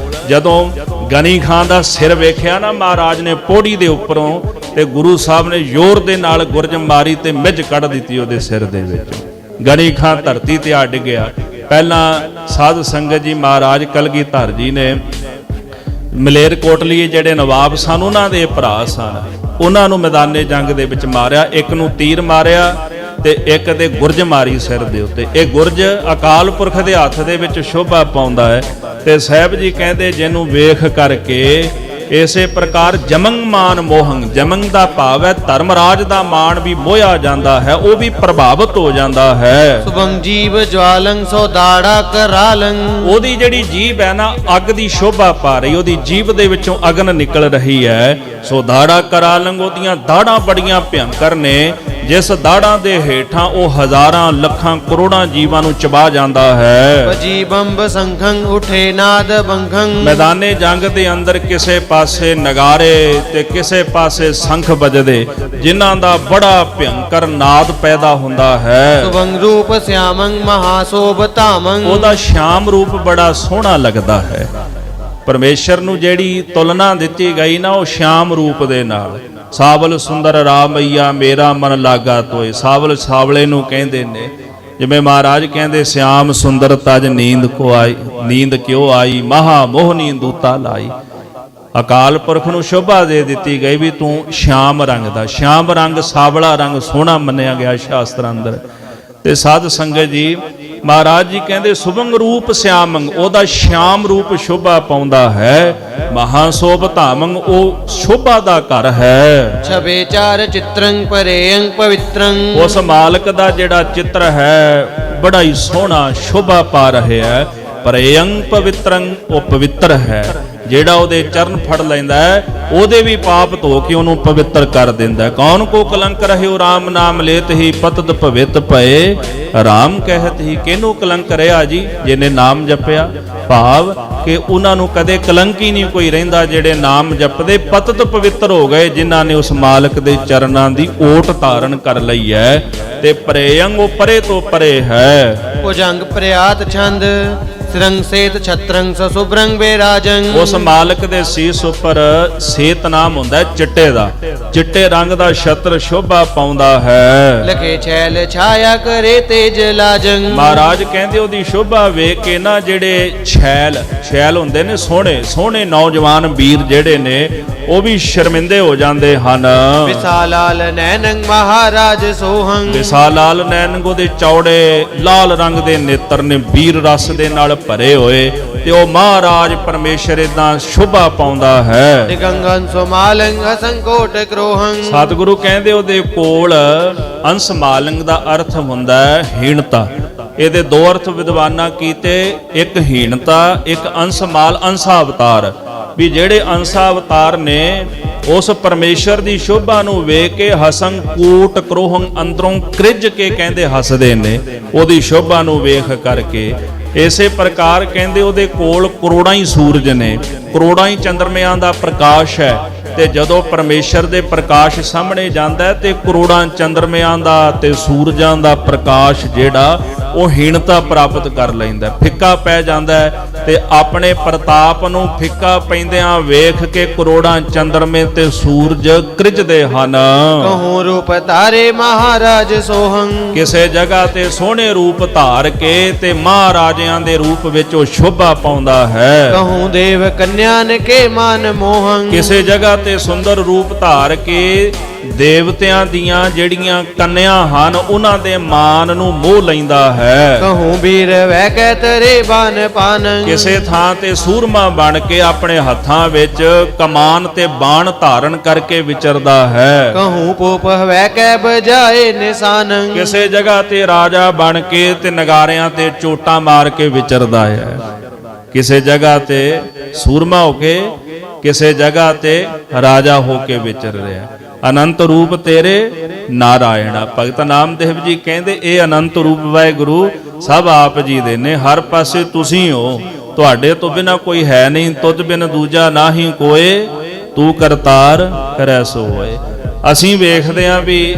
ਜਦੋਂ ਗਨੀ ਖਾਂ ਦਾ ਸਿਰ ਵੇਖਿਆ ਨਾ ਮਹਾਰਾਜ ਨੇ ਪੌੜੀ ਦੇ ਉੱਪਰੋਂ, ਤੇ ਗੁਰੂ ਸਾਹਿਬ ਨੇ ਜ਼ੋਰ ਦੇ ਨਾਲ ਗੁਰਜ ਮਾਰੀ ਤੇ ਮਿੱਝ ਕੱਢ ਦਿੱਤੀ ਉਹਦੇ ਸਿਰ ਦੇ ਵਿੱਚ। ਗਨੀ ਖਾਂ ਧਰਤੀ ਤੇ ਅੱਡ ਗਿਆ। ਪਹਿਲਾਂ ਸਾਧ ਸੰਗਤ ਜੀ ਮਹਾਰਾਜ ਕਲਗੀਧਰ ਜੀ ਨੇ ਮਲੇਰਕੋਟਲੀ ਜਿਹੜੇ ਨਵਾਬ ਸਨ ਉਹਨਾਂ ਦੇ ਭਰਾ ਸਨ, ਉਹਨਾਂ ਨੂੰ ਮੈਦਾਨੇ ਜੰਗ ਦੇ ਵਿੱਚ ਮਾਰਿਆ। ਇੱਕ ਨੂੰ ਤੀਰ ਮਾਰਿਆ ਤੇ ਇੱਕ ਤੇ ਗੁਰਜ ਮਾਰੀ ਸਿਰ ਦੇ ਉੱਤੇ। ਇਹ ਗੁਰਜ ਅਕਾਲ ਪੁਰਖ ਦੇ ਹੱਥ ਦੇ ਵਿੱਚ ਸ਼ੋਭਾ ਪਾਉਂਦਾ ਹੈ। ਤੇ ਸਾਹਿਬ ਜੀ ਕਹਿੰਦੇ ਜਿਹਨੂੰ ਵੇਖ ਕਰਕੇ ਇਸੇ ਪ੍ਰਕਾਰ ਜਮੰ ਮਾਨ ਮੋਹੰ, ਜਮੰ ਦਾ ਭਾਵ ਹੈ ਧਰਮਰਾਜ ਦਾ ਮਾਣ ਵੀ ਮੋਹਿਆ ਜਾਂਦਾ ਹੈ, ਉਹ ਵੀ ਪ੍ਰਭਾਵਿਤ ਹੋ ਜਾਂਦਾ ਹੈ। ਸੁਭੰ ਜੀਵ ਜਵਾਲੰ ਸੋ ਦਾੜਾ ਕਰਾਲੰ, ਉਹਦੀ ਜਿਹੜੀ ਜੀਭ ਹੈ ਨਾ ਅੱਗ ਦੀ ਸ਼ੋਭਾ ਪਾ ਰਹੀ, ਉਹਦੀ ਜੀਭ ਦੇ ਵਿੱਚੋਂ ਅਗਨ ਨਿਕਲ ਰਹੀ ਹੈ। ਸੋ ਦਾੜਾ ਕਰਾਲੰ, ਉਹਦੀਆਂ ਦਾੜਾਂ ਬੜੀਆਂ ਭਿਅੰਕਰ ਨੇ। ਜਿਸ ਦਾੜਾਂ ਦੇ ਹੇਠਾਂ ਉਹ ਹਜ਼ਾਰਾਂ ਲੱਖਾਂ ਕਰੋੜਾਂ ਜੀਵਾਂ ਨੂੰ ਚਬਾ ਜਾਂਦਾ ਹੈ। ਵਜੀ ਬੰਬ ਸੰਖੰ ਉਠੇ ਨਾਦ ਬੰਖੰ। ਮੈਦਾਨੇ ਜੰਗ ਦੇ ਅੰਦਰ ਕਿਸੇ ਪਾਸੇ ਨਗਾਰੇ ਤੇ ਕਿਸੇ ਪਾਸੇ ਸੰਖ ਵੱਜਦੇ, ਜਿਨ੍ਹਾਂ ਦਾ ਬੜਾ ਭਿਅੰਕਰ ਨਾਦ ਪੈਦਾ ਹੁੰਦਾ ਹੈ। ਸੁਭੰਗ ਰੂਪ ਸਿਆਮੰ ਮਹਾਸੋਭ ਧਾਮੰ। ਉਹਦਾ ਸ਼ਾਮ ਰੂਪ ਬੜਾ ਸੋਹਣਾ ਲੱਗਦਾ ਹੈ। ਪਰਮੇਸ਼ਰ ਨੂੰ ਜਿਹੜੀ ਤੁਲਨਾ ਦਿੱਤੀ ਗਈ ਨਾ, ਉਹ ਸ਼ਾਮ ਰੂਪ ਦੇ ਨਾਲ। ਸਾਵਲ ਸੁੰਦਰ ਰਾਮਈਆ ਮੇਰਾ ਮਨ ਲਾਗਾ ਤੋਏ। ਸਾਵਲ ਸਾਵਲੇ ਨੂੰ ਕਹਿੰਦੇ ਨੇ, ਜਿਵੇਂ ਮਹਾਰਾਜ ਕਹਿੰਦੇ ਸਿਆਮ ਸੁੰਦਰ ਤਜ ਨੀਂਦ ਕੋ ਆਈ, ਨੀਂਦ ਕਿਉ ਆਈ ਮਹਾ ਮੋਹ ਨੀਂਦੂਤਾ ਲਾਈ। ਅਕਾਲ ਪੁਰਖ ਨੂੰ ਸ਼ੋਭਾ ਦੇ ਦਿੱਤੀ ਗਈ ਵੀ ਤੂੰ ਸ਼ਾਮ ਰੰਗ ਦਾ। ਸ਼ਾਮ ਰੰਗ ਸਾਵਲਾ ਰੰਗ ਸੋਹਣਾ ਮੰਨਿਆ ਗਿਆ ਸ਼ਾਸਤਰਾਂ ਅੰਦਰ। ਤੇ ਸਾਧ ਸੰਗਤ ਜੀ, ਮਹਾਰਾਜ ਜੀ ਕਹਿੰਦੇ ਸੁਭੰਗ ਰੂਪ ਸਿਆਮੰਗ, ਉਹਦਾ ਸ਼ਾਮ ਰੂਪ ਸ਼ੋਭਾ ਪਾਉਂਦਾ ਹੈ। ਮਹਾਸੋਭ ਧਾਮੰਗ, ਉਹ ਸ਼ੋਭਾ ਦਾ ਘਰ ਹੈ। ਛਬੇ ਚਾਰ ਚਿਤਰੰ ਪਰੇਯੰ ਪਵਿੱਤਰੰ। ਉਸ ਮਾਲਕ ਦਾ ਜਿਹੜਾ ਚਿੱਤਰ ਹੈ ਬੜਾ ਹੀ ਸੋਹਣਾ ਸ਼ੋਭਾ ਪਾ ਰਿਹਾ ਹੈ। ਪਰੇਯੰ ਪਵਿੱਤਰੰ, ਉਹ ਪਵਿੱਤਰ ਹੈ। ਜਿਹੜਾ ਉਹਦੇ ਚਰਨ ਫੜ ਲੈਂਦਾ ਹੈ, ਉਹਦੇ ਵੀ ਪਾਪ ਧੋ ਕੇ ਉਹਨੂੰ ਪਵਿੱਤਰ ਕਰ ਦਿੰਦਾ ਹੈ। ਕੌਣ ਕੋ ਕਲੰਕ ਰਹਿਓ ਰਾਮ ਨਾਮ ਲੇਤ ਹੀ ਪਤਤ ਭਵਿਤ ਭਏ। ਰਾਮ ਕਹਿਤ ਹੀ ਕਿਹਨੂੰ ਕਲੰਕ ਰਿਹਾ ਜੀ? ਜਿਹਨੇ ਨਾਮ ਜਪਿਆ। ਭਾਵ ਕਿ ਉਹਨਾਂ ਨੂੰ ਕਦੇ ਕਲੰਕ ਹੀ ਨਹੀਂ ਕੋਈ ਰਹਿੰਦਾ, ਜਿਹੜੇ ਨਾਮ ਜਪਦੇ ਪਤਤ ਪਵਿੱਤਰ ਹੋ ਗਏ, ਜਿਨ੍ਹਾਂ ਨੇ ਉਸ ਮਾਲਕ ਦੇ ਚਰਨਾਂ ਦੀ ਓਟ ਧਾਰਨ ਕਰ ਲਈ ਹੈ। ਤੇ ਪ੍ਰੇਯੰਗ, ਉਹ ਪਰੇ ਤੋਂ ਪਰੇ ਹੈ। ਭੁਜੰਗ ਪ੍ਰਿਆਤ ਛੰਦ ਸਿਰੰਗ ਸੇਤ ਛਤਰੰਗ ਸਸੁਭਰੰਗ ਬੇਰਾਜੰ। ਉਸ ਮਾਲਕ ਦੇ ਸੀਸ ਉੱਪਰ ਸੇਤ ਨਾਮ ਹੁੰਦਾ ਹੈ ਚਿੱਟੇ ਦਾ। ਚਿੱਟੇ ਰੰਗ ਦਾ ਛਤਰ ਸ਼ੋਭਾ ਪਾਉਂਦਾ ਹੈ। ਲਖੇ ਛੈਲ ਛਾਇਆ ਕਰੇ ਤੇਜ ਲਾਜੰ। ਮਹਾਰਾਜ ਕਹਿੰਦੇ ਉਹਦੀ ਸ਼ੋਭਾ ਵੇਖ ਕੇ ਨਾ, ਜਿਹੜੇ ਛੈਲ ਹੁੰਦੇ ਨੇ ਸੋਹਣੇ ਸੋਹਣੇ ਨੌਜਵਾਨ ਵੀਰ ਜਿਹੜੇ ਨੇ, ਉਹ ਵੀ ਸ਼ਰਮਿੰਦੇ ਹੋ ਜਾਂਦੇ ਹਨ। ਵਿਸਾਲਾਲ ਨੈਨੰ ਮਹਾਰਾਜ ਸੋਹੰ। ਵਿਸਾਲਾਲ ਨੈਣ, ਉਹਦੇ ਚੌੜੇ ਲਾਲ ਰੰਗ ਦੇ ਨੇਤਰ ਨੇ, ਵੀਰ ਰਸ ਦੇ ਨਾਲ ਭਰੇ ਹੋਏ। ਤੇ ਉਹ ਮਹਾਰਾਜ ਪਰਮੇਸ਼ਰ ਇਦਾਂ ਸ਼ੋਭਾ ਪਾਉਂਦਾ ਹੈ। ਦਿਗੰਗਨ ਸੁਮਾਲੰ ਅਸੰਕੋਟ ਕ੍ਰੋਹੰ। ਸਤਿਗੁਰੂ ਕਹਿੰਦੇ ਉਹਦੇ ਕੋਲ ਅੰਸ ਮਾਲੰਗ ਦਾ ਅਰਥ ਹੁੰਦਾ ਹੈ ਹੀਣਤਾ। ਇਹਦੇ ਦੋ ਅਰਥ ਵਿਦਵਾਨਾਂ ਕੀਤੇ, ਇੱਕ ਹੀਣਤਾ, ਇੱਕ ਅੰਸ ਮਾਲ, ਅੰਸਾ ਅਵਤਾਰ। ਵੀ ਜਿਹੜੇ ਅੰਸਾ ਅਵਤਾਰ ਨੇ, ਉਸ ਪਰਮੇਸ਼ਰ ਦੀ ਸ਼ੋਭਾ ਨੂੰ ਵੇਖ ਕੇ ਹਸੰ ਕੋਟ ਕ੍ਰੋਹੰ, ਅੰਦਰੋਂ ਕ੍ਰਿਜ ਕੇ ਕਹਿੰਦੇ ਹੱਸਦੇ ਨੇ ਉਹਦੀ ਸ਼ੋਭਾ ਨੂੰ ਵੇਖ ਕਰਕੇ। ਇਸੇ ਪ੍ਰਕਾਰ ਕਹਿੰਦੇ ਉਹਦੇ ਕੋਲ ਕਰੋੜਾਂ ਹੀ ਸੂਰਜ ਨੇ, ਕਰੋੜਾਂ ਹੀ ਚੰਦਰਮਿਆਂ ਦਾ ਪ੍ਰਕਾਸ਼ ਹੈ। ਤੇ ਜਦੋਂ ਪਰਮੇਸ਼ਰ ਦੇ ਪ੍ਰਕਾਸ਼ ਸਾਹਮਣੇ ਜਾਂਦਾ ਹੈ, ਤੇ ਕਰੋੜਾਂ ਚੰਦਰਮਿਆਂ ਦਾ ਤੇ ਸੂਰਜਾਂ ਦਾ ਪ੍ਰਕਾਸ਼ ਜਿਹੜਾ ਉਹ ਹੀਣਤਾ ਪ੍ਰਾਪਤ ਕਰ ਲੈਂਦਾ, ਫਿੱਕਾ ਪੈ ਜਾਂਦਾ ਹੈ। ਤੇ ਆਪਣੇ ਪ੍ਰਤਾਪ ਨੂੰ ਫਿੱਕਾ ਪੈਂਦਿਆਂ ਵੇਖ ਕੇ ਕਰੋੜਾਂ ਚੰਦਰਮੇ ਤੇ ਸੂਰਜ ਕ੍ਰਿਜਦੇ ਹਨ। ਕਹੂੰ ਰੂਪ ਧਾਰੇ ਮਹਾਰਾਜ ਸੋਹੰ। ਕਿਸੇ ਜਗ੍ਹਾ ਤੇ ਸੋਹਣੇ ਰੂਪ ਧਾਰ ਕੇ ਤੇ ਮਹਾਰਾਜਿਆਂ ਦੇ ਰੂਪ ਵਿੱਚ ਉਹ ਸ਼ੋਭਾ ਪਾਉਂਦਾ ਹੈ। ਕਹੂੰ ਦੇਵ ਕੰਨਿਆਨ ਕੇ ਮਨ ਮੋਹੰ। ਕਿਸੇ ਜਗ੍ਹਾ ਤੇ ਸੁੰਦਰ ਰੂਪ ਧਾਰ ਕੇ ਦੇਵਤਿਆਂ ਦੀਆਂ ਜਿਹੜੀਆਂ ਕੰਨਿਆਂ ਹਨ, ਉਹਨਾਂ ਦੇ ਮਾਨ ਨੂੰ ਮੋਹ ਲੈਂਦਾ ਹੈ। ਕਹੂੰ ਵੀਰ ਵਹਿ ਕੈ ਤਰੇ ਬਾਨ ਪਾਨ। ਕਿਸੇ ਥਾਂ ਤੇ ਸੂਰਮਾ ਬਣ ਕੇ ਆਪਣੇ ਹੱਥਾਂ ਵਿੱਚ ਕਮਾਨ ਤੇ ਬਾਣ ਧਾਰਨ ਕਰਕੇ ਵਿਚਰਦਾ ਹੈ। ਕਹੂੰ ਪੂਪ ਵਹਿ ਕੈ ਬਜਾਏ ਨਿਸ਼ਾਨ। ਕਿਸੇ ਜਗ੍ਹਾ ਤੇ ਰਾਜਾ ਬਣ ਕੇ ਤੇ ਨਗਾਰਿਆਂ ਤੇ ਚੋਟਾਂ ਮਾਰ ਕੇ ਵਿਚਰਦਾ ਹੈ। ਕਿਸੇ ਜਗ੍ਹਾ ਤੇ ਸੂਰਮਾ ਹੋ ਕੇ, ਕਿਸੇ ਜਗ੍ਹਾ ਤੇ ਰਾਜਾ ਹੋ ਕੇ ਵਿਚਰ ਰਿਹਾ। ਅਨੰਤ ਰੂਪ ਤੇਰੇ ਨਾਰਾਇਣਾ। ਭਗਤ ਨਾਮਦੇਵ ਜੀ ਕਹਿੰਦੇ ਇਹ ਅਨੰਤ ਰੂਪ ਵਾਹਿਗੁਰੂ ਸਭ ਆਪ ਜੀ ਦੇ ਨੇ, ਹਰ ਪਾਸੇ ਤੁਸੀਂ ਹੋ, ਤੁਹਾਡੇ ਤੋਂ ਬਿਨਾ ਕੋਈ ਹੈ ਨਹੀਂ। ਤੁਧ ਬਿਨ ਦੂਜਾ ਨਾਹੀ ਕੋਏ, ਤੂੰ ਕਰਤਾਰ ਕਰੈ ਸੋ ਹੋਏ। ਅਸੀਂ ਵੇਖਦੇ ਹਾਂ ਵੀ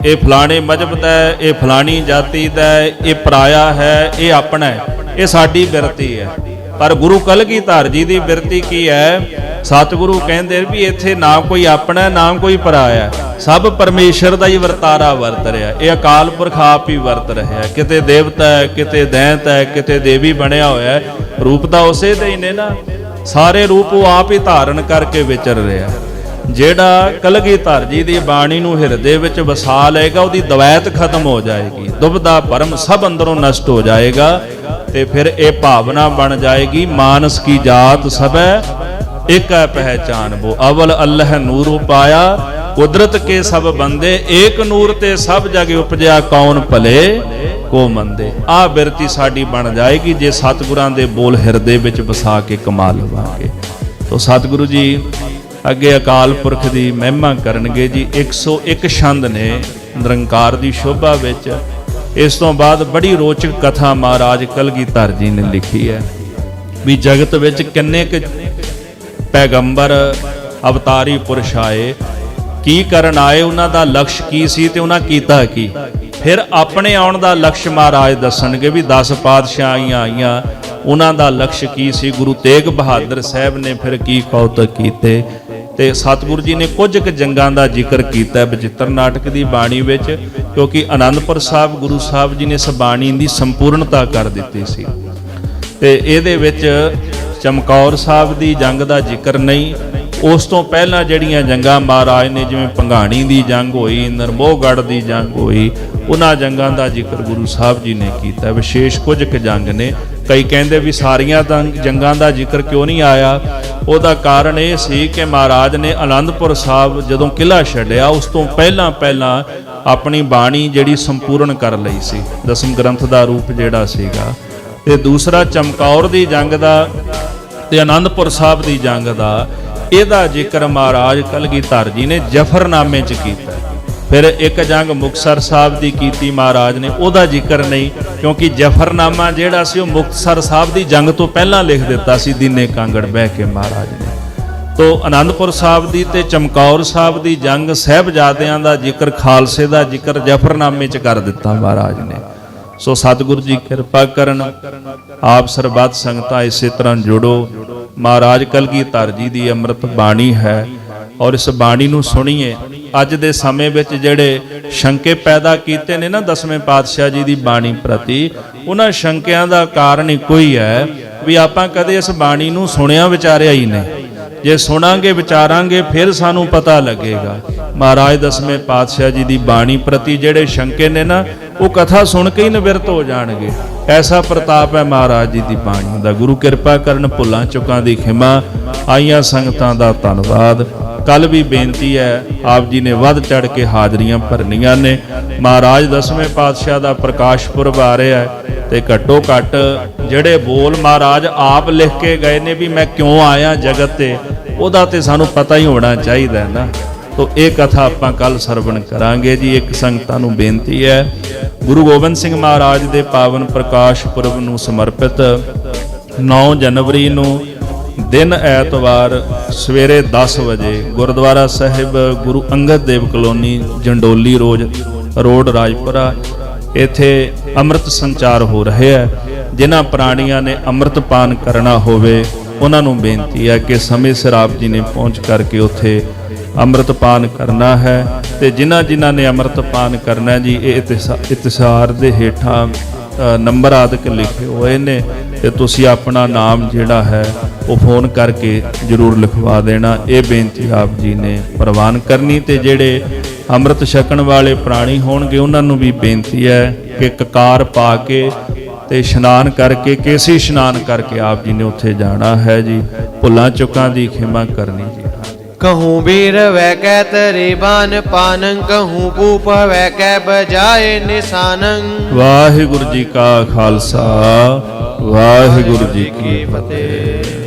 ਇਹ ਫਲਾਣੇ ਮਜ਼ਹਬ ਦਾ ਹੈ, ਇਹ ਫਲਾਣੀ ਜਾਤੀ ਦਾ ਹੈ, ਇਹ ਪਰਾਇਆ ਹੈ, ਇਹ ਆਪਣਾ ਹੈ। ਇਹ ਸਾਡੀ ਬਿਰਤੀ ਹੈ। ਪਰ ਗੁਰੂ ਕਲਗੀਧਰ ਜੀ ਦੀ ਬਿਰਤੀ ਕੀ ਹੈ? ਸਤਿਗੁਰੂ ਕਹਿੰਦੇ ਵੀ ਇੱਥੇ ਨਾ ਕੋਈ ਆਪਣਾ, ਨਾ ਕੋਈ ਪਰਾਇਆ, ਸਭ ਪਰਮੇਸ਼ਰ ਦਾ ਹੀ ਵਰਤਾਰਾ ਵਰਤ ਰਿਹਾ। ਇਹ ਅਕਾਲ ਪੁਰਖ ਆਪ ਹੀ ਵਰਤ ਰਿਹਾ। ਕਿਤੇ ਦੇਵਤਾ ਹੈ, ਕਿਤੇ ਦੈਂਤ ਹੈ, ਕਿਤੇ ਦੇਵੀ ਬਣਿਆ ਹੋਇਆ। ਰੂਪ ਤਾਂ ਉਸੇ ਦੇ ਹੀ ਨੇ ਨਾ, ਸਾਰੇ ਰੂਪ ਉਹ ਆਪ ਹੀ ਧਾਰਨ ਕਰਕੇ ਵਿਚਰ ਰਿਹਾ। ਜਿਹੜਾ ਕਲਗੀਧਰ ਜੀ ਦੀ ਬਾਣੀ ਨੂੰ ਹਿਰਦੇ ਵਿੱਚ ਵਸਾ ਲਏਗਾ, ਉਹਦੀ ਦਵੈਤ ਖਤਮ ਹੋ ਜਾਏਗੀ, ਦੁਬਦਾ ਭਰਮ ਸਭ ਅੰਦਰੋਂ ਨਸ਼ਟ ਹੋ ਜਾਏਗਾ। ਤੇ ਫਿਰ ਇਹ ਭਾਵਨਾ ਬਣ ਜਾਏਗੀ, ਮਾਨਸ ਕੀ ਜਾਤ ਸਭੈ ਇੱਕ ਹੈ ਪਹਿਚਾਨ ਬੋ। ਅਵਲ ਅੱਲਹ ਨੂਰ ਪਾਇਆ ਕੁਦਰਤ ਕੇ ਸਭ ਬੰਦੇ, ਏਕ ਨੂਰ ਤੇ ਸਭ ਜਗ ਉਪਜਿਆ ਕੌਣ ਭਲੇ ਕੋ ਮੰਦੇ। ਆਹ ਬਿਰਤੀ ਸਾਡੀ ਬਣ ਜਾਏਗੀ ਜੇ ਸਤਿਗੁਰਾਂ ਦੇ ਬੋਲ ਹਿਰਦੇ ਵਿੱਚ ਵਸਾ ਕੇ ਕਮਾ ਲਵਾਂਗੇ। ਤੋ ਸਤਿਗੁਰੂ ਜੀ ਅੱਗੇ ਅਕਾਲ ਪੁਰਖ ਦੀ ਮਹਿਮਾ ਕਰਨਗੇ ਜੀ। 101 ਛੰਦ ਨੇ ਨਿਰੰਕਾਰ ਦੀ ਸ਼ੋਭਾ ਵਿੱਚ। ਇਸ ਤੋਂ ਬਾਅਦ ਬੜੀ ਰੋਚਕ ਕਥਾ ਮਹਾਰਾਜ ਕਲਗੀਧਰ ਜੀ ਨੇ ਲਿਖੀ ਹੈ ਵੀ ਜਗਤ ਵਿੱਚ ਕਿੰਨੇ ਕੁ ਪੈਗੰਬਰ ਅਵਤਾਰੀ ਪੁਰਸ਼ ਆਏ, ਕੀ ਕਰਨ ਆਏ, ਉਹਨਾਂ ਦਾ ਲਕਸ਼ ਕੀ ਸੀ ਤੇ ਉਹਨਾਂ ਕੀਤਾ ਕੀ। ਫਿਰ ਆਪਣੇ ਆਉਣ ਦਾ ਲਕਸ਼ ਮਹਾਰਾਜ ਦੱਸਣਗੇ ਵੀ 10 ਪਾਤਸ਼ਾਹੀਆਂ ਆਈਆਂ, ਉਹਨਾਂ ਦਾ ਲਕਸ਼ ਕੀ ਸੀ। ਗੁਰੂ ਤੇਗ ਬਹਾਦਰ ਸਾਹਿਬ ਨੇ ਫਿਰ ਕੀ ਕੌਤਕ ਕੀਤੇ। ਤੇ ਸਤਿਗੁਰੂ ਜੀ ਨੇ ਕੁਝ ਕੁ ਜੰਗਾਂ ਦਾ ਜ਼ਿਕਰ ਕੀਤਾ ਬਚਿੱਤਰ ਨਾਟਕ ਦੀ ਬਾਣੀ ਵਿੱਚ, ਕਿਉਂਕਿ ਆਨੰਦਪੁਰ ਸਾਹਿਬ ਗੁਰੂ ਸਾਹਿਬ ਜੀ ਨੇ ਇਸ ਬਾਣੀ ਦੀ ਸੰਪੂਰਨਤਾ ਕਰ ਦਿੱਤੀ ਸੀ। ਤੇ ਇਹਦੇ ਵਿੱਚ ਚਮਕੌਰ ਸਾਹਿਬ ਦੀ ਜੰਗ ਦਾ ਜ਼ਿਕਰ ਨਹੀਂ, ਉਸ ਤੋਂ ਪਹਿਲਾਂ ਜਿਹੜੀਆਂ ਜੰਗਾਂ ਮਹਾਰਾਜ ਨੇ, ਜਿਵੇਂ ਭੰਗਾਣੀ ਦੀ ਜੰਗ ਹੋਈ, ਨਰਮੋਹਗੜ੍ਹ ਦੀ ਜੰਗ ਹੋਈ, ਉਹਨਾਂ ਜੰਗਾਂ ਦਾ ਜ਼ਿਕਰ ਗੁਰੂ ਸਾਹਿਬ ਜੀ ਨੇ ਕੀਤਾ। ਵਿਸ਼ੇਸ਼ ਕੁਝ ਕੁ ਜੰਗ ਨੇ। ਕਈ ਕਹਿੰਦੇ ਵੀ ਸਾਰੀਆਂ ਜੰਗਾਂ ਦਾ ਜ਼ਿਕਰ ਕਿਉਂ ਨਹੀਂ ਆਇਆ। ਉਹਦਾ ਕਾਰਨ ਇਹ ਸੀ ਕਿ ਮਹਾਰਾਜ ਨੇ ਆਨੰਦਪੁਰ ਸਾਹਿਬ ਜਦੋਂ ਕਿਲ੍ਹਾ ਛੱਡਿਆ, ਉਸ ਤੋਂ ਪਹਿਲਾਂ ਆਪਣੀ ਬਾਣੀ ਜਿਹੜੀ ਸੰਪੂਰਨ ਕਰ ਲਈ ਸੀ, ਦਸਮ ਗ੍ਰੰਥ ਦਾ ਰੂਪ ਜਿਹੜਾ ਸੀਗਾ। ਤੇ ਦੂਸਰਾ ਚਮਕੌਰ ਦੀ ਜੰਗ ਦਾ ਤੇ ਆਨੰਦਪੁਰ ਸਾਹਿਬ ਦੀ ਜੰਗ ਦਾ, ਇਹਦਾ ਜ਼ਿਕਰ ਮਹਾਰਾਜ ਕਲਗੀਧਰ ਜੀ ਨੇ ਜਫਰਨਾਮੇ 'ਚ ਕੀਤਾ। ਫਿਰ ਇੱਕ ਜੰਗ ਮੁਕਤਸਰ ਸਾਹਿਬ ਦੀ ਕੀਤੀ ਮਹਾਰਾਜ ਨੇ, ਉਹਦਾ ਜ਼ਿਕਰ ਨਹੀਂ, ਕਿਉਂਕਿ ਜਫਰਨਾਮਾ ਜਿਹੜਾ ਸੀ ਉਹ ਮੁਕਤਸਰ ਸਾਹਿਬ ਦੀ ਜੰਗ ਤੋਂ ਪਹਿਲਾਂ ਲਿਖ ਦਿੱਤਾ ਸੀ ਦੀਨੇ ਕਾਂਗੜ ਬਹਿ ਕੇ ਮਹਾਰਾਜ ਨੇ। ਤੋ ਆਨੰਦਪੁਰ ਸਾਹਿਬ ਦੀ ਤੇ ਚਮਕੌਰ ਸਾਹਿਬ ਦੀ ਜੰਗ ਸਾਹਿਬਜ਼ਾਦਿਆਂ ਦਾ ਜ਼ਿਕਰ, ਖਾਲਸੇ ਦਾ ਜ਼ਿਕਰ ਜਫਰਨਾਮੇ 'ਚ ਕਰ ਦਿੱਤਾ ਮਹਾਰਾਜ ਨੇ। ਸੋ ਸਤਿਗੁਰੂ ਜੀ ਕਿਰਪਾ ਕਰਨ, ਆਪ ਸਰਬੱਤ ਸੰਗਤਾਂ ਇਸੇ ਤਰ੍ਹਾਂ ਜੁੜੋ। ਮਹਾਰਾਜ ਕਲਗੀਧਰ ਜੀ ਦੀ ਅੰਮ੍ਰਿਤ ਬਾਣੀ ਹੈ ਔਰ ਇਸ ਬਾਣੀ ਨੂੰ ਸੁਣੀਏ। ਅੱਜ ਦੇ ਸਮੇਂ ਵਿੱਚ ਜਿਹੜੇ ਸ਼ੰਕੇ ਪੈਦਾ ਕੀਤੇ ਨੇ ਨਾ ਦਸਵੇਂ ਪਾਤਸ਼ਾਹ ਜੀ ਦੀ ਬਾਣੀ ਪ੍ਰਤੀ, ਉਹਨਾਂ ਸ਼ੰਕਿਆਂ ਦਾ ਕਾਰਨ ਇੱਕੋ ਹੀ ਹੈ ਵੀ ਆਪਾਂ ਕਦੇ ਇਸ ਬਾਣੀ ਨੂੰ ਸੁਣਿਆ ਵਿਚਾਰਿਆ ਹੀ ਨਹੀਂ। ਜੇ ਸੁਣਾਂਗੇ ਵਿਚਾਰਾਂਗੇ ਫਿਰ ਸਾਨੂੰ ਪਤਾ ਲੱਗੇਗਾ। ਮਹਾਰਾਜ ਦਸਵੇਂ ਪਾਤਸ਼ਾਹ ਜੀ ਦੀ ਬਾਣੀ ਪ੍ਰਤੀ ਜਿਹੜੇ ਸ਼ੰਕੇ ਨੇ ਨਾ, ਉਹ ਕਥਾ ਸੁਣ ਕੇ ਹੀ ਨਿਵਰਤ ਹੋ ਜਾਣਗੇ। ਐਸਾ ਪ੍ਰਤਾਪ ਹੈ ਮਹਾਰਾਜ ਜੀ ਦੀ ਬਾਣੀ ਦਾ। ਗੁਰੂ ਕਿਰਪਾ ਕਰਨ, ਭੁੱਲਾਂ ਚੁੱਕਾਂ ਦੀ ਖਿਮਾ। ਆਈਆਂ ਸੰਗਤਾਂ ਦਾ ਧੰਨਵਾਦ। ਕੱਲ ਵੀ ਬੇਨਤੀ ਹੈ, ਆਪ ਜੀ ਨੇ ਵੱਧ ਚੜ ਕੇ ਹਾਜ਼ਰੀਆਂ ਭਰਨੀਆਂ ਨੇ। ਮਹਾਰਾਜ ਦਸਵੇਂ ਪਾਤਸ਼ਾਹ ਦਾ ਪ੍ਰਕਾਸ਼ ਪੁਰਬ ਆ ਰਿਹਾ ਹੈ ਤੇ ਘੱਟੋ ਘੱਟ ਜਿਹੜੇ ਬੋਲ ਮਹਾਰਾਜ ਆਪ ਲਿਖ ਕੇ ਗਏ ਨੇ ਵੀ ਮੈਂ ਕਿਉਂ ਆਇਆ ਜਗਤ ਤੇ, ਉਹਦਾ ਤੇ ਸਾਨੂੰ ਪਤਾ ਹੀ ਹੋਣਾ ਚਾਹੀਦਾ ਨਾ। ਤੋ ਇਹ ਕਥਾ ਆਪਾਂ ਕੱਲ ਸਰਵਣ ਕਰਾਂਗੇ ਜੀ। ਇੱਕ ਸੰਗਤਾਂ ਨੂੰ ਬੇਨਤੀ ਹੈ, ਗੁਰੂ ਗੋਬਿੰਦ ਸਿੰਘ ਮਹਾਰਾਜ ਦੇ ਪਾਵਨ ਪ੍ਰਕਾਸ਼ ਪੁਰਬ ਨੂੰ ਸਮਰਪਿਤ 9 ਜਨਵਰੀ ਨੂੰ ਦਿਨ ਐਤਵਾਰ ਸਵੇਰੇ 10 ਵਜੇ ਗੁਰਦੁਆਰਾ ਸਾਹਿਬ ਗੁਰੂ ਅੰਗਦ ਦੇਵ ਕਲੋਨੀ, ਜੰਡੋਲੀ ਰੋਡ ਰਾਜਪੁਰਾ, ਇੱਥੇ ਅੰਮ੍ਰਿਤ ਸੰਚਾਰ ਹੋ ਰਿਹਾ ਹੈ। ਜਿਨ੍ਹਾਂ ਪ੍ਰਾਣੀਆਂ ਨੇ ਅੰਮ੍ਰਿਤਪਾਨ ਕਰਨਾ ਹੋਵੇ ਉਹਨਾਂ ਨੂੰ ਬੇਨਤੀ ਹੈ ਕਿ ਸਮੇਂ ਸਿਰ ਆਪ ਜੀ ਨੇ ਪਹੁੰਚ ਕਰਕੇ ਉੱਥੇ ਅੰਮ੍ਰਿਤਪਾਨ ਕਰਨਾ ਹੈ। ਤੇ ਜਿਨ੍ਹਾਂ ਨੇ ਅੰਮ੍ਰਿਤਪਾਨ ਕਰਨਾ ਜੀ, ਇਹ ਇਤਿਸਾਰ ਦੇ ਹੇਠਾਂ ਨੰਬਰ ਆਦਿਕ ਲਿਖੇ ਹੋਏ ਨੇ ਤੇ ਤੁਸੀਂ ਆਪਣਾ ਨਾਮ ਜਿਹੜਾ ਹੈ ਉਹ ਫੋਨ ਕਰਕੇ ਜ਼ਰੂਰ ਲਿਖਵਾ ਦੇਣਾ। ਇਹ ਬੇਨਤੀ ਆਪ ਜੀ ਨੇ ਪ੍ਰਵਾਨ ਕਰਨੀ। ਤੇ ਜਿਹੜੇ ਅੰਮ੍ਰਿਤ ਛਕਣ ਵਾਲੇ ਪ੍ਰਾਣੀ ਹੋਣਗੇ ਉਹਨਾਂ ਨੂੰ ਵੀ ਬੇਨਤੀ ਹੈ ਕਿ ਕਕਾਰ ਪਾ ਕੇ ਤੇ ਇਸ਼ਨਾਨ ਕਰਕੇ, ਕੇਸੀ ਇਸ਼ਨਾਨ ਕਰਕੇ ਆਪ ਜੀ ਨੇ ਉੱਥੇ ਜਾਣਾ ਹੈ ਜੀ। ਭੁੱਲਾਂ ਚੁੱਕਾਂ ਦੀ ਖਿਮਾ ਕਰਨੀ ਜੀ। कहूँ वीर वै कै तरे बान पानंग, कहूँ भूप वै कै बजाए निशानंग। वाहिगुरु जी का खालसा, वाहिगुरु जी की फतेह।